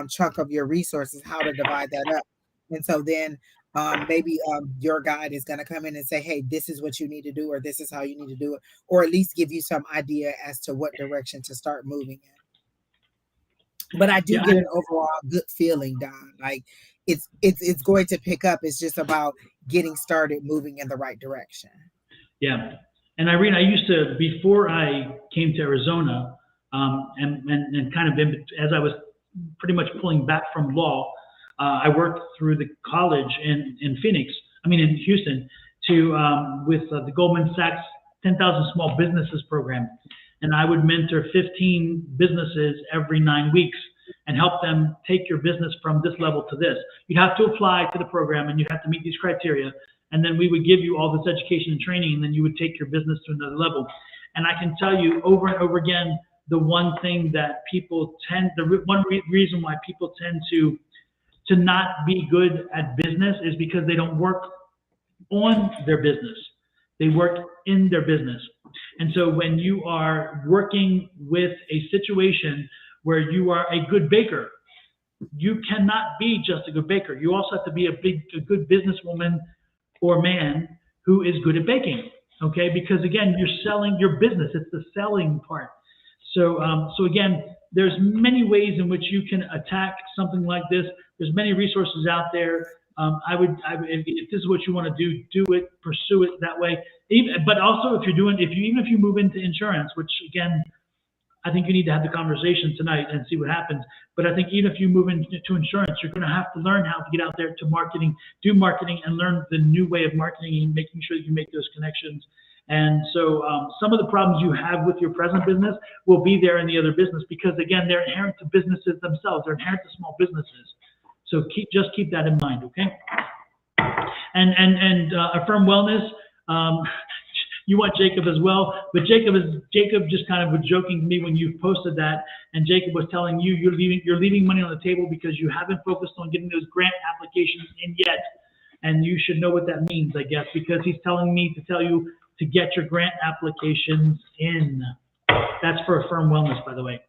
chunk of your resources, how to divide that up. And so then maybe your guide is going to come in and say, hey, this is what you need to do, or this is how you need to do it, or at least give you some idea as to what direction to start moving in. But I do get an overall good feeling, Don. Like it's going to pick up. It's just about getting started, moving in the right direction. Yeah. And Irene, I used to, before I came to Arizona, and kind of as I was pretty much pulling back from law, I worked through the college in Houston, with the Goldman Sachs 10,000 Small Businesses program. And I would mentor 15 businesses every 9 weeks and help them take your business from this level to this. You have to apply to the program and you have to meet these criteria. And then we would give you all this education and training, and then you would take your business to another level. And I can tell you over and over again, the one thing that reason why people tend to not be good at business is because they don't work on their business. They work in their business. And so when you are working with a situation where you are a good baker, you cannot be just a good baker. You also have to be a good businesswoman or man who is good at baking. Okay, because again, you're selling your business. It's the selling part. So again, there's many ways in which you can attack something like this. There's many resources out there. If this is what you want to do it, pursue it that way. But also, even if you move into insurance, which again, I think you need to have the conversation tonight and see what happens. But I think even if you move into insurance, you're going to have to learn how to get out there to do marketing, and learn the new way of marketing and making sure that you make those connections. And so some of the problems you have with your present business will be there in the other business, because again, they're inherent to businesses themselves. They're inherent to small businesses. So keep that in mind, okay? And Affirm Wellness, you want Jacob as well, but Jacob just kind of was joking to me when you posted that, and Jacob was telling you you're leaving money on the table because you haven't focused on getting those grant applications in yet, and you should know what that means, I guess, because he's telling me to tell you to get your grant applications in. That's for Affirm Wellness, by the way.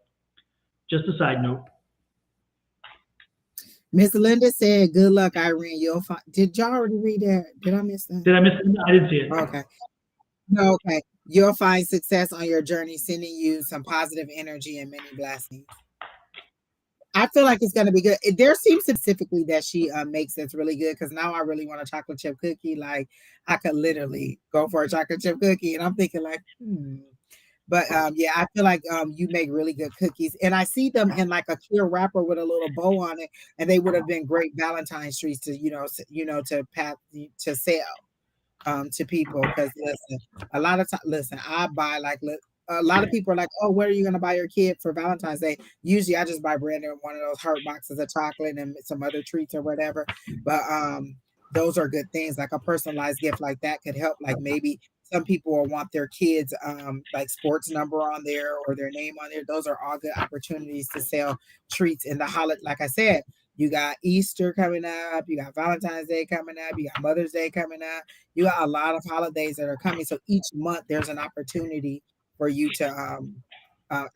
Just a side note. Miss Linda said, good luck, Irene. You'll find. Did y'all already read that? Did I miss that? Did I miss it? I didn't see it. Okay. No, okay. You'll find success on your journey, sending you some positive energy and many blessings. I feel like it's going to be good. There seems specifically that she makes that's really good, because now I really want a chocolate chip cookie. Like, I could literally go for a chocolate chip cookie, and I'm thinking like, But yeah, I feel like you make really good cookies, and I see them in like a clear wrapper with a little bow on it, and they would have been great Valentine's trees to to sell to people. Because listen, a lot of time, listen, I buy like a lot of people are like, oh, what are you gonna buy your kid for Valentine's Day? Usually, I just buy Brandon one of those heart boxes of chocolate and some other treats or whatever. But those are good things. Like a personalized gift like that could help. Like maybe some people will want their kids like sports number on there or their name on there. Those are all good opportunities to sell treats in the holiday. Like I said, you got Easter coming up, you got Valentine's Day coming up, you got Mother's Day coming up. You got a lot of holidays that are coming. So each month there's an opportunity for you to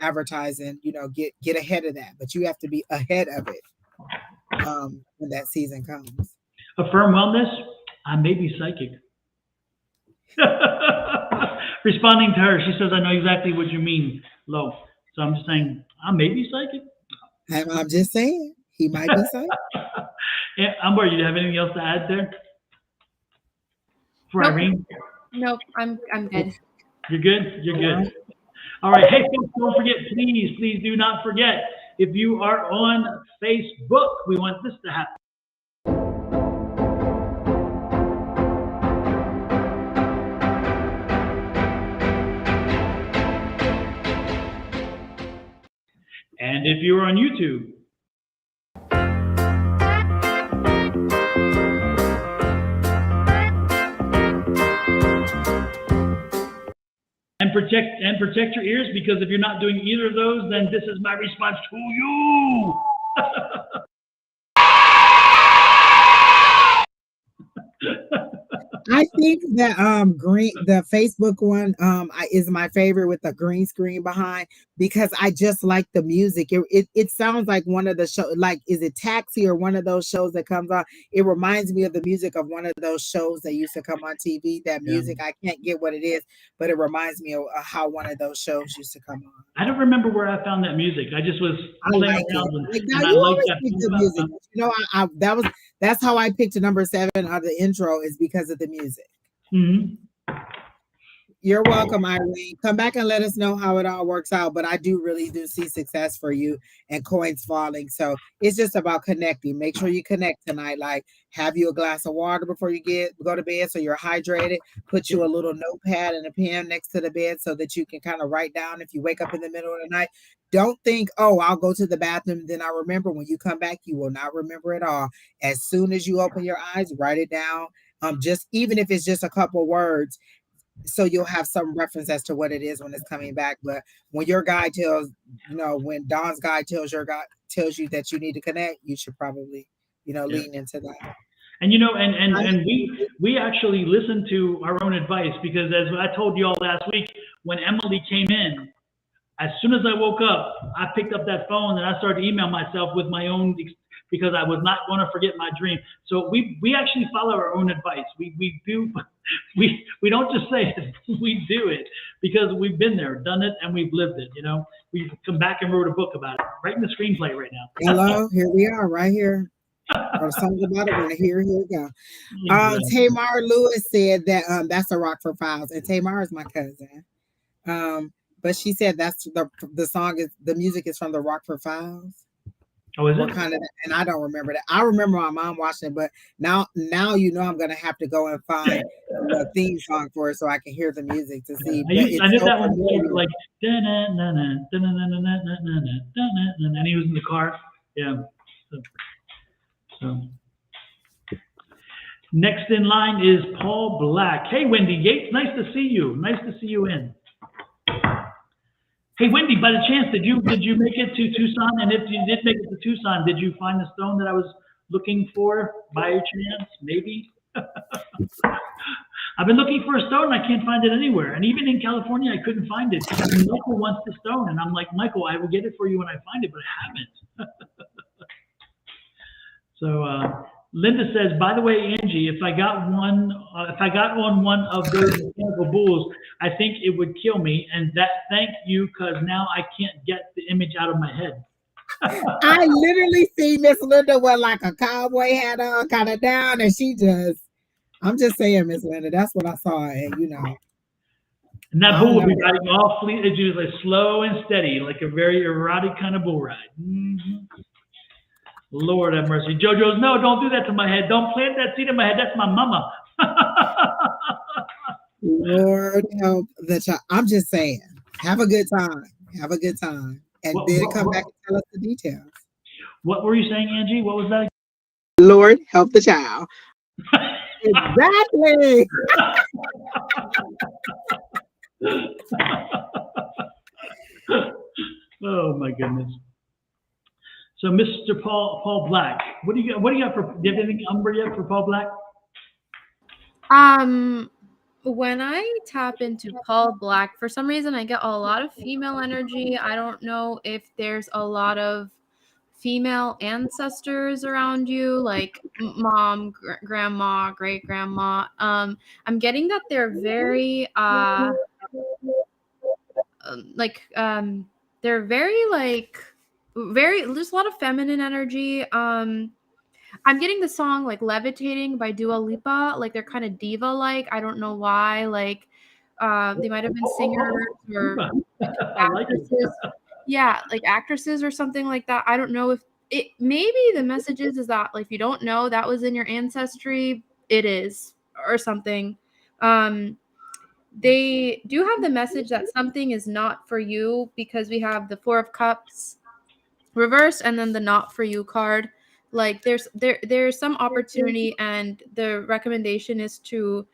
advertise and get ahead of that. But you have to be ahead of it when that season comes. Affirm wellness. I may be psychic. Responding to her, she says, I know exactly what you mean, Lo. So I'm just saying, I may be psychic. I'm just saying, he might be psychic. Yeah, Amber, you have anything else to add there? For Nope. Irene? Nope, I'm good. You're good? You're good. All right. Hey, folks, don't forget, please do not forget, if you are on Facebook, we want this to happen. And if you're on YouTube, and protect your ears, because if you're not doing either of those, then this is my response to you. I think that the Facebook one is my favorite with the green screen behind, because I just like the music. It sounds like one of the show, like, is it Taxi or one of those shows that comes on? It reminds me of the music of one of those shows that used to come on TV. That music, I can't get what it is, but it reminds me of how one of those shows used to come on. I don't remember where I found that music. I just was playing around and I like the music. You know, that's how I picked number 7 of the intro, is because of the music. Mm-hmm. You're welcome, Irene. Come back and let us know how it all works out. But I really do see success for you and coins falling. So it's just about connecting. Make sure you connect tonight. Like, have you a glass of water before you go to bed so you're hydrated. Put you a little notepad and a pen next to the bed so that you can kind of write down if you wake up in the middle of the night. Don't think, oh, I'll go to the bathroom, then I remember. When you come back, you will not remember it all. As soon as you open your eyes, write it down. Just even if it's just a couple words, so you'll have some reference as to what it is when it's coming back. But when your guy tells, when Don's guy tells tells you that you need to connect, you should probably, lean into that. And and we actually listen to our own advice, because as I told you all last week, when Emily came in, as soon as I woke up, I picked up that phone and I started to email myself with my own, because I was not going to forget my dream. So we actually follow our own advice. We don't just say it, we do it, because we've been there, done it, and we've lived it. We've come back and wrote a book about it, writing the screenplay right now. Hello, here we are, right here. Or something about it. When here we go. Tamar Lewis said that that's a Rockford Files, and Tamar is my cousin. But she said that's the song is the music is from the Rockford Files. Oh, is it? Kind of, and I don't remember that. I remember my mom watching it, but now I'm gonna have to go and find the theme song for it so I can hear the music to see. I did that one like and he was in the car. Yeah. So next in line is Paul Black. Hey, Wendy Yates, nice to see you. Nice to see you in. Hey, Wendy, by the chance, did you make it to Tucson? And if you did make it to Tucson, did you find the stone that I was looking for by chance? Maybe. I've been looking for a stone. I can't find it anywhere. And even in California, I couldn't find it. And Michael wants the stone. And I'm like, Michael, I will get it for you when I find it, but I haven't. So Linda says, by the way, Angie, if I got on one of those mechanical bulls, I think it would kill me. And thank you, because now I can't get the image out of my head. I literally see Miss Linda with like a cowboy hat on, kind of down, and I'm just saying, Miss Linda, that's what I saw, and And that I bull don't will be know. riding all fleet. It's just like slow and steady, like a very erotic kind of bull ride. Lord have mercy. JoJo's, no, don't do that to my head. Don't plant that seed in my head. That's my mama. Lord help the child. I'm just saying, have a good time. Have a good time. And What, then what, come what, back and tell us the details. what were you saying, Angie? What was that? Lord, help the child. Exactly. Oh my goodness. So, Mr. Paul Black, what do you got for? Do you have anything umber yet for Paul Black? When I tap into Paul Black, for some reason I get a lot of female energy. I don't know if there's a lot of female ancestors around you, like mom, grandma, great grandma. I'm getting that they're very they're very very, there's a lot of feminine energy. I'm getting the song like Levitating by Dua Lipa, like they're kind of diva like. I don't know why. Like they might have been singers or I like it. actresses. Yeah, like actresses or something like that. I don't know if it, maybe the message is that like if you don't know that was in your ancestry, it is or something. They do have the message that something is not for you because we have the Four of Cups reversed and then the not for you card. Like there's some opportunity and the recommendation is to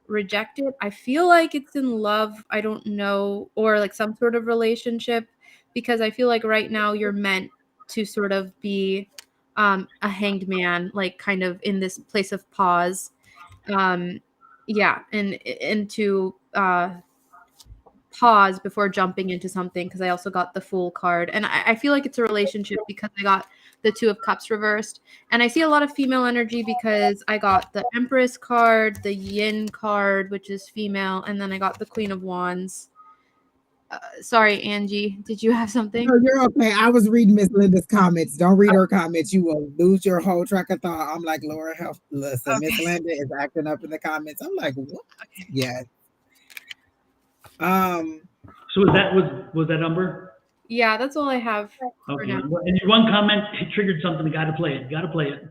reject it. I feel like it's in love, I don't know, or like some sort of relationship, because I feel like right now you're meant to sort of be a hanged man, like kind of in this place of pause. Yeah, and to pause before jumping into something, because I also got the Fool card. And I feel like it's a relationship because I got the Two of Cups reversed. And I see a lot of female energy because I got the Empress card, the Yin card, which is female, and then I got the Queen of Wands. Sorry, Angie, did you have something? No, you're okay. I was reading Miss Linda's comments. Don't read her comments. You will lose your whole track of thought. I'm like, Laura, help. Listen, Miss Okay. Linda is acting up in the comments. I'm like, what? Yeah. So was that umber? Yeah, that's all I have for Okay. now. And your one comment it triggered something. Got to play it. Got to play it.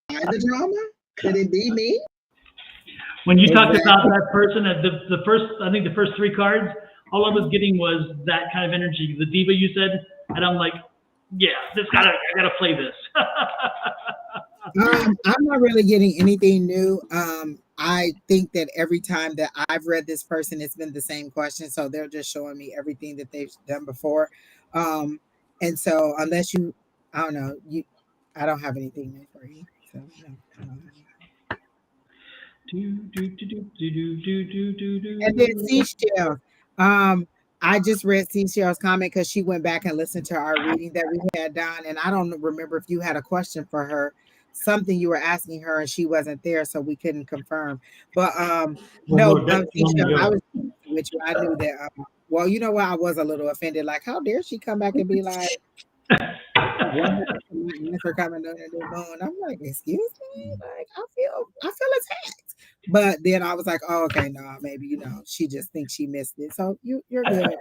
The drama? Could it be me? When you talked Exactly. about that person, the first, I think the first three cards, all I was getting was that kind of energy. The diva you said, and I'm like, yeah, I gotta play this. I'm not really getting anything new. I think that every time that I've read this person, it's been the same question. So they're just showing me everything that they've done before. And so unless you, I don't know, I don't have anything new for you. So no, I don't have anything. And then Seashell. I just read Seashell's comment because she went back and listened to our reading that we had done. And I don't remember if you had a question for her, something you were asking her and she wasn't there, so we couldn't confirm. But no, Lord, that's long Seashell, I ago. was with you. I knew that. Well, you know what? I was a little offended. Like, how dare she come back and be like, what happened to my answer coming down the moon? I'm like, excuse me? Like, I feel attacked. But then I was like, oh, okay, no, maybe she just thinks she missed it. So you're good.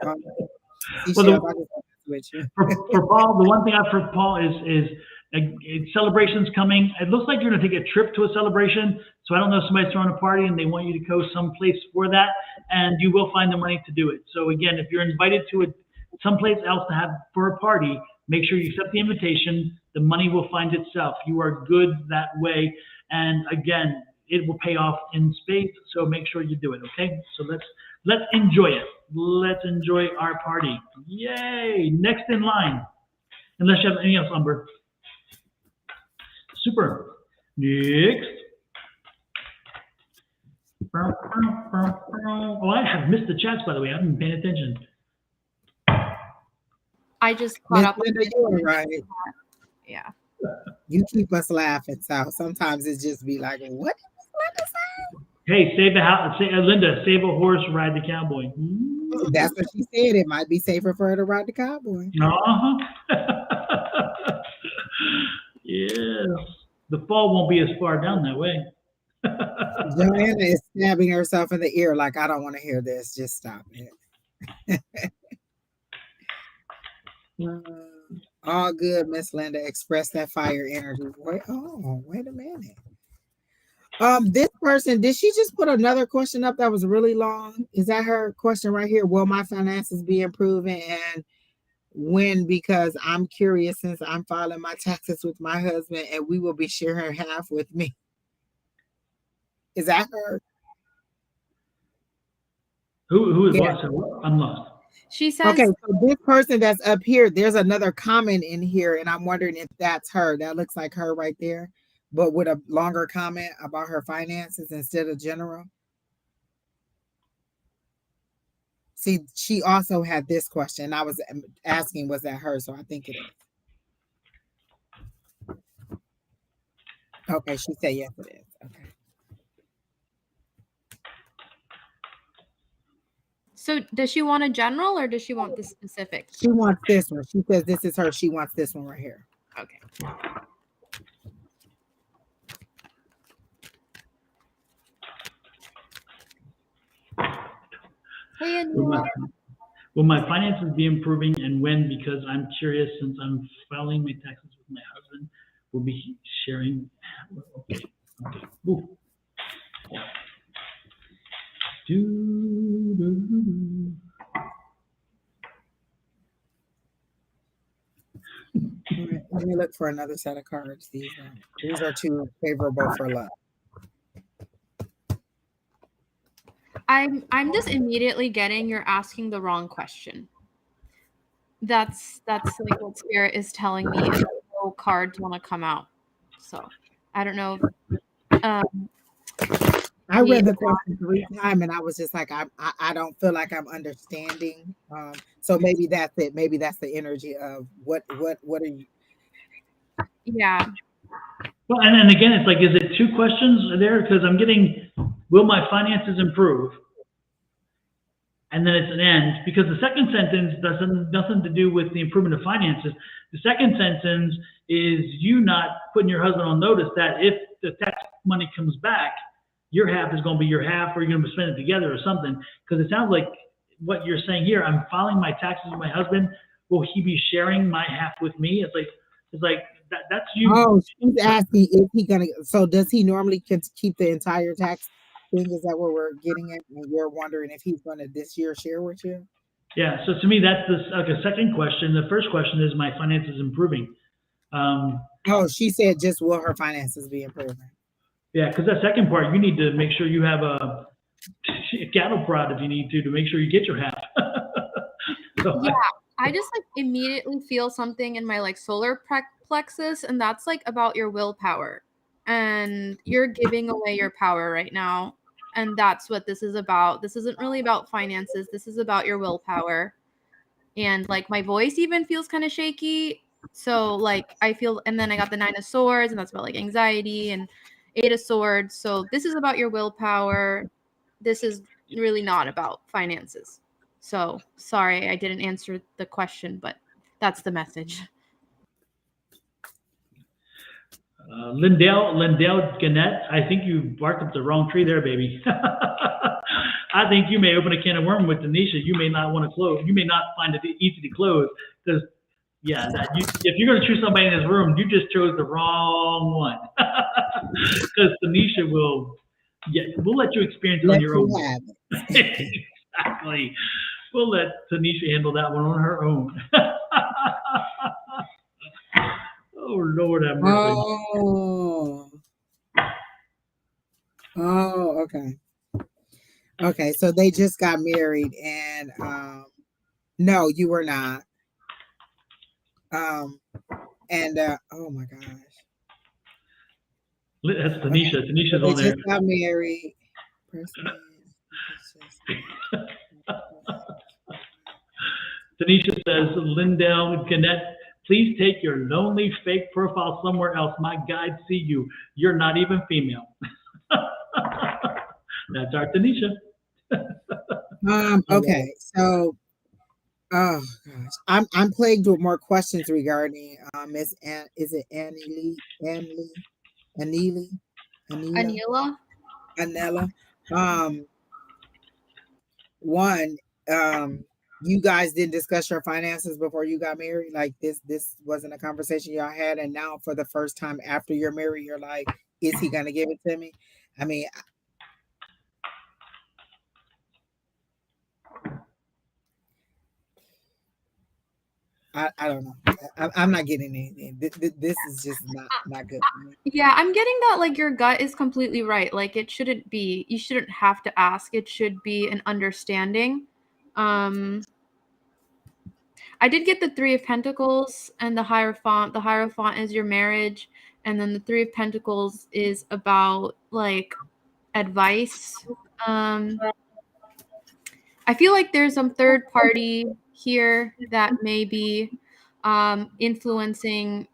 Seashells, I just with you. For Paul, the one thing I've heard Paul is celebrations coming. It looks like you're going to take a trip to a celebration. So I don't know if somebody's throwing a party and they want you to go someplace for that, and you will find the money to do it. So again, if you're invited to someplace else to have for a party, make sure you accept the invitation. The money will find itself. You are good that way. And again, it will pay off in spades. So make sure you do it. Okay. So let's enjoy it. Let's enjoy our party. Yay. Next in line. Unless you have anything else, Umber. Super. Next. Oh, I have missed the chats, by the way. I haven't been paying attention. I just caught Miss up. Linda, you are right. Yeah. You keep us laughing. So sometimes it's just be like, what did Miss Linda say? Hey, save a house. Linda, save a horse, ride the cowboy. That's what she said. It might be safer for her to ride the cowboy. Yes. The fall won't be as far down that way. Joanna is stabbing herself in the ear like, I don't want to hear this. Just stop it. All good, Miss Linda. Express that fire energy. Wait a minute. This person, did she just put another question up that was really long? Is that her question right here? Will my finances be improving and when? Because I'm curious since I'm filing my taxes with my husband and we will be sharing half with me. Is that her? Who is Yeah. what? I'm lost. She says, Okay, so this person that's up here, there's another comment in here, and I'm wondering if that's her. That looks like her right there, but with a longer comment about her finances instead of general. See, she also had this question. I was asking, was that her? So I think it is. Okay, she said yes, it is. Okay. so does she want a general or does she want the specific? She wants this one. She says this is her. She wants this one right here. Okay. Hey, Will my finances be improving and when? Because I'm curious since I'm filing my taxes with my husband. We'll be sharing. Okay. Ooh. Let me look for another set of cards. These are too favorable for love. I'm just immediately getting you're asking the wrong question. That's like what spirit is telling me, and no cards want to come out. So I don't know. I read the question 3 times and I was just like, I don't feel like I'm understanding. So maybe that's it. Maybe that's the energy of what are you? Yeah. Well, and again, it's like, is it 2 questions there? Because I'm getting, will my finances improve? And then it's an end, because the second sentence doesn't nothing to do with the improvement of finances. The second sentence is you not putting your husband on notice that if the tax money comes back, your half is going to be your half, or you're going to spend it together or something. Because it sounds like what you're saying here, I'm filing my taxes with my husband. Will he be sharing my half with me? It's like that's you. Oh, she's asking if he gonna. So does he normally keep the entire tax thing? Is that what we're getting at? And we're wondering if he's gonna this year share with you. Yeah. So to me, that's like a second question. The first question is my finances improving. Oh, she said just will her finances be improving? Yeah, because that second part, you need to make sure you have a cattle prod if you need to make sure you get your half. So yeah, I just like immediately feel something in my like solar plexus, and that's like about your willpower, and you're giving away your power right now, and that's what this is about. This isn't really about finances. This is about your willpower, and like my voice even feels kind of shaky. So like I feel, and then I got the 9 of Swords, and that's about like anxiety, and 8 of Swords. So this is about your willpower. This is really not about finances. So sorry, I didn't answer the question, but that's the message. Lindell Gannett, I think you barked up the wrong tree there, baby. I think you may open a can of worms with Tanisha. You may not want to close. You may not find it easy to close because, yeah, if you're going to choose somebody in this room, you just chose the wrong one. Because Tanisha will, we'll let you experience it on your own. Exactly. We'll let Tanisha handle that one on her own. Oh, Lord have mercy. Oh, okay. Okay, so they just got married and no, you were not. And oh my gosh. That's Tanisha. Tanisha's they on there. Just got married. Tanisha says, Lindell Gannett, please take your lonely fake profile somewhere else. My guides see you. You're not even female. That's our Tanisha. Okay, so oh gosh, I'm plagued with more questions regarding Miss is it Anila? Anila? Anella. One, you guys didn't discuss your finances before you got married. Like this wasn't a conversation y'all had, and now for the first time after you're married, you're like, is he gonna give it to me? I mean, I don't know. I'm not getting anything. This is just not good for me. Yeah, I'm getting that like your gut is completely right. Like it shouldn't be, you shouldn't have to ask. It should be an understanding. I did get the Three of Pentacles and the Hierophant. The Hierophant is your marriage, and then the Three of Pentacles is about like advice. I feel like there's some third party here that may be influencing,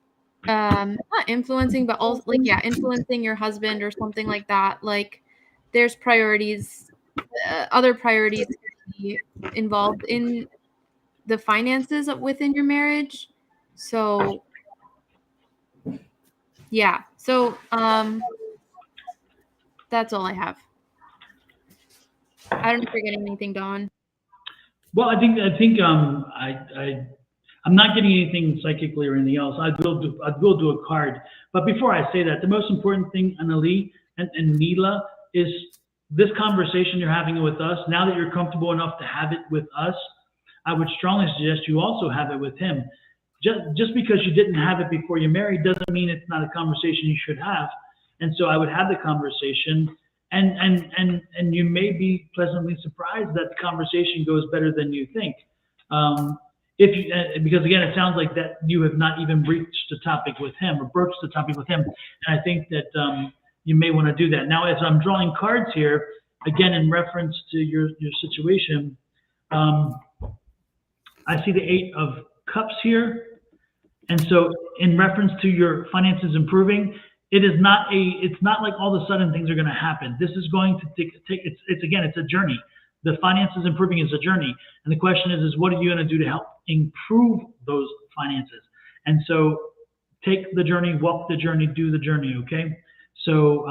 not influencing, but also like, yeah, influencing your husband or something like that. Like there's priorities, other priorities involved in the finances within your marriage. So yeah. So that's all I have. I don't know if you're getting anything, Dawn. Well, I think I'm not getting anything psychically or anything else. I will do a card. But before I say that, the most important thing, Annalie and Neela, is this conversation you're having with us. Now that you're comfortable enough to have it with us, I would strongly suggest you also have it with him. Just because you didn't have it before you're married doesn't mean it's not a conversation you should have. And so I would have the conversation, and you may be pleasantly surprised that the conversation goes better than you think. If you, because again, it sounds like that you have not even breached the topic with him or broached the topic with him, and I think that you may want to do that. Now, as I'm drawing cards here, again in reference to your situation, I see the Eight of Cups here. And so in reference to your finances improving, it's not like all of a sudden things are going to happen. This is going to take it's a journey. The finances improving is a journey. And the question is what are you going to do to help improve those finances? And so take the journey, walk the journey, do the journey, okay? So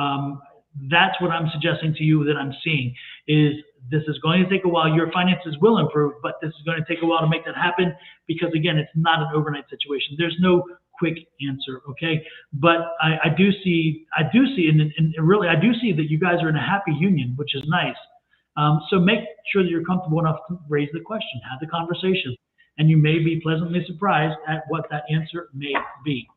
that's what I'm suggesting to you that I'm seeing is this is going to take a while. Your finances will improve, but this is going to take a while to make that happen because again, it's not an overnight situation. There's no quick answer, okay? But I do see, and really, I do see that you guys are in a happy union, which is nice. So make sure that you're comfortable enough to raise the question, have the conversation, and you may be pleasantly surprised at what that answer may be.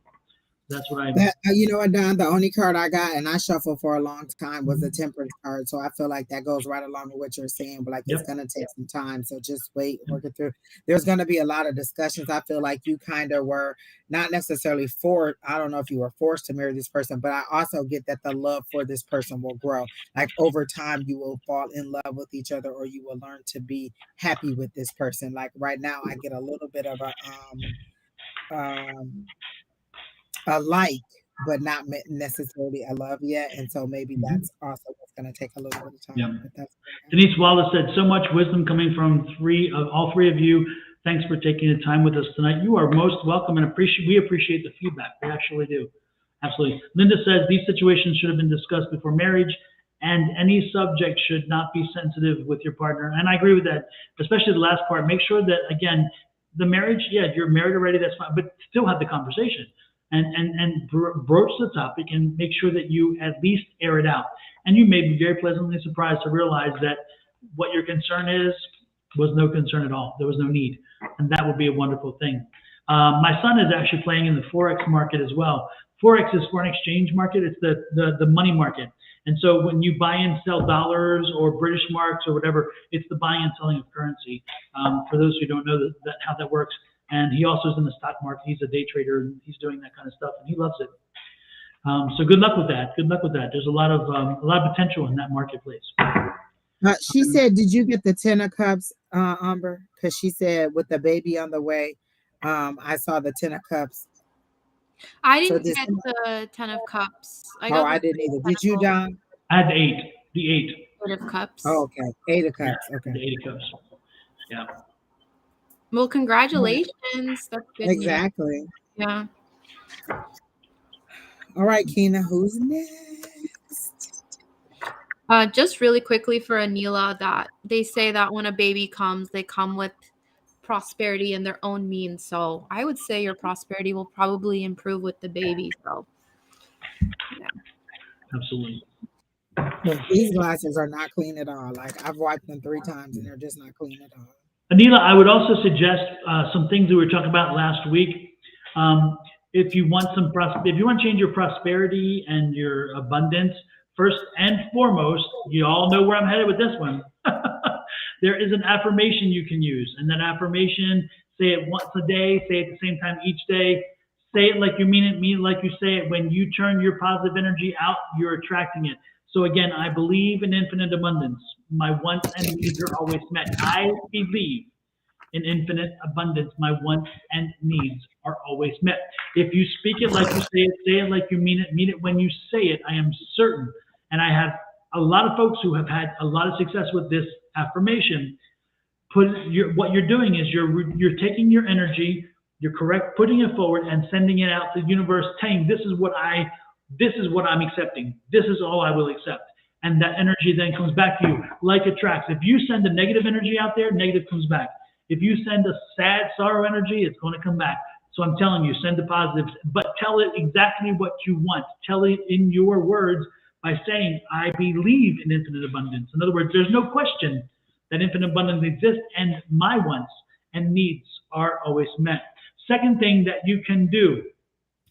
That's what you know what, Don, the only card I got and I shuffled for a long time was the Temperance card. So I feel like that goes right along with what you're saying, but like it's going to take some time. So just wait, work it through. There's going to be a lot of discussions. I feel like you kind of were not necessarily I don't know if you were forced to marry this person, but I also get that the love for this person will grow. Like over time, you will fall in love with each other or you will learn to be happy with this person. Like right now, I get a little bit of a like, but not necessarily a love yet. And so maybe that's also what's going to take a little bit of time. Yeah. But that's Denise Wallace said, so much wisdom coming from all three of you. Thanks for taking the time with us tonight. You are most welcome and we appreciate the feedback. We actually do. Absolutely. Linda says, these situations should have been discussed before marriage and any subject should not be sensitive with your partner. And I agree with that, especially the last part. Make sure that, again, the marriage, you're married already, that's fine, but still have the conversation. And broach the topic and make sure that you at least air it out. And you may be very pleasantly surprised to realize that what your concern was no concern at all. There was no need. And that would be a wonderful thing. My son is actually playing in the Forex market as well. Forex is foreign exchange market. It's the money market. And so when you buy and sell dollars or British marks or whatever, it's the buying and selling of currency. For those who don't know how that works. And he also is in the stock market. He's a day trader and he's doing that kind of stuff and he loves it. So good luck with that. Good luck with that. There's a lot of potential in that marketplace. She said, did you get the 10 of Cups, Amber? Because she said with the baby on the way, I saw the 10 of Cups. I didn't get the 10 of Cups. I didn't either. Did you, Don? I had the eight. 8 of Cups. Oh, okay. 8 of Cups. Okay. The 8 of Cups. Yeah. Well, congratulations. That's good. Exactly. News. Yeah. All right, Keena, who's next? Just really quickly for Anila, that they say that when a baby comes, they come with prosperity in their own means. So I would say your prosperity will probably improve with the baby. So yeah. Absolutely. Look, these glasses are not clean at all. Like I've wiped them 3 times and they're just not clean at all. Anila, I would also suggest some things we were talking about last week. If you want if you want to change your prosperity and your abundance, first and foremost, you all know where I'm headed with this one. There is an affirmation you can use, and that affirmation, say it once a day, say it at the same time each day. Say it like you mean it like you say it. When you turn your positive energy out, you're attracting it. So again, I believe in infinite abundance. My wants and needs are always met. I believe in infinite abundance. My wants and needs are always met. If you speak it like you say it like you mean it when you say it. I am certain, and I have a lot of folks who have had a lot of success with this affirmation. What you're doing is you're taking your energy, you're correct, putting it forward and sending it out to the universe, saying this is what I'm accepting. This is all I will accept. And that energy then comes back to you like attracts. If you send a negative energy out there, negative comes back. If you send a sad sorrow energy, it's going to come back. So I'm telling you, send the positives, but tell it exactly what you want. Tell it in your words by saying, I believe in infinite abundance. In other words, there's no question that infinite abundance exists, and my wants and needs are always met. Second thing that you can do,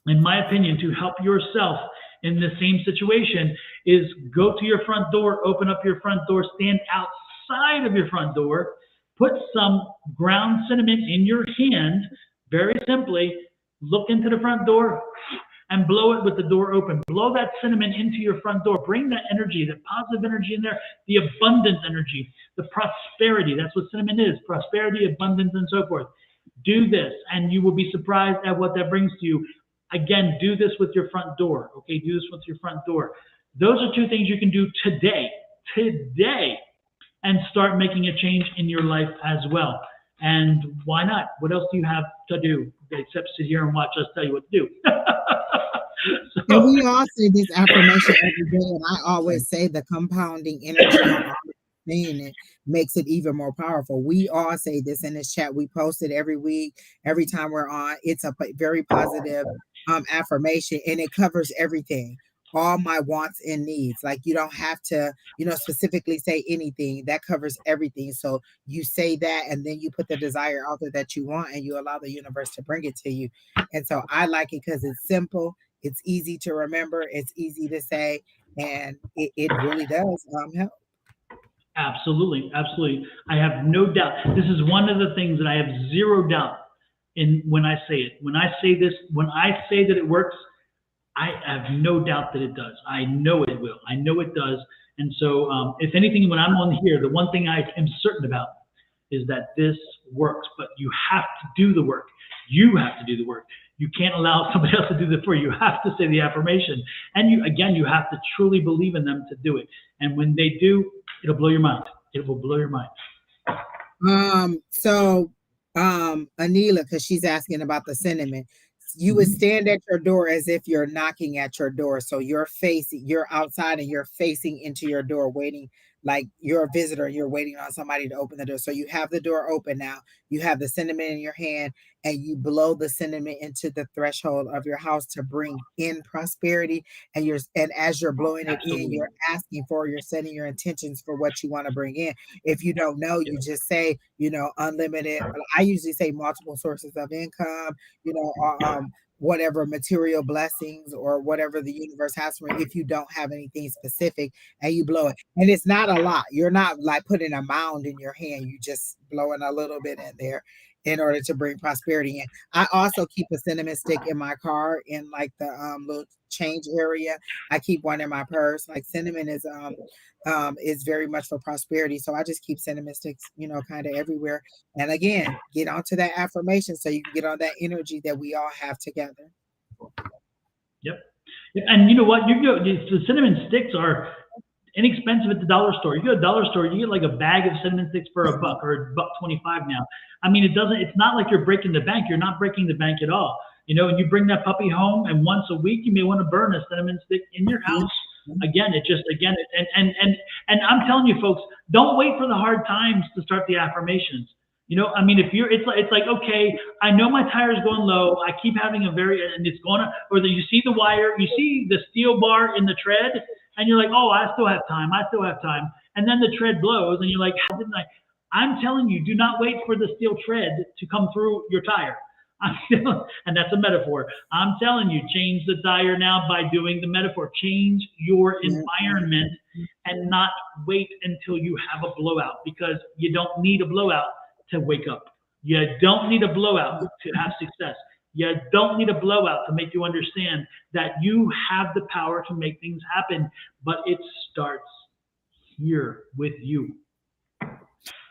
in my opinion, to help yourself in the same situation is go to your front door, open up your front door, stand outside of your front door, put some ground cinnamon in your hand, very simply, look into the front door and blow it with the door open. Blow that cinnamon into your front door. Bring that energy, the positive energy in there, the abundant energy, the prosperity. That's what cinnamon is, prosperity, abundance, and so forth. Do this, and you will be surprised at what that brings to you. Again, do this with your front door, okay? Do this with your front door. Those are 2 things you can do today, and start making a change in your life as well. And why not? What else do you have to do except sit here and watch us tell you what to do? And we all say this affirmation every day, and I always say the compounding energy on all saying it makes it even more powerful. We all say this in this chat. We post it every week, every time we're on. It's a very positive affirmation, and it covers everything. All my wants and needs. Like you don't have to, specifically say anything. That covers everything. So you say that, and then you put the desire out there that you want, and you allow the universe to bring it to you. And so I like it because it's simple. It's easy to remember. It's easy to say, and it really does help. Absolutely, absolutely. I have no doubt. This is one of the things that I have zero doubt in when I say it. When I say this, when I say that it works, I have no doubt that it does. I know it will. I know it does. And so, if anything, when I'm on here, the one thing I am certain about is that this works. But you have to do the work. You have to do the work. You can't allow somebody else to do that for you. You have to say the affirmation. And you have to truly believe in them to do it. And when they do, it'll blow your mind. It will blow your mind. Anila, because she's asking about the cinnamon, you would stand at your door as if you're knocking at your door. So you're outside and you're facing into your door, waiting like you're a visitor. You're waiting on somebody to open the door. So you have the door open now. You have the cinnamon in your hand, and you blow the cinnamon into the threshold of your house to bring in prosperity. And as you're blowing it in, you're setting your intentions for what you want to bring in. If you don't know, you just say, unlimited. I usually say multiple sources of income, whatever material blessings or whatever the universe has for you. If you don't have anything specific, and you blow it, and it's not a lot, you're not like putting a mound in your hand, you just blowing a little bit in there in order to bring prosperity in. I also keep a cinnamon stick in my car in like the little change area. I keep one in my purse. Like cinnamon is very much for prosperity. So I just keep cinnamon sticks, kind of everywhere. And again, get onto that affirmation so you can get on that energy that we all have together. Yep. And you know what? The cinnamon sticks are inexpensive at the dollar store. You go to the dollar store, you get like a bag of cinnamon sticks for $1 or $1.25 now. I mean, it's not like you're breaking the bank. You're not breaking the bank at all. And you bring that puppy home, and once a week, you may want to burn a cinnamon stick in your house Again, and I'm telling you, folks, don't wait for the hard times to start the affirmations. I mean, if you're, it's like, okay, I know my tire's going low. I keep having and it's going to, or that you see the wire, you see the steel bar in the tread, and you're like, oh, I still have time. I still have time. And then the tread blows, and you're like, how didn't I? I'm telling you, do not wait for the steel tread to come through your tire. And that's a metaphor. I'm telling you, change the tire now by doing the metaphor. Change your environment and not wait until you have a blowout, because you don't need a blowout to wake up. You don't need a blowout to have success. You don't need a blowout to make you understand that you have the power to make things happen, but it starts here with you.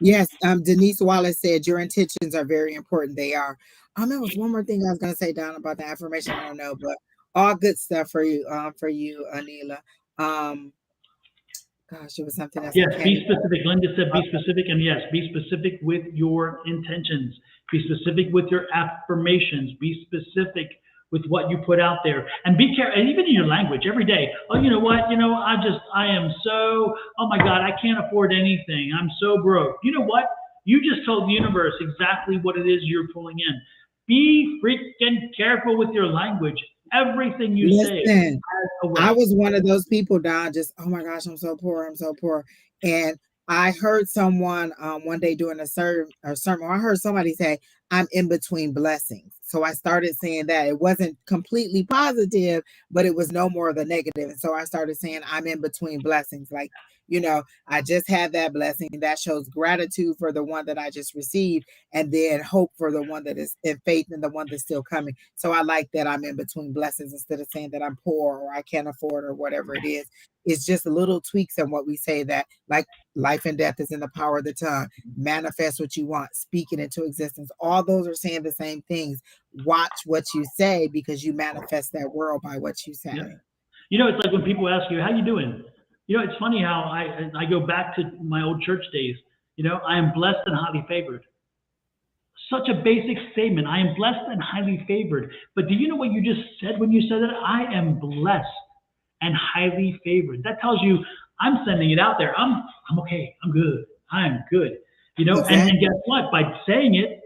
Yes, Denise Wallace said your intentions are very important. They are. There was one more thing I was going to say, Don, about the affirmation. I don't know, but all good stuff for you, Anila. Gosh, it was something else. Yes, be specific. Linda said be specific, and yes, be specific with your intentions. Be specific with your affirmations. Be specific with what you put out there, and be careful. And even in your language, every day. Oh, you know what? I am so. Oh my God, I can't afford anything. I'm so broke. You know what? You just told the universe exactly what it is you're pulling in. Be freaking careful with your language. Everything you say has a way. I was one of those people, Don, just, oh my gosh, I'm so poor. I'm so poor. And I heard someone one day doing a sermon, I heard somebody say, I'm in between blessings. So I started saying that. It wasn't completely positive, but it was no more of the negative. And so I started saying, I'm in between blessings. Like, I just had that blessing. That shows gratitude for the one that I just received, and then hope for the one that is in faith and the one that's still coming. So I like that I'm in between blessings instead of saying that I'm poor or I can't afford or whatever it is. It's just little tweaks in what we say, that like life and death is in the power of the tongue. Manifest what you want, speak it into existence. All those are saying the same things. Watch what you say, because you manifest that world by what you say. Yeah. It's like when people ask you, how you doing? It's funny how I go back to my old church days. I am blessed and highly favored. Such a basic statement. I am blessed and highly favored. But do you know what you just said when you said that? I am blessed and highly favored. That tells you I'm sending it out there. I'm okay. I'm good. I am good. Exactly. And guess what? By saying it,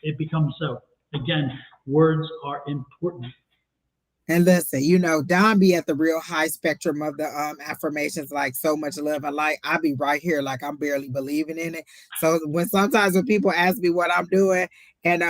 it becomes so. Again, words are important. And listen, Don be at the real high spectrum of the affirmations, like so much love and light. I be right here, like I'm barely believing in it. So sometimes when people ask me what I'm doing, and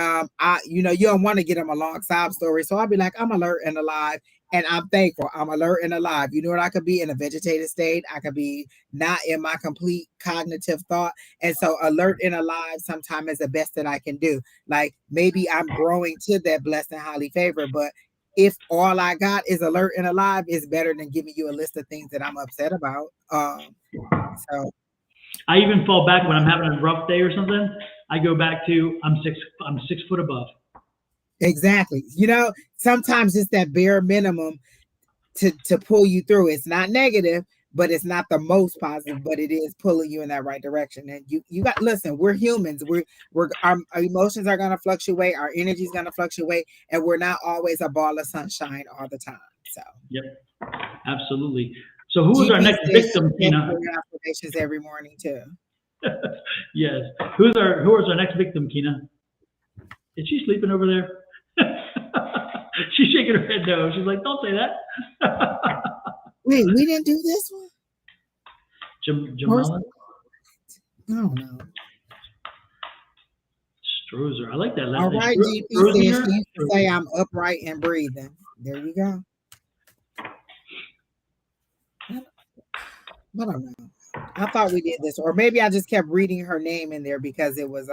you don't want to get them a long sob story, so I'll be like, I'm alert and alive, and I'm thankful. I'm alert and alive. You know what? I could be in a vegetative state. I could be not in my complete cognitive thought, and so alert and alive sometimes is the best that I can do. Like maybe I'm growing to that blessed and highly favored, but if all I got is alert and alive, it's better than giving you a list of things that I'm upset about. So I even fall back when I'm having a rough day or something. I go back to I'm 6 foot above. Exactly. Sometimes it's that bare minimum to pull you through. It's not negative, but it's not the most positive, but it is pulling you in that right direction. And you got, listen, we're humans. Our emotions are going to fluctuate. Our energy is going to fluctuate, and we're not always a ball of sunshine all the time. So, yep, absolutely. So who is our next victim, Kina? Affirmations every morning too. Yes. Who is our next victim, Kina? Is she sleeping over there? She's shaking her head no. She's like, don't say that. Wait, we didn't do this one? Jamala? I don't know. Strozer. I like that. All right, GP says she used to say I'm upright and breathing. There you go. I don't know. I thought we did this, or maybe I just kept reading her name in there because it was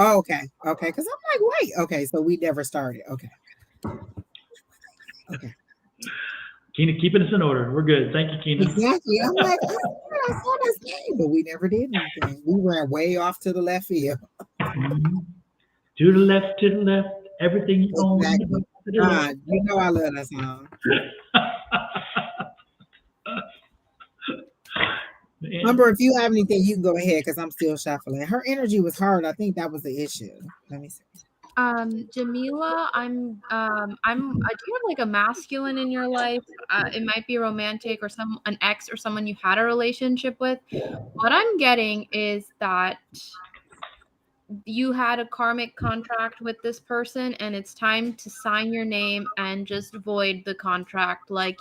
Oh, okay, because I'm like, wait, okay, so we never started. Okay. Kina, keeping us in order. We're good. Thank you, Kina. Exactly. I'm like, I saw this game, but we never did anything. We ran way off to the left field. Mm-hmm. To the left, everything you own. Exactly. God, I love that song. Remember, if you have anything, you can go ahead because I'm still shuffling. Her energy was hard. I think that was the issue. Let me see. Jamila, I do have like a masculine in your life. It might be romantic or an ex or someone you had a relationship with. What I'm getting is that you had a karmic contract with this person and it's time to sign your name and just void the contract. Like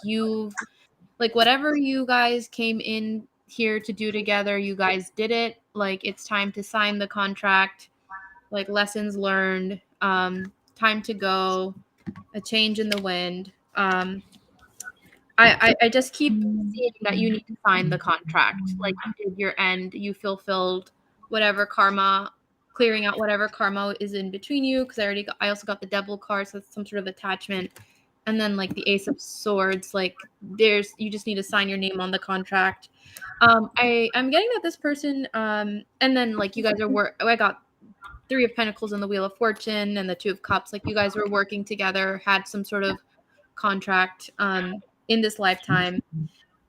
whatever you guys came in here to do together, you guys did it. Like it's time to sign the contract. Like lessons learned, time to go, a change in the wind. I just keep seeing that you need to sign the contract. Like you did your end, you fulfilled whatever karma, clearing out whatever karma is in between you. Because I also got the devil card, so that's some sort of attachment. And then like the Ace of Swords, like you just need to sign your name on the contract. I'm getting that this person, and then like you guys I got Three of Pentacles and the Wheel of Fortune and the Two of Cups. Like you guys were working together, had some sort of contract in this lifetime.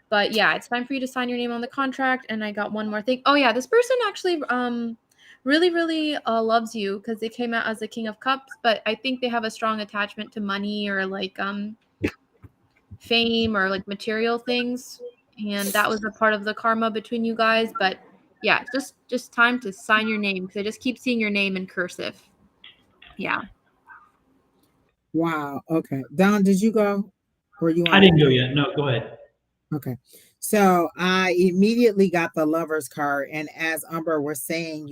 But yeah, it's time for you to sign your name on the contract. And I got one more thing. Oh yeah, this person actually really, really loves you because they came out as the King of Cups, but I think they have a strong attachment to money or like fame or like material things. And that was a part of the karma between you guys. But yeah, just time to sign your name because I just keep seeing your name in cursive. Yeah. Wow. Okay. Don, did you go? Or you? I didn't go yet. No, go ahead. Okay. So I immediately got the Lover's card, and as Umber was saying,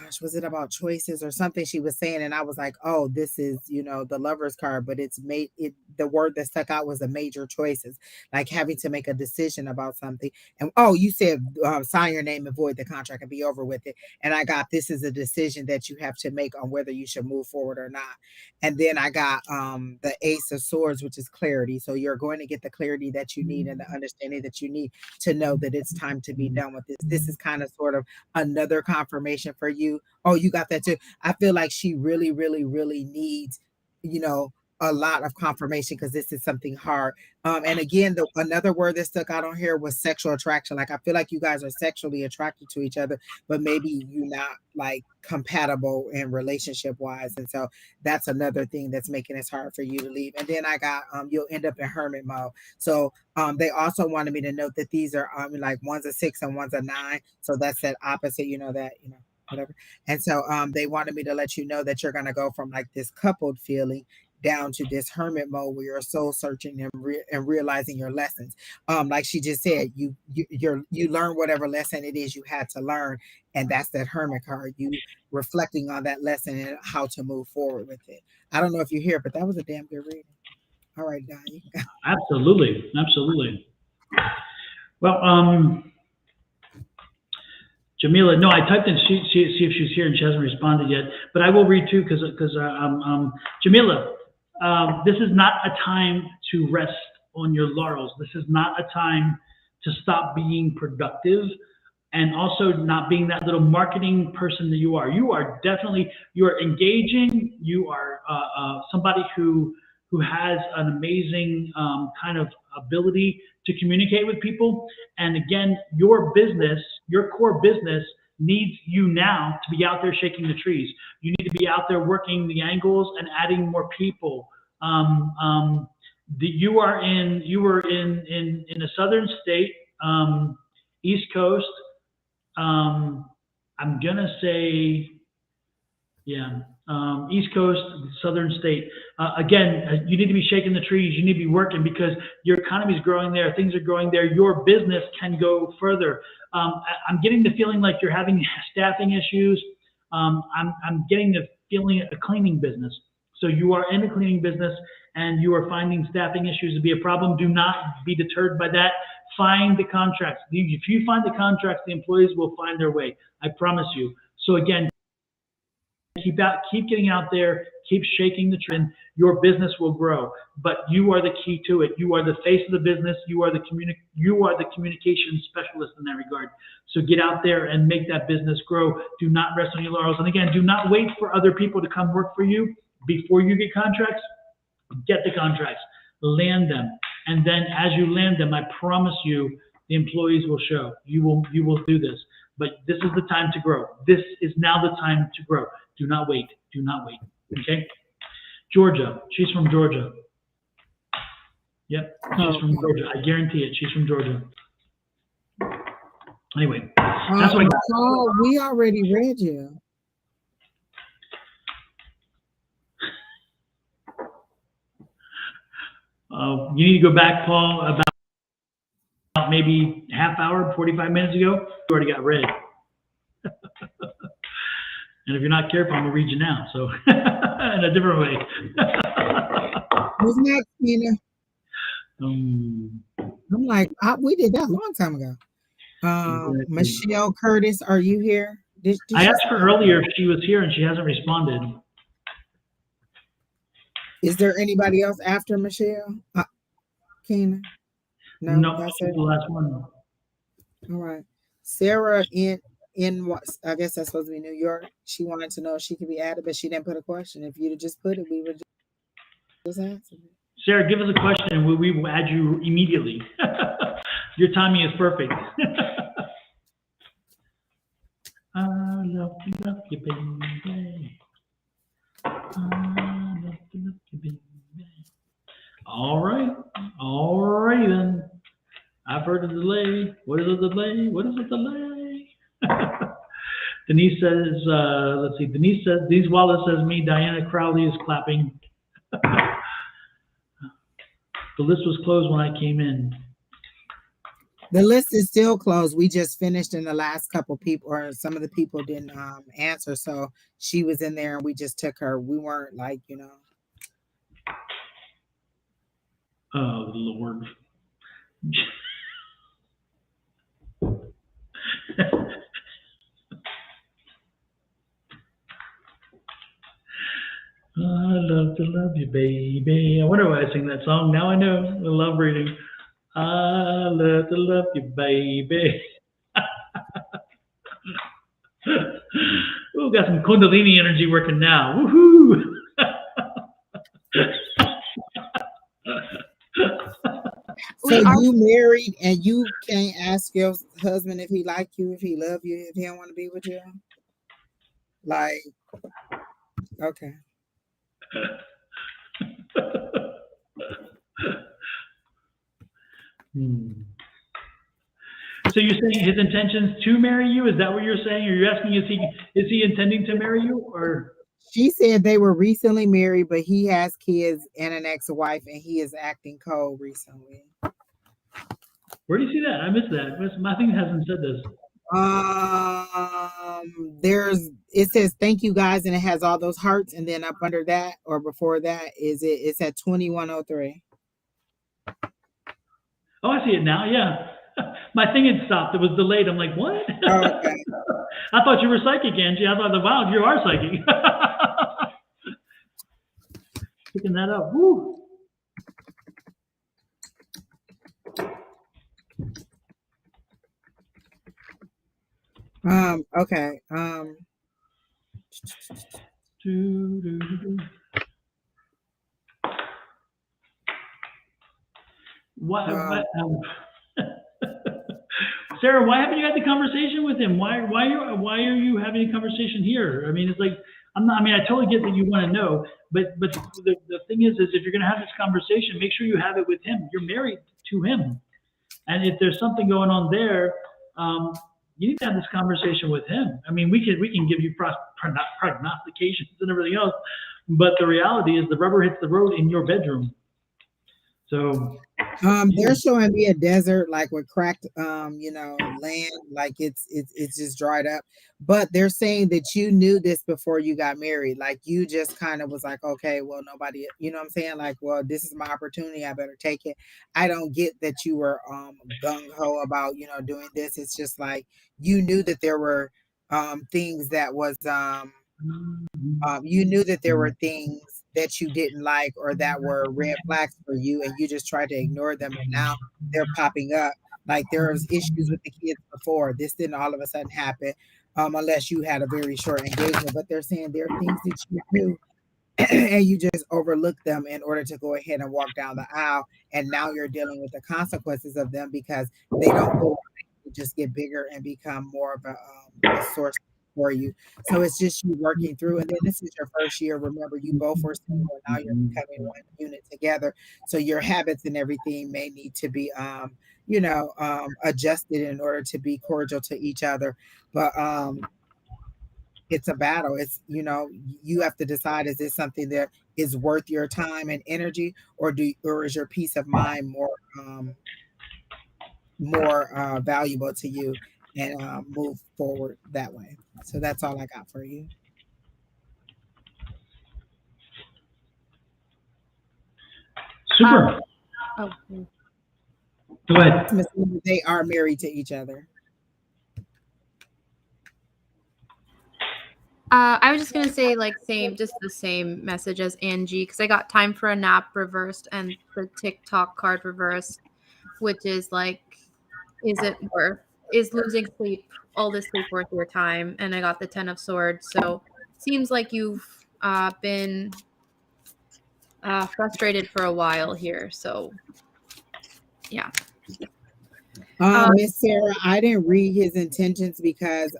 gosh, was it about choices or something she was saying? And I was like, oh, this is, the Lover's card, but the word that stuck out was the major choices, like having to make a decision about something. And you said sign your name and void the contract and be over with it. And I got, this is a decision that you have to make on whether you should move forward or not. And then I got the Ace of Swords, which is clarity. So you're going to get the clarity that you need and the understanding that you need to know that it's time to be done with this. This is kind of sort of another confirmation for you. Oh, you got that too. I feel like she really, really, really needs, a lot of confirmation because this is something hard. And again, another word that stuck out on here was sexual attraction. Like I feel like you guys are sexually attracted to each other, but maybe you're not like compatible in relationship wise. And so that's another thing that's making it hard for you to leave. And then I got you'll end up in hermit mode. So they also wanted me to note that these are like one's a 6 and one's a 9. So that's that opposite, whatever. And so they wanted me to let you know that you're going to go from like this coupled feeling down to this hermit mode where you're soul searching and realizing your lessons. Like she just said, you learn whatever lesson it is you had to learn, and that's that hermit card. You reflecting on that lesson and how to move forward with it. I don't know if you hear, but that was a damn good reading. All right, Don, you can go. Absolutely. Well, Jamila, no, I typed in see if she's here and she hasn't responded yet, but I will read too because Jamila, this is not a time to rest on your laurels. This is not a time to stop being productive and also not being that little marketing person that you are. You are engaging. You are somebody who has an amazing kind of ability to communicate with people. And again, your core business needs you now to be out there shaking the trees. You need to be out there working the angles and adding more people. You were in a southern state, East Coast. I'm gonna say, yeah. East Coast, southern state. Again, you need to be shaking the trees. You need to be working because your economy is growing there. Things are growing there. Your business can go further. I'm getting the feeling like you're having staffing issues. I'm getting the feeling a cleaning business. So you are in a cleaning business and you are finding staffing issues to be a problem. Do not be deterred by that. Find the contracts. If you find the contracts, the employees will find their way. I promise you. So again, keep getting out there, keep shaking the trend. Your business will grow, but you are the key to it. You are the face of the business. You are the communication specialist in that regard. So get out there and make that business grow. Do not rest on your laurels. And again, do not wait for other people to come work for you before you get contracts. Get the contracts, land them, and then as you land them, I promise you, the employees will show. You will do this. but this is the time to grow. This is now the time to grow. Do not wait. Do not wait. Okay? Georgia. She's from Georgia. Yep, she's from Georgia. I guarantee it. She's from Georgia. Anyway, that's what I got. Paul, we already read you. You need to go back, Paul, about maybe half hour, 45 minutes ago. You already got read. And if you're not careful, I'm going to read you now. So, in a different way. Who's next, Tina? Um, I'm like, we did that a long time ago. Exactly. Michelle Curtis, are you here? I asked her earlier if she was here, and she hasn't responded. Is there anybody else after Michelle? Keena? No, that's she's it. the last one. All right. Sarah in what I guess that's supposed to be New York. She wanted to know if she could be added, but she didn't put a question. If you'd have just put it, we would just answer it. Sarah, give us a question, and we will add you immediately. Your timing is perfect. I love you, baby. I love you, baby. All right then. I've heard a delay. What is a delay? What is a delay? Denise says, let's see. Denise Wallace says me. Diana Crowley is clapping. The list was closed when I came in. The list is still closed. We just finished, and the last couple people, or some of the people didn't answer. So she was in there, and we just took her. We weren't like, Oh, Lord. I love to love you, baby. I wonder why I sing that song. Now I know. I love reading. I love to love you, baby. Ooh, got some Kundalini energy working now. Woohoo! So you married, and you can't ask your husband if he like you, if he love you, if he don't want to be with you? Like, okay. So you're saying his intentions to marry you? Is that what you're saying? Or you're asking, is he intending to marry you? Or she said they were recently married, but he has kids and an ex-wife, and he is acting cold recently. Where do you see that? I missed that. My thing hasn't said this. It says thank you guys, and it has all those hearts, and then up under that or before that it's at 2103. Oh, I see it now. Yeah. My thing had stopped. It was delayed. I'm like, what? Oh, okay. I thought you were psychic, Angie. I thought, wow, you are psychic. Picking that up. Woo. Okay. Sarah, why haven't you had the conversation with him? Why are you having a conversation here? I mean, it's like I totally get that you want to know, but the thing is if you're going to have this conversation, make sure you have it with him. You're married to him, and if there's something going on there, you need to have this conversation with him. I mean, we can give you prognostications and everything else, but the reality is the rubber hits the road in your bedroom. So they're showing me a desert like with cracked land, like it's just dried up. But they're saying that you knew this before you got married. Like you just kind of was like, okay, well, nobody, you know what I'm saying? Like, well, this is my opportunity, I better take it. I don't get that you were gung-ho about, doing this. It's just like you knew that there were things that was you knew that there were things that you didn't like or that were red flags for you, and you just tried to ignore them, and now they're popping up. Like there was issues with the kids before. This didn't all of a sudden happen unless you had a very short engagement. But they're saying there are things that you knew and you just overlooked them in order to go ahead and walk down the aisle, and now you're dealing with the consequences of them because they don't go to just get bigger and become more of a source for you. So it's just you working through. And then this is your first year. Remember, you both were single, and now you're becoming one unit together. So your habits and everything may need to be, adjusted in order to be cordial to each other. But it's a battle. It's, you have to decide, is this something that is worth your time and energy, or is your peace of mind more valuable to you, and move forward that way. So that's all I got for you. Super. Oh, Go ahead. They are married to each other. I was just gonna say just the same message as Angie, because I got time for a nap reversed and the TikTok card reversed, which is like, is losing sleep, all this sleep worth your time? And I got the 10 of Swords, so seems like you've been frustrated for a while here. So yeah. Miss Sarah, I didn't read his intentions because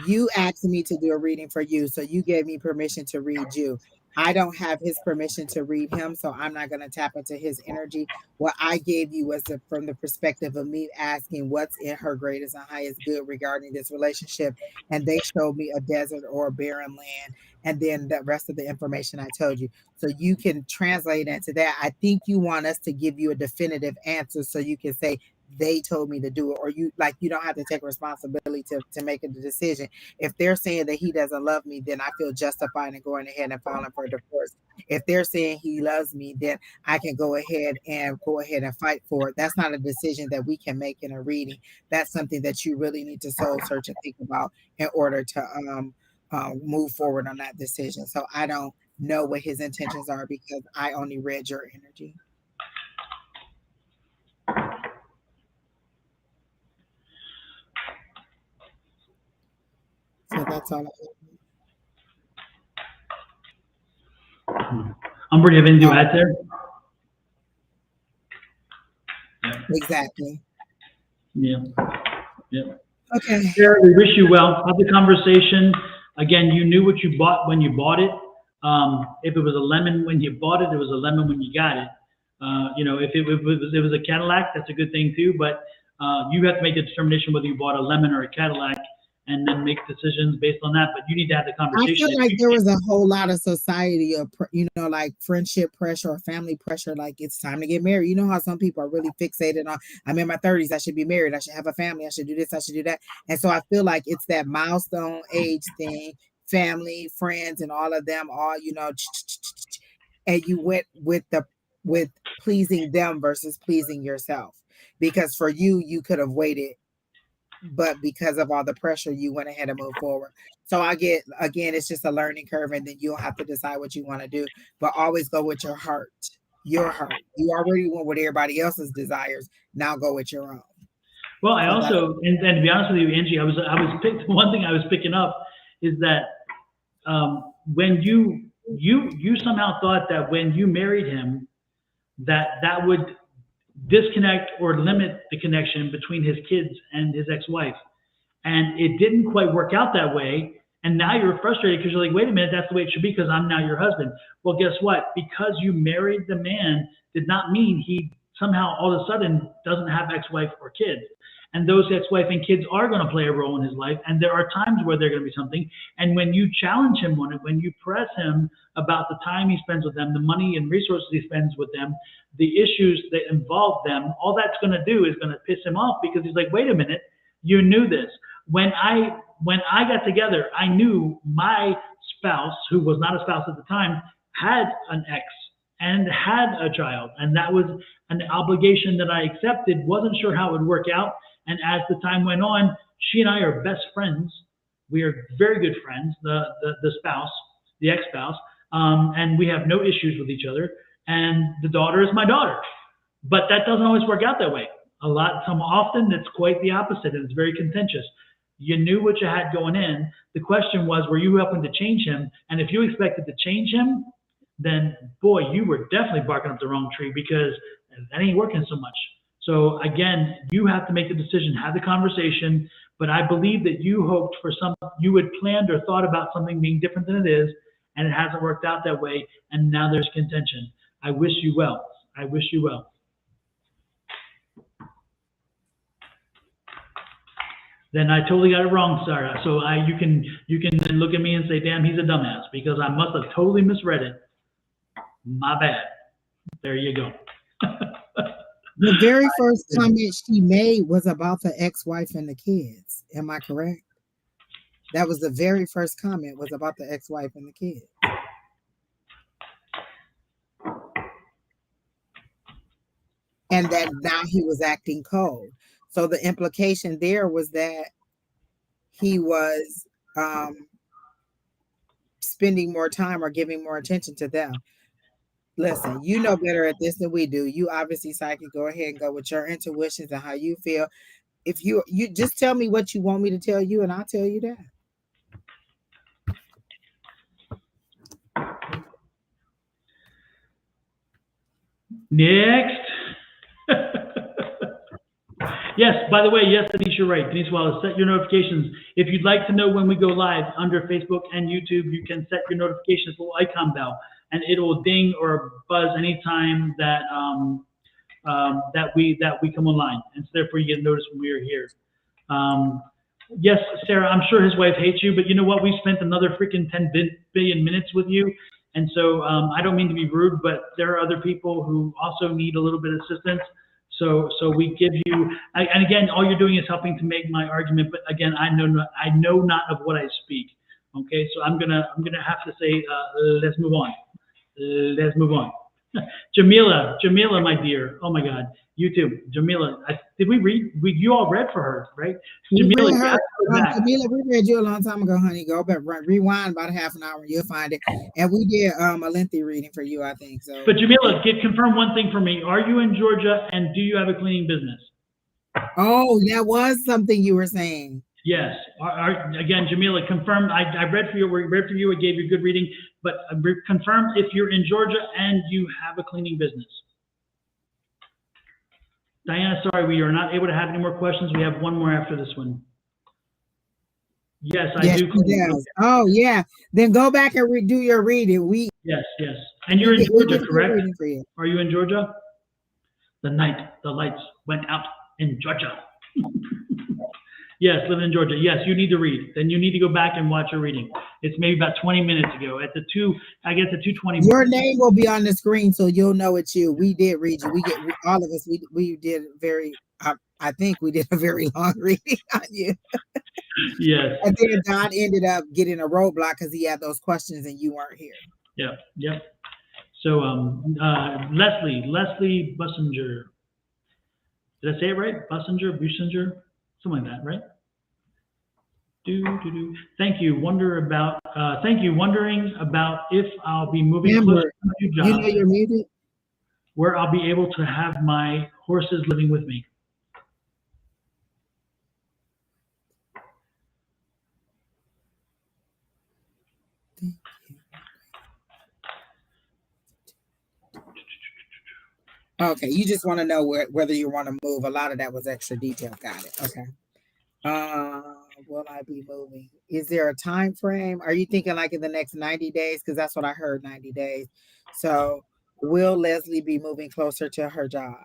you asked me to do a reading for you, so you gave me permission to read you. I don't have his permission to read him, so I'm not going to tap into his energy. What I gave you was from the perspective of me asking what's in her greatest and highest good regarding this relationship, and they showed me a desert or a barren land, and then the rest of the information I told you. So you can translate into that. I think you want us to give you a definitive answer so you can say, they told me to do it, or you don't have to take responsibility to make a decision. If they're saying that he doesn't love me, then I feel justified in going ahead and filing for a divorce. If they're saying he loves me, then I can go ahead and fight for it. That's not a decision that we can make in a reading. That's something that you really need to soul search and think about in order to move forward on that decision. So I don't know what his intentions are because I only read your energy. So that's all. Umber, do you have anything to add there? Exactly. Yeah. Okay. Sarah, we wish you well. Have the conversation. Again, you knew what you bought when you bought it. If it was a lemon when you bought it, it was a lemon when you got it. If it was a Cadillac, that's a good thing too. But you have to make the determination whether you bought a lemon or a Cadillac, and then make decisions based on that. But you need to have the conversation. I feel like there was a whole lot of society of, like friendship pressure or family pressure. Like it's time to get married. You know how some people are really fixated on, I'm in my 30s, I should be married, I should have a family, I should do this, I should do that. And so I feel like it's that milestone age thing, family, friends, and all of them all, and you went with pleasing them versus pleasing yourself. Because for you could have waited, but because of all the pressure, you went ahead and moved forward. So again, it's just a learning curve, and then you'll have to decide what you want to do, but always go with your heart. You already went with everybody else's desires. Now go with your own. Well, I also, and to be honest with you, Angie, one thing I was picking up is that when you somehow thought that when you married him, that would disconnect or limit the connection between his kids and his ex-wife. And it didn't quite work out that way. And now you're frustrated because you're like, wait a minute, that's the way it should be because I'm now your husband. Well, guess what? Because you married the man did not mean he somehow all of a sudden doesn't have ex-wife or kids. And those ex-wife and kids are going to play a role in his life. And there are times where they're going to be something. And when you challenge him on it, when you press him about the time he spends with them, the money and resources he spends with them, the issues that involve them, all that's going to do is going to piss him off because he's like, wait a minute, you knew this. When I got together, I knew my spouse, who was not a spouse at the time, had an ex and had a child. And that was an obligation that I accepted, wasn't sure how it would work out. And as the time went on, she and I are best friends. We are very good friends, the spouse, the ex-spouse, and we have no issues with each other. And the daughter is my daughter. But that doesn't always work out that way. Often it's quite the opposite, and it's very contentious. You knew what you had going in. The question was, were you helping to change him? And if you expected to change him, then boy, you were definitely barking up the wrong tree because that ain't working so much. So again, you have to make the decision, have the conversation. But I believe that you hoped for you had planned or thought about something being different than it is, and it hasn't worked out that way. And now there's contention. I wish you well. I wish you well. Then I totally got it wrong, Sarah. So you can then look at me and say, damn, he's a dumbass, because I must have totally misread it. My bad. There you go. The very first comment she made was about the ex-wife and the kids. Am I correct? That was the very first comment, was about the ex-wife and the kids. And that now he was acting cold. So the implication there was that he was spending more time or giving more attention to them. Listen, you know better at this than we do. You obviously psychic. Go ahead and go with your intuitions and how you feel. If you just tell me what you want me to tell you, and I'll tell you that. Next. Yes, by the way, yes, Denise, you're right. Denise Wallace, set your notifications. If you'd like to know when we go live under Facebook and YouTube, you can set your notifications, little icon bell, and it will ding or buzz anytime that that we come online, and so therefore you get notice when we are here. Yes, Sarah, I'm sure his wife hates you, but you know what? We spent another freaking 10 billion minutes with you, and so I don't mean to be rude, but there are other people who also need a little bit of assistance. So we give you, and again, all you're doing is helping to make my argument. But again, I know not of what I speak. Okay, so I'm gonna have to say, let's move on. Let's move on. Jamila, my dear. Oh my God, you too, Jamila. Did we read? You all read for her, right? Jamila, Jamila, we read you a long time ago, honey. Go back, rewind about a half an hour, you'll find it. And we did a lengthy reading for you, I think. So, but Jamila, confirm one thing for me. Are you in Georgia, and do you have a cleaning business? Oh, that was something you were saying. Yes. Again, Jamila, confirm. I read for you. We read for you. I gave you a good reading, but confirm if you're in Georgia and you have a cleaning business. Diana, sorry, we are not able to have any more questions. We have one more after this one. Yes, I do. Yes. Oh, yeah. Then go back and redo your reading. Yes. And you're in Georgia, correct? Are you in Georgia? The lights went out in Georgia. Yes, living in Georgia. Yes, you need to read. Then you need to go back and watch your reading. It's maybe about 20 minutes ago. At the 2:20. Your name will be on the screen, so you'll know it's you. We did read you. All of us. We did very. I think we did a very long reading on you. Yes. And then Don ended up getting a roadblock because he had those questions and you weren't here. Yep. So Leslie Bussinger. Did I say it right? Bussinger, something like that, right? Thank you. Wondering about if I'll be moving closer to my new job. You know your music? Where I'll be able to have my horses living with me. Okay, you just want to know whether you want to move. A lot of that was extra detail. Got it. Okay. Will I be moving? Is there a time frame? Are you thinking like in the next 90 days? Because that's what I heard, 90 days. So will Leslie be moving closer to her job?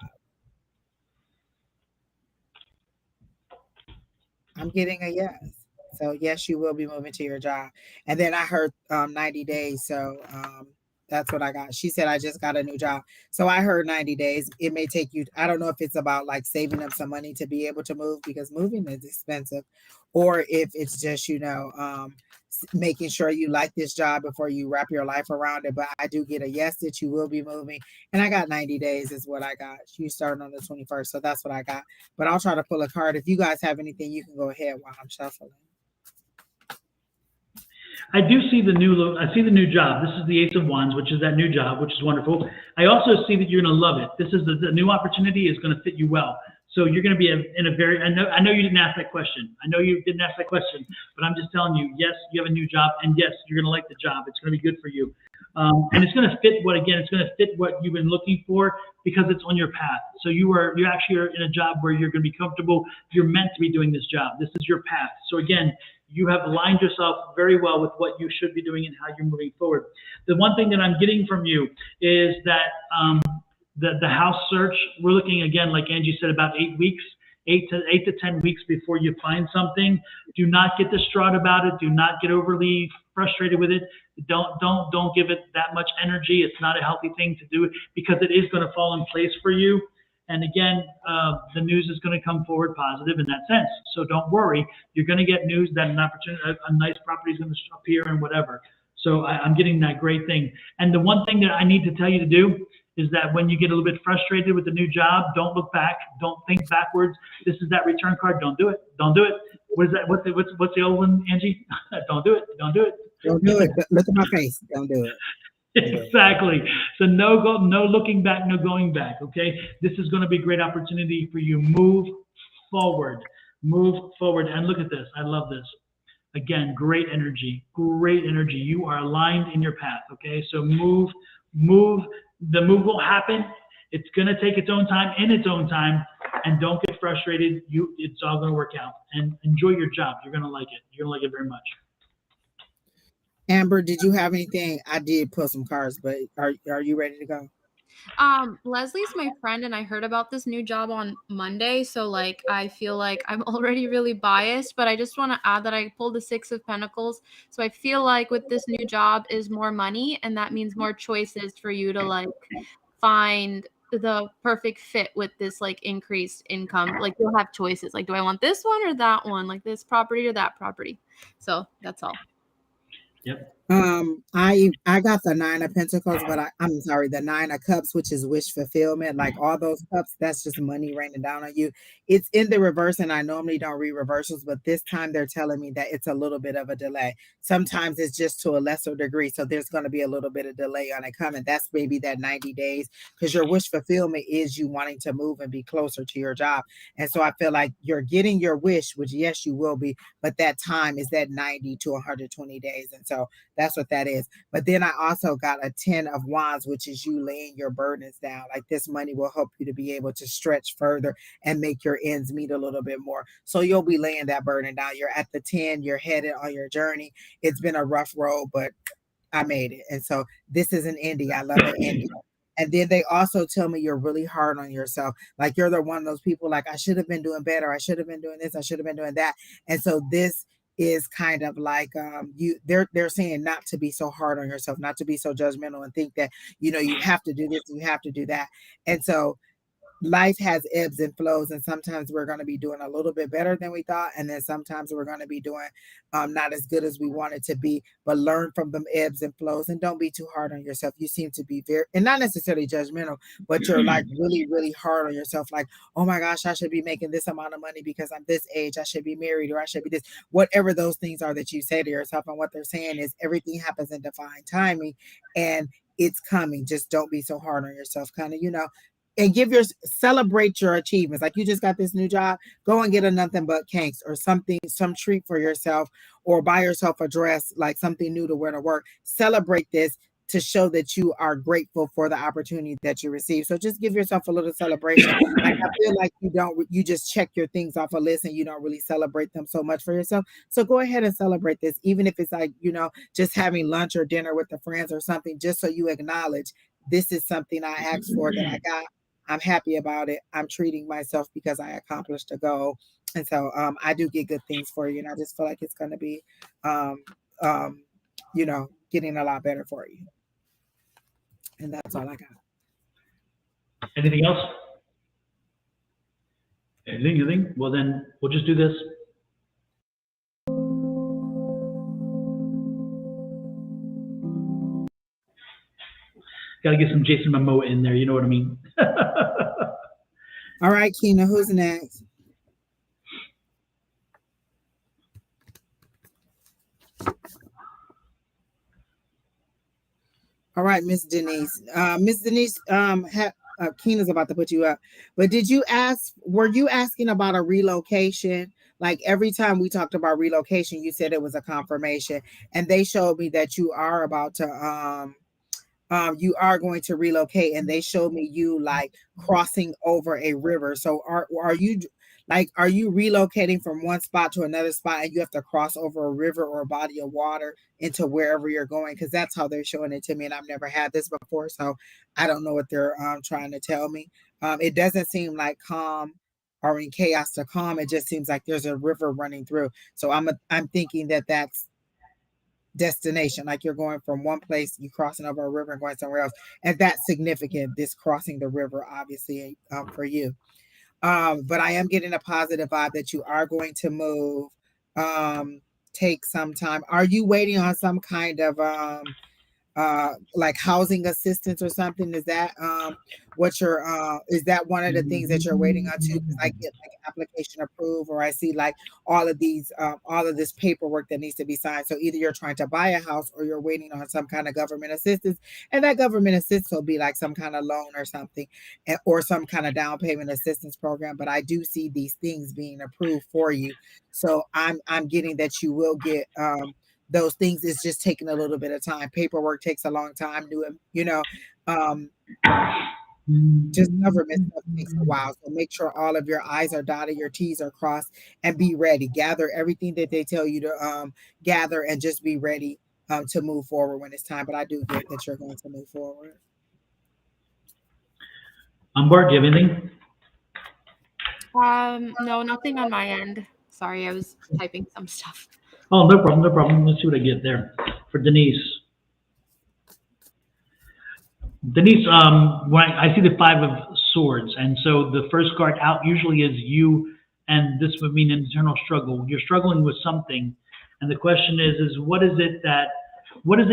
I'm getting a yes. So yes, you will be moving to your job. And then I heard 90 days. So that's what I got. She said, I just got a new job. So I heard 90 days. It may take you, I don't know if it's about like saving up some money to be able to move because moving is expensive, or if it's just, making sure you like this job before you wrap your life around it. But I do get a yes that you will be moving. And I got 90 days is what I got. You started on the 21st. So that's what I got. But I'll try to pull a card. If you guys have anything, you can go ahead while I'm shuffling. I do see the new job. This is the Ace of Wands, which is that new job, which is wonderful. I also see that you're going to love it. This is the new opportunity is going to fit you well. So you're going to be in a very, I know you didn't ask that question. But I'm just telling you, yes, you have a new job, and yes, you're going to like the job. It's going to be good for you. And it's going to fit it's going to fit what you've been looking for because it's on your path. So you actually are in a job where you're going to be comfortable. You're meant to be doing this job. This is your path. So again, you have aligned yourself very well with what you should be doing and how you're moving forward. The one thing that I'm getting from you is that the house search, we're looking again, like Angie said, about 8 weeks. 8 to 10 weeks before you find something. Do not get distraught about it. Do not get overly frustrated with it. Don't give it that much energy. It's not a healthy thing to do because it is going to fall in place for you. And again, the news is going to come forward positive in that sense. So don't worry. You're going to get news that an opportunity, a nice property is going to appear and whatever. So I'm getting that great thing. And the one thing that I need to tell you to do is that when you get a little bit frustrated with the new job, don't look back. Don't think backwards. This is that return card. Don't do it. Don't do it. What is that? What's the old one, Angie? Don't do it. Don't do it. Don't do it. Look at my face. Don't do it. Exactly. So no looking back, no going back. Okay. This is going to be a great opportunity for you. Move forward. Move forward. And look at this. I love this. Again, great energy. Great energy. You are aligned in your path. Okay. So move. The move will happen. It's going to take its own time, and don't get frustrated. It's all going to work out. And enjoy your job. You're going to like it. You're going to like it very much. Amber, did you have anything? I did pull some cards, but are you ready to go? Leslie's my friend, and I heard about this new job on Monday, so like I feel like I'm already really biased, but I just want to add that I pulled the 6 of Pentacles, so I feel like with this new job is more money, and that means more choices for you to like find the perfect fit with this like increased income. Like you'll have choices, like do I want this one or that one, like this property or that property. So that's all. Yep. I got the 9 of Pentacles, but I'm sorry, the 9 of Cups, which is wish fulfillment. Like all those cups, that's just money raining down on you. It's in the reverse, and I normally don't read reversals, but this time they're telling me that it's a little bit of a delay. Sometimes it's just to a lesser degree, so there's going to be a little bit of delay on it coming. That's maybe that 90 days, because your wish fulfillment is you wanting to move and be closer to your job. And so I feel like you're getting your wish, which yes, you will be, but that time is that 90 to 120 days. And so that's what that is. But then I also got a 10 of Wands, which is you laying your burdens down. Like this money will help you to be able to stretch further and make your ends meet a little bit more. So you'll be laying that burden down. You're at the 10, you're headed on your journey. It's been a rough road, but I made it. And so this is an ending. I love an ending. And then they also tell me you're really hard on yourself. Like you're the one of those people like, I should have been doing better. I should have been doing this. I should have been doing that. And so this is kind of like they're saying not to be so hard on yourself, not to be so judgmental and think that you have to do this, you have to do that. And so life has ebbs and flows, and sometimes we're going to be doing a little bit better than we thought, and then sometimes we're going to be doing not as good as we wanted to be. But learn from them ebbs and flows, and don't be too hard on yourself. You seem to be very, and not necessarily judgmental, but you're like really, really hard on yourself. Like, oh my gosh, I should be making this amount of money because I'm this age. I should be married, or I should be this. Whatever those things are that you say to yourself, and what they're saying is everything happens in divine timing, and it's coming. Just don't be so hard on yourself. Kind of, and celebrate your achievements. Like you just got this new job, go and get a nothing but cakes or something, some treat for yourself, or buy yourself a dress, like something new to wear to work. Celebrate this to show that you are grateful for the opportunity that you received. So just give yourself a little celebration. Like I feel like you just check your things off a list and you don't really celebrate them so much for yourself. So go ahead and celebrate this, even if it's like, just having lunch or dinner with the friends or something, just so you acknowledge this is something I asked for that I got. I'm happy about it. I'm treating myself because I accomplished a goal. And so I do get good things for you. And I just feel like it's going to be, getting a lot better for you. And that's all I got. Anything else? Anything? Well, then we'll just do this. Got to get some Jason Momoa in there. You know what I mean? All right, Keena, who's next? All right, Miss Denise. Miss Denise, Keena's about to put you up. But were you asking about a relocation? Like every time we talked about relocation, you said it was a confirmation. And they showed me that you are about to you are going to relocate, and they showed me you like crossing over a river. So are you like, are you relocating from one spot to another spot and you have to cross over a river or a body of water into wherever you're going? Because that's how they're showing it to me, and I've never had this before, so I don't know what they're trying to tell me. It doesn't seem like calm or in chaos to calm. It just seems like there's a river running through. So I'm thinking that that's destination, like you're going from one place, you crossing over a river and going somewhere else, and that's significant, this crossing the river, obviously, for you. But I am getting a positive vibe that you are going to move. Take some time. Are you waiting on some kind of like housing assistance or something? Is that what you're is that one of the things that you're waiting on too? Because I get like application approved, or I see like all of these all of this paperwork that needs to be signed. So either you're trying to buy a house or you're waiting on some kind of government assistance, and that government assistance will be like some kind of loan or something, or some kind of down payment assistance program. But I do see these things being approved for you, so I'm getting that you will get those things. Is just taking a little bit of time. Paperwork takes a long time. Um, just government stuff takes a while. So make sure all of your I's are dotted, your T's are crossed, and be ready. Gather everything that they tell you to gather, and just be ready to move forward when it's time. But I do get that you're going to move forward. Bart, do you have anything? No, nothing on my end. Sorry, I was typing some stuff. Oh, no problem, no problem. Let's see what I get there for Denise. Denise, when I see the 5 of Swords, and so the first card out usually is you, and this would mean an internal struggle. You're struggling with something, and the question is what is it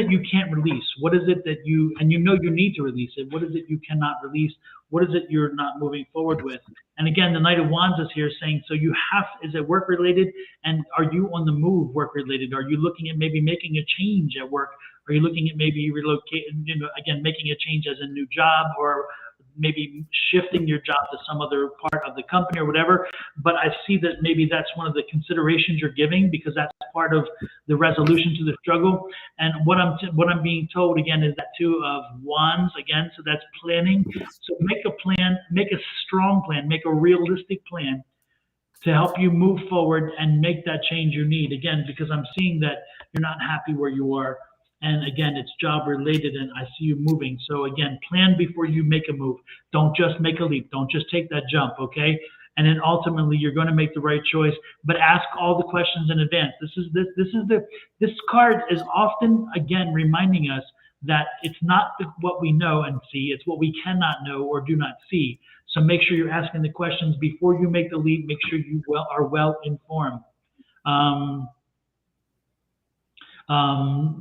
you can't release? What is it that you need to release it? What is it you cannot release? What is it you're not moving forward with? And again, the Knight of Wands is here saying, so is it work related? And are you on the move work related? Are you looking at maybe making a change at work? Are you looking at maybe relocating, again, making a change as a new job, or maybe shifting your job to some other part of the company or whatever? But I see that maybe that's one of the considerations you're giving, because that's part of the resolution to the struggle. And what I'm being told again is that 2 of Wands again, so that's planning. So make a plan, make a strong plan, make a realistic plan to help you move forward and make that change you need. Again, because I'm seeing that you're not happy where you are. And again, it's job related, and I see you moving. So again, plan before you make a move. Don't just make a leap. Don't just take that jump, okay? And then ultimately, you're going to make the right choice. But ask all the questions in advance. This card is often again reminding us that it's not what we know and see; it's what we cannot know or do not see. So make sure you're asking the questions before you make the leap. Make sure you are well informed.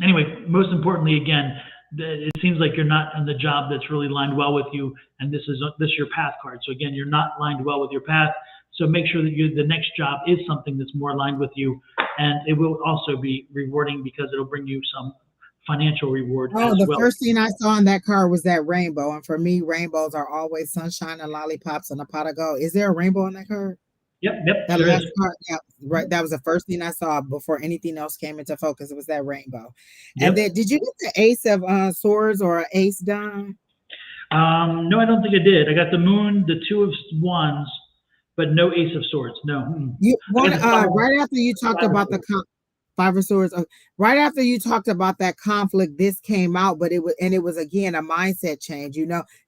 Anyway, most importantly, again, it seems like you're not in the job that's really lined well with you, and this is your path card. So again, you're not lined well with your path. So make sure that the next job is something that's more aligned with you, and it will also be rewarding because it'll bring you some financial reward as The well. first thing I saw on that card was that rainbow, and for me, rainbows are always sunshine and lollipops and a pot of gold. Is there a rainbow on that card? Yep, That there last is. card, yeah, right. That was the first thing I saw before anything else came into focus. It was that rainbow. Yep. And then, did you get the Ace of Swords or Ace Don? No, I don't think I did. I got the Moon, the 2 of Wands, but no Ace of Swords. No. Right after you talked about the 5 of Swords, right after you talked about that conflict, this came out, but it was again a mindset change.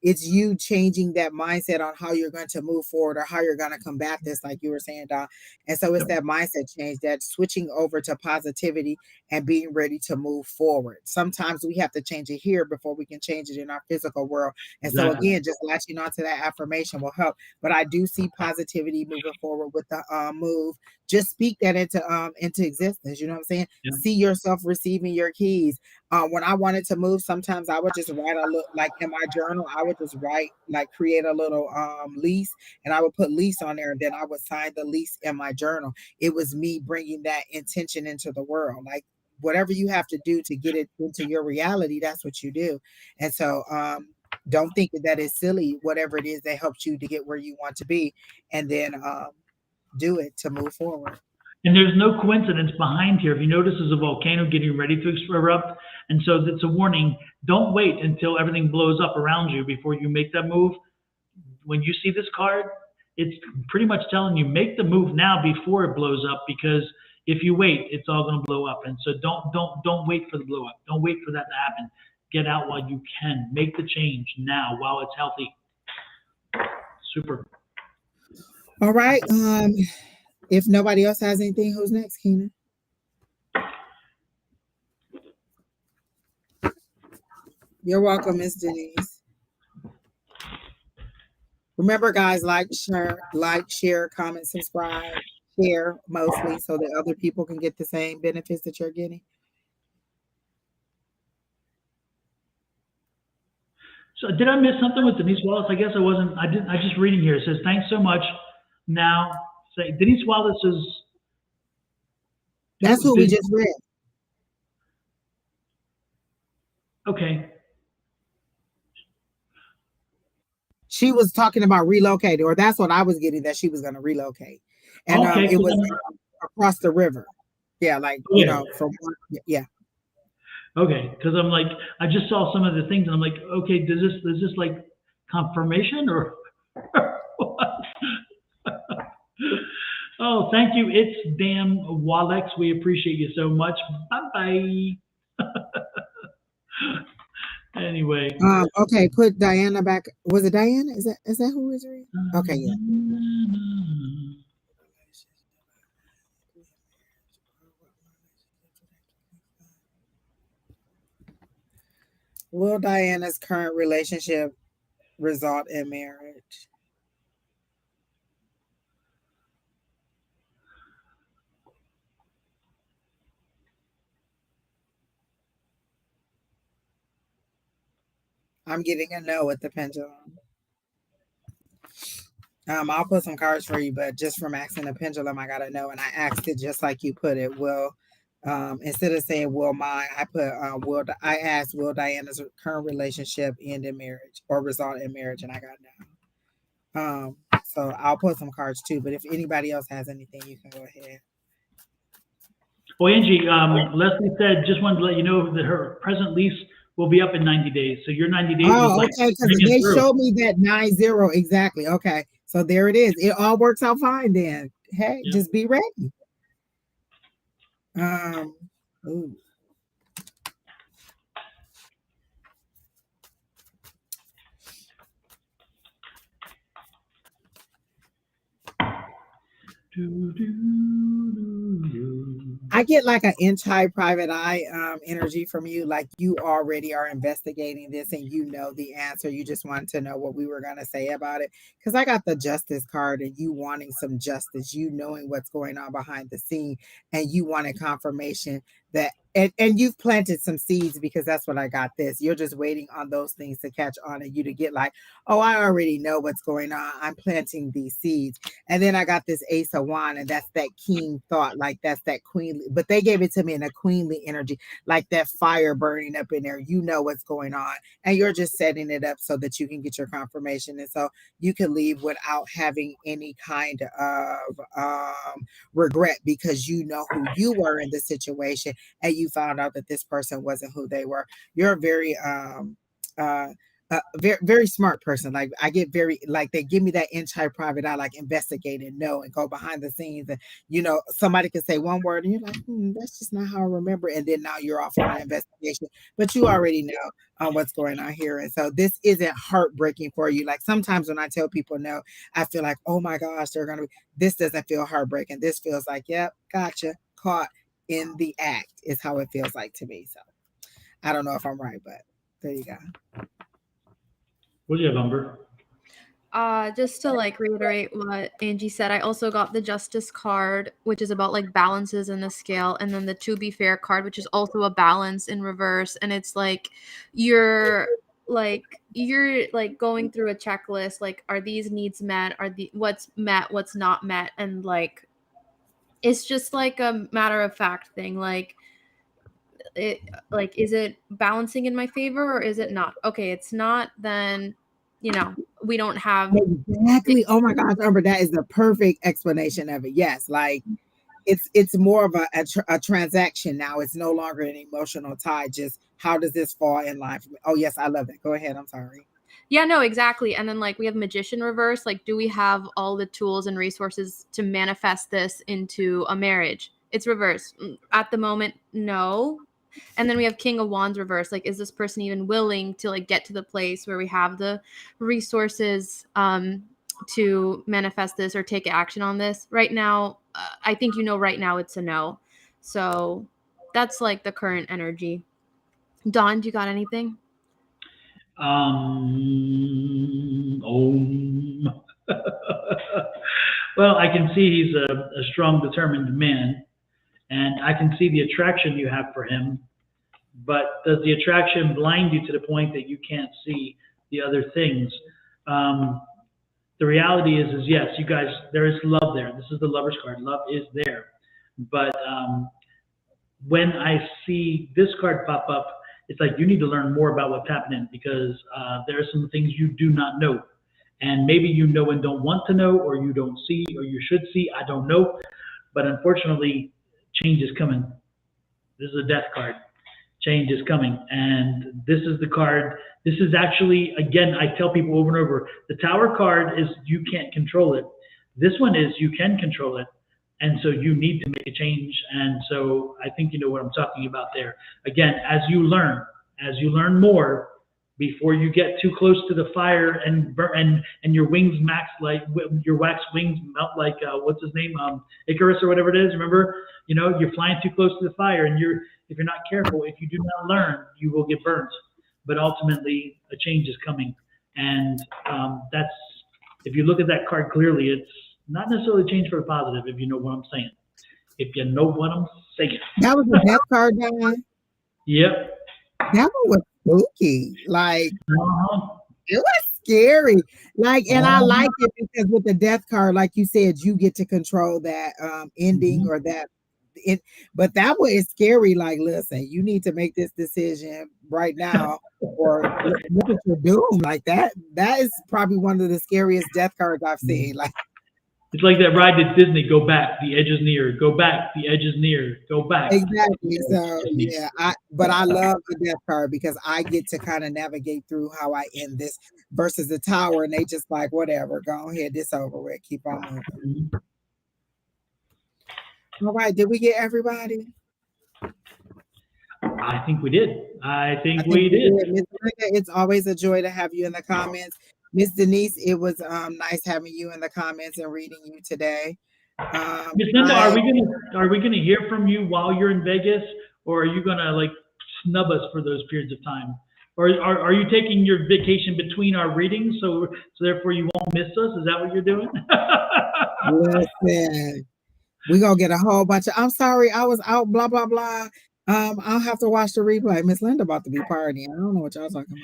It's you changing that mindset on how you're going to move forward or how you're going to combat this, like you were saying, Don. And so it's that mindset change, that switching over to positivity and being ready to move forward. Sometimes we have to change it here before we can change it in our physical world. And so again, just latching onto that affirmation will help. But I do see positivity moving forward with the move. Just speak that into existence. You know what I'm saying? Yeah. See yourself receiving your keys. When I wanted to move, sometimes I would just write a little, like in my journal, I would just write, like create a little lease, and I would put lease on there, and then I would sign the lease in my journal. It was me bringing that intention into the world. Like whatever you have to do to get it into your reality, that's what you do. And so don't think that is silly. Whatever it is that helps you to get where you want to be, and then do it to move forward. And there's no coincidence behind here. If you notice, there's a volcano getting ready to erupt. And so that's a warning. Don't wait until everything blows up around you before you make that move. When you see this card, it's pretty much telling you make the move now before it blows up, because if you wait, it's all going to blow up. And so don't wait for the blow up. Don't wait for that to happen. Get out while you can. Make the change now while it's healthy. Super. All right. If nobody else has anything, who's next, Keenan? You're welcome, Miss Denise. Remember, guys, like, share, comment, subscribe, share mostly so that other people can get the same benefits that you're getting. So did I miss something with Denise Wallace? I guess I wasn't. I didn't. I just reading here. It says thanks so much. Now, say Denise Wallace is. That's who we just read. Okay. She was talking about relocating, or that's what I was getting, that she was going to relocate. And Okay, it was across the river. Yeah, like, you know, from, yeah. Okay, because I'm like, I just saw some of the things, and I'm like, okay, is this like confirmation or what? Oh, thank you. It's damn Walex. We appreciate you so much. Bye bye. Anyway. Okay, put Diana back. Was it Diana? Is that who is it? Okay, yeah. Will Diana's current relationship result in marriage? I'm getting a no with the pendulum. I'll put some cards for you, but just from asking the pendulum, I got to know. And I asked it just like you put it. Will, instead of saying will mine, I put I asked, will Diana's current relationship end in marriage or result in marriage? And I got no. So I'll put some cards too. But if anybody else has anything, you can go ahead. Well, Angie, Leslie said, just wanted to let you know that her present lease will be up in 90 days. So your 90 days is like, okay, because they showed me that 90 exactly. Okay, so there it is. It all works out fine then. Hey, just be ready. Ooh. I get like an inch high private eye energy from you, like you already are investigating this and you know the answer. You just want to know what we were going to say about it, because I got the justice card and you wanting some justice, you knowing what's going on behind the scene, and you wanted confirmation that and you've planted some seeds, because that's what I got. This, you're just waiting on those things to catch on and you to get like, oh, I already know what's going on, I'm planting these seeds. And then I got this Ace of Wands, and that's that keen thought, like that's that queenly, but they gave it to me in a queenly energy, like that fire burning up in there. You know what's going on, and you're just setting it up so that you can get your confirmation, and so you can leave without having any kind of regret, because you know who you were in the situation, and you found out that this person wasn't who they were. You're very very, very smart person. Like I get very, like they give me that inch high private eye, like investigate and know and go behind the scenes. And you know, somebody can say one word and you're like, that's just not how I remember. And then now you're off on an investigation, but you already know what's going on here. And so this isn't heartbreaking for you. Like sometimes when I tell people no, I feel like, oh my gosh, they're gonna be. This doesn't feel heartbreaking. This feels like, yep, gotcha, caught in the act is how it feels like to me. So I don't know if I'm right, but there you go. What do you have, Umber? Just to like reiterate what Angie said, I also got the Justice card, which is about like balances in the scale, and then the To Be Fair card, which is also a balance in reverse. And it's like you're going through a checklist, like are these needs met, what's met, what's not met, and like it's just like a matter of fact thing, like it, like is it balancing in my favor or is it not? Okay, it's not, then you know we don't have exactly. Oh my gosh, Amber, that is the perfect explanation of it. Yes, like it's more of a transaction now. It's no longer an emotional tie. Just how does this fall in line for me? Oh yes, I love that. Go ahead. I'm sorry. Yeah, no, exactly. And then like we have magician reverse. Like, do we have all the tools and resources to manifest this into a marriage? It's reverse. At the moment, no. And then we have king of wands reverse. Like, is this person even willing to like get to the place where we have the resources to manifest this or take action on this? Right now, I think right now it's a no. So that's like the current energy. Dawn, do you got anything? Well, I can see he's a strong, determined man, and I can see the attraction you have for him. But does the attraction blind you to the point that you can't see the other things? The reality is yes, you guys, there is love there. This is the Lover's card. Love is there. But when I see this card pop up, it's like you need to learn more about what's happening because there are some things you do not know. And maybe you know and don't want to know, or you don't see, or you should see. I don't know. But unfortunately, change is coming. This is a death card. Change is coming. And this is the card. This is actually, again, I tell people over and over, the Tower card is you can't control it. This one is you can control it. And so you need to make a change. And so I think you know what I'm talking about there. Again, as you learn more, before you get too close to the fire and your wings max like your wax wings melt like what's his name Icarus or whatever it is. Remember, you're flying too close to the fire, and if you're not careful, if you do not learn, you will get burnt. But ultimately, a change is coming, and that's if you look at that card clearly, it's not necessarily change for the positive. If you know what I'm saying, if you know what I'm saying. That was a death card, Don. Yep. That one was spooky. Like it was scary. Like, and I like it because with the death card, like you said, you get to control that ending or that. But that one is scary. Like, listen, you need to make this decision right now, or look at your doom. Like that. That is probably one of the scariest death cards I've seen. Like. It's like that ride at Disney. Go back, the edge is near. Go back, the edge is near. Go back. Exactly. So yeah, but I love the death card because I get to kind of navigate through how I end this versus the Tower, and they just like whatever, go ahead, this over with, keep on moving. All right, did we get everybody? I think we did. I think we did. Ms. Linda, it's always a joy to have you in the comments. Miss Denise, it was nice having you in the comments and reading you today. Miss Linda, are we gonna hear from you while you're in Vegas, or are you gonna like snub us for those periods of time, or are you taking your vacation between our readings, so therefore you won't miss us? Is that what you're doing? Listen, we're gonna get a whole bunch of. I'm sorry, I was out. Blah blah blah. I'll have to watch the replay. Miss Linda about to be partying. I don't know what y'all talking about.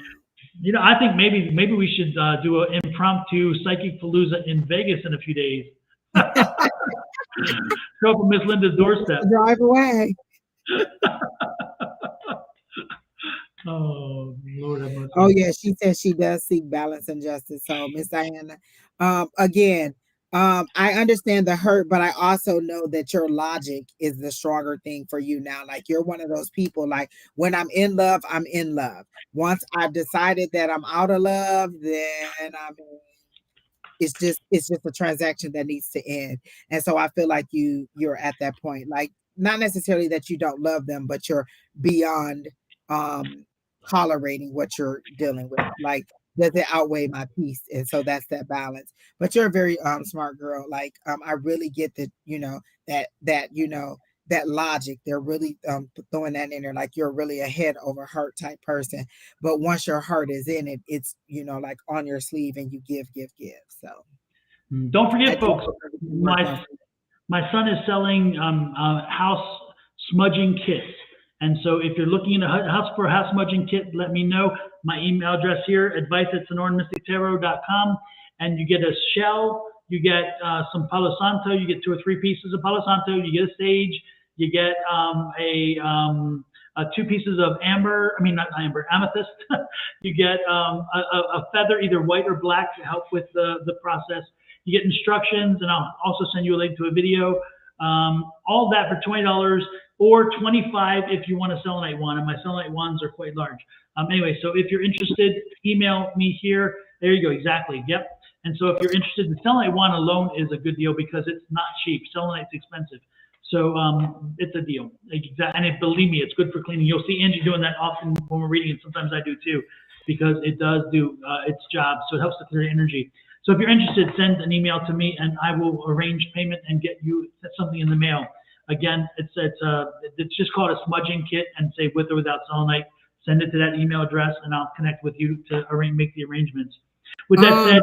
I think maybe we should do an impromptu psychic palooza in Vegas in a few days. Show up at Miss Linda's doorstep. Drive away. Oh Lord have mercy. Oh yeah, she says she does seek balance and justice. So Miss Diana, again, I understand the hurt, but I also know that your logic is the stronger thing for you now. Like you're one of those people, like when I'm in love, I'm in love. Once I've decided that I'm out of love, then it's just a transaction that needs to end. And so I feel like you're at that point, like not necessarily that you don't love them, but you're beyond tolerating what you're dealing with. Like, does it outweigh my peace? And so that's that balance. But you're a very smart girl. Like I really get that, that logic. They're really throwing that in there. Like you're really a head over heart type person. But once your heart is in it, it's like on your sleeve and you give. So don't forget, folks, my son is selling house smudging kits. And so if you're looking in a house for a house smudging kit, let me know. My email address here, advice@sonoranmystictarot.com. And you get a shell, you get some Palo Santo, you get 2 or 3 pieces of Palo Santo, you get a sage, you get 2 pieces of amethyst. You get a feather, either white or black, to help with the process. You get instructions, and I'll also send you a link to a video All that for $20 or $25 if you want a selenite wand, and my selenite wands are quite large. Anyway, so if you're interested, email me here. There you go, exactly, yep. And so if you're interested, the selenite wand alone is a good deal because it's not cheap. Selenite's expensive. So it's a deal. And believe me, it's good for cleaning. You'll see Angie doing that often when we're reading it. Sometimes I do too, because it does do its job. So it helps to clear energy. So if you're interested, send an email to me and I will arrange payment and get you something in the mail. Again, it's just called a smudging kit, and say with or without selenite. Send it to that email address and I'll connect with you to make the arrangements. With that said,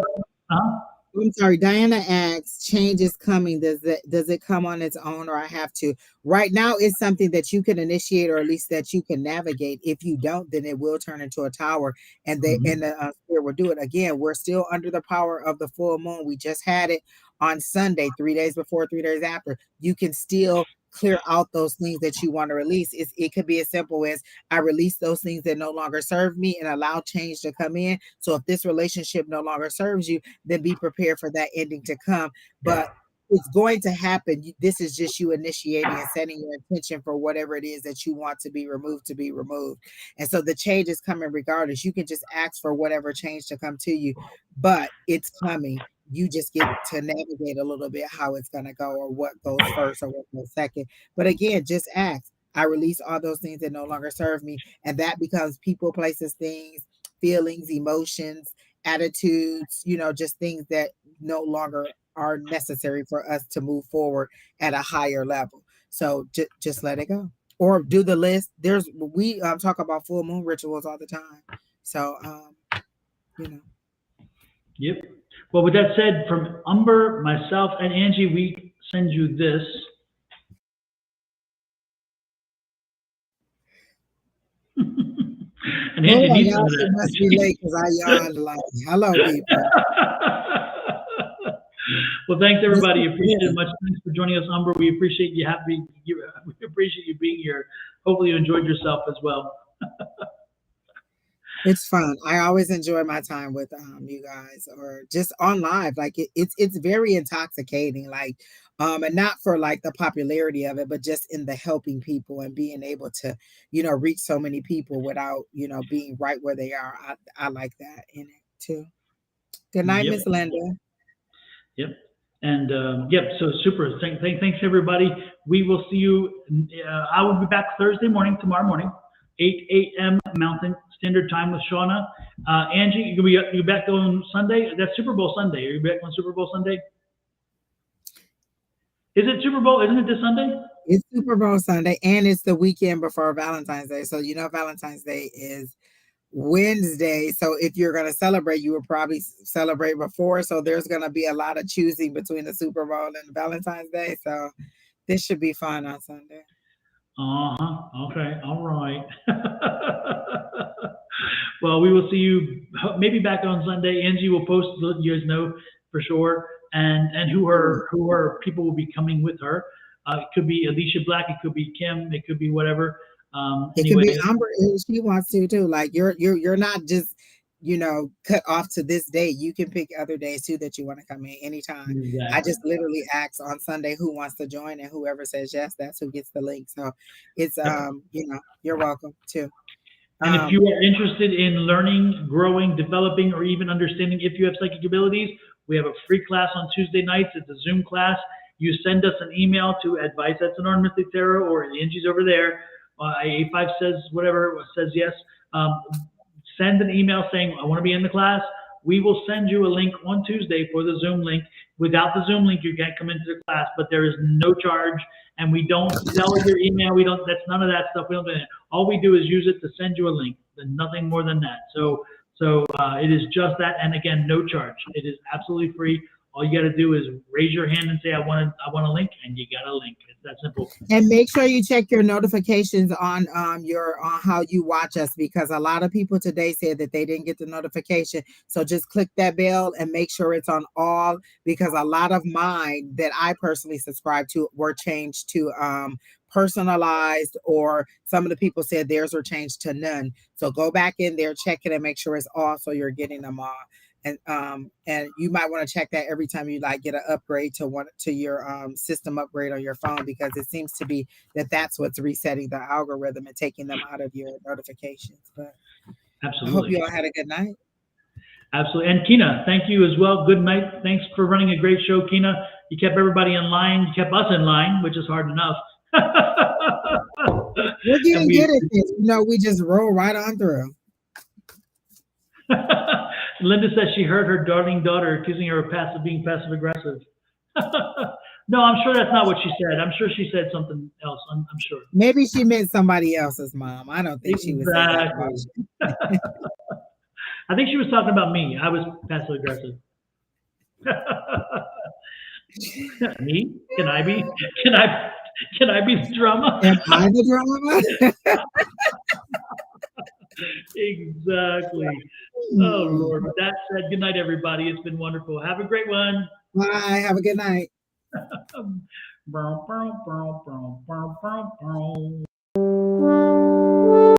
I'm sorry, Diana asks, change is coming. Does it come on its own, or I have to? Right now, it's something that you can initiate, or at least that you can navigate. If you don't, then it will turn into a tower, and the spirit will do it again. We're still under the power of the full moon. We just had it on Sunday, 3 days before, 3 days after. You can still clear out those things that you want to release. It could be as simple as I release those things that no longer serve me and allow change to come in. So if this relationship no longer serves you, then be prepared for that ending to come. But it's going to happen. This is just you initiating and setting your intention for whatever it is that you want to be removed. And so the change is coming regardless. You can just ask for whatever change to come to you, but it's coming. You just get to navigate a little bit how it's going to go, or what goes first or what goes second. But again, just ask. I release all those things that no longer serve me. And that becomes people, places, things, feelings, emotions, attitudes, just things that no longer are necessary for us to move forward at a higher level. So just let it go, or do the list. We talk about full moon rituals all the time. So, Yep. Well, with that said, from Umber, myself, and Angie, we send you this. And Angie needs some of that. It must be late because I yawned like, hello, people. Well, thanks everybody. Appreciate it much. Thanks for joining us, Umber. We appreciate you we appreciate you being here. Hopefully you enjoyed yourself as well. It's fun. I always enjoy my time with you guys, or just on live. Like it's very intoxicating. Like and not for like the popularity of it, but just in the helping people and being able to, reach so many people without, being right where they are. I like that in it too. Good night, Miss Linda. Yep. And so super. Thanks everybody. We will see you. I will be back tomorrow morning, 8 a.m. Mountain Standard Time with Shauna. Angie, you back on Sunday? That's Super Bowl Sunday. Are you back on Super Bowl Sunday? Is it Super Bowl? Isn't it this Sunday? It's Super Bowl Sunday, and it's the weekend before Valentine's Day. So Valentine's Day is Wednesday. So if you're going to celebrate, you will probably celebrate before. So there's going to be a lot of choosing between the Super Bowl and Valentine's Day. So this should be fun on Sunday. Okay. All right. Well, we will see you maybe back on Sunday. Angie will post to let you guys know for sure, and who her people will be coming with her. It could be Alicia Black. It could be Kim. It could be whatever. It could be Amber if she wants to too. Like you're not just cut off to this day. You can pick other days too that you want to come in anytime. Exactly. I just literally ask on Sunday who wants to join, and whoever says yes, that's who gets the link. So it's you're welcome too. And if you are interested in learning, growing, developing, or even understanding if you have psychic abilities, we have a free class on Tuesday nights. It's a Zoom class. You send us an email to advice@SonoranMysticTarot, or Angie's over there. A5 says yes. Send an email saying, I want to be in the class. We will send you a link on Tuesday for the Zoom link. Without the Zoom link, you can't come into the class, but there is no charge. And we don't sell your email. That's none of that stuff. We don't do that. All we do is use it to send you a link, and nothing more than that. So it is just that. And again, no charge. It is absolutely free. All you got to do is raise your hand and say, I want a link, and you got a link. It's that simple. And make sure you check your notifications on how you watch us, because a lot of people today said that they didn't get the notification. So just click that bell and make sure it's on all, because a lot of mine that I personally subscribe to were changed to personalized, or some of the people said theirs were changed to none. So go back in there, check it, and make sure it's all, so you're getting them all. And you might want to check that every time you like get an upgrade to your system upgrade on your phone, because it seems to be that's what's resetting the algorithm and taking them out of your notifications. But Absolutely. I hope you all had a good night. Absolutely. And Kina, thank you as well. Good night. Thanks for running a great show, Kina. You kept everybody in line. You kept us in line, which is hard enough. We're getting good at this. We just roll right on through. Linda says she heard her darling daughter accusing her of being passive aggressive. No, I'm sure that's not what she said. I'm sure she said something else. I'm sure. Maybe she meant somebody else's mom. I don't think she was saying that about you. I think she was talking about me. I was passive aggressive. Me? Can I be the drama? Am I the drama? Exactly. Oh Lord. With that said, good night, everybody. It's been wonderful. Have a great one. Bye. Have a good night.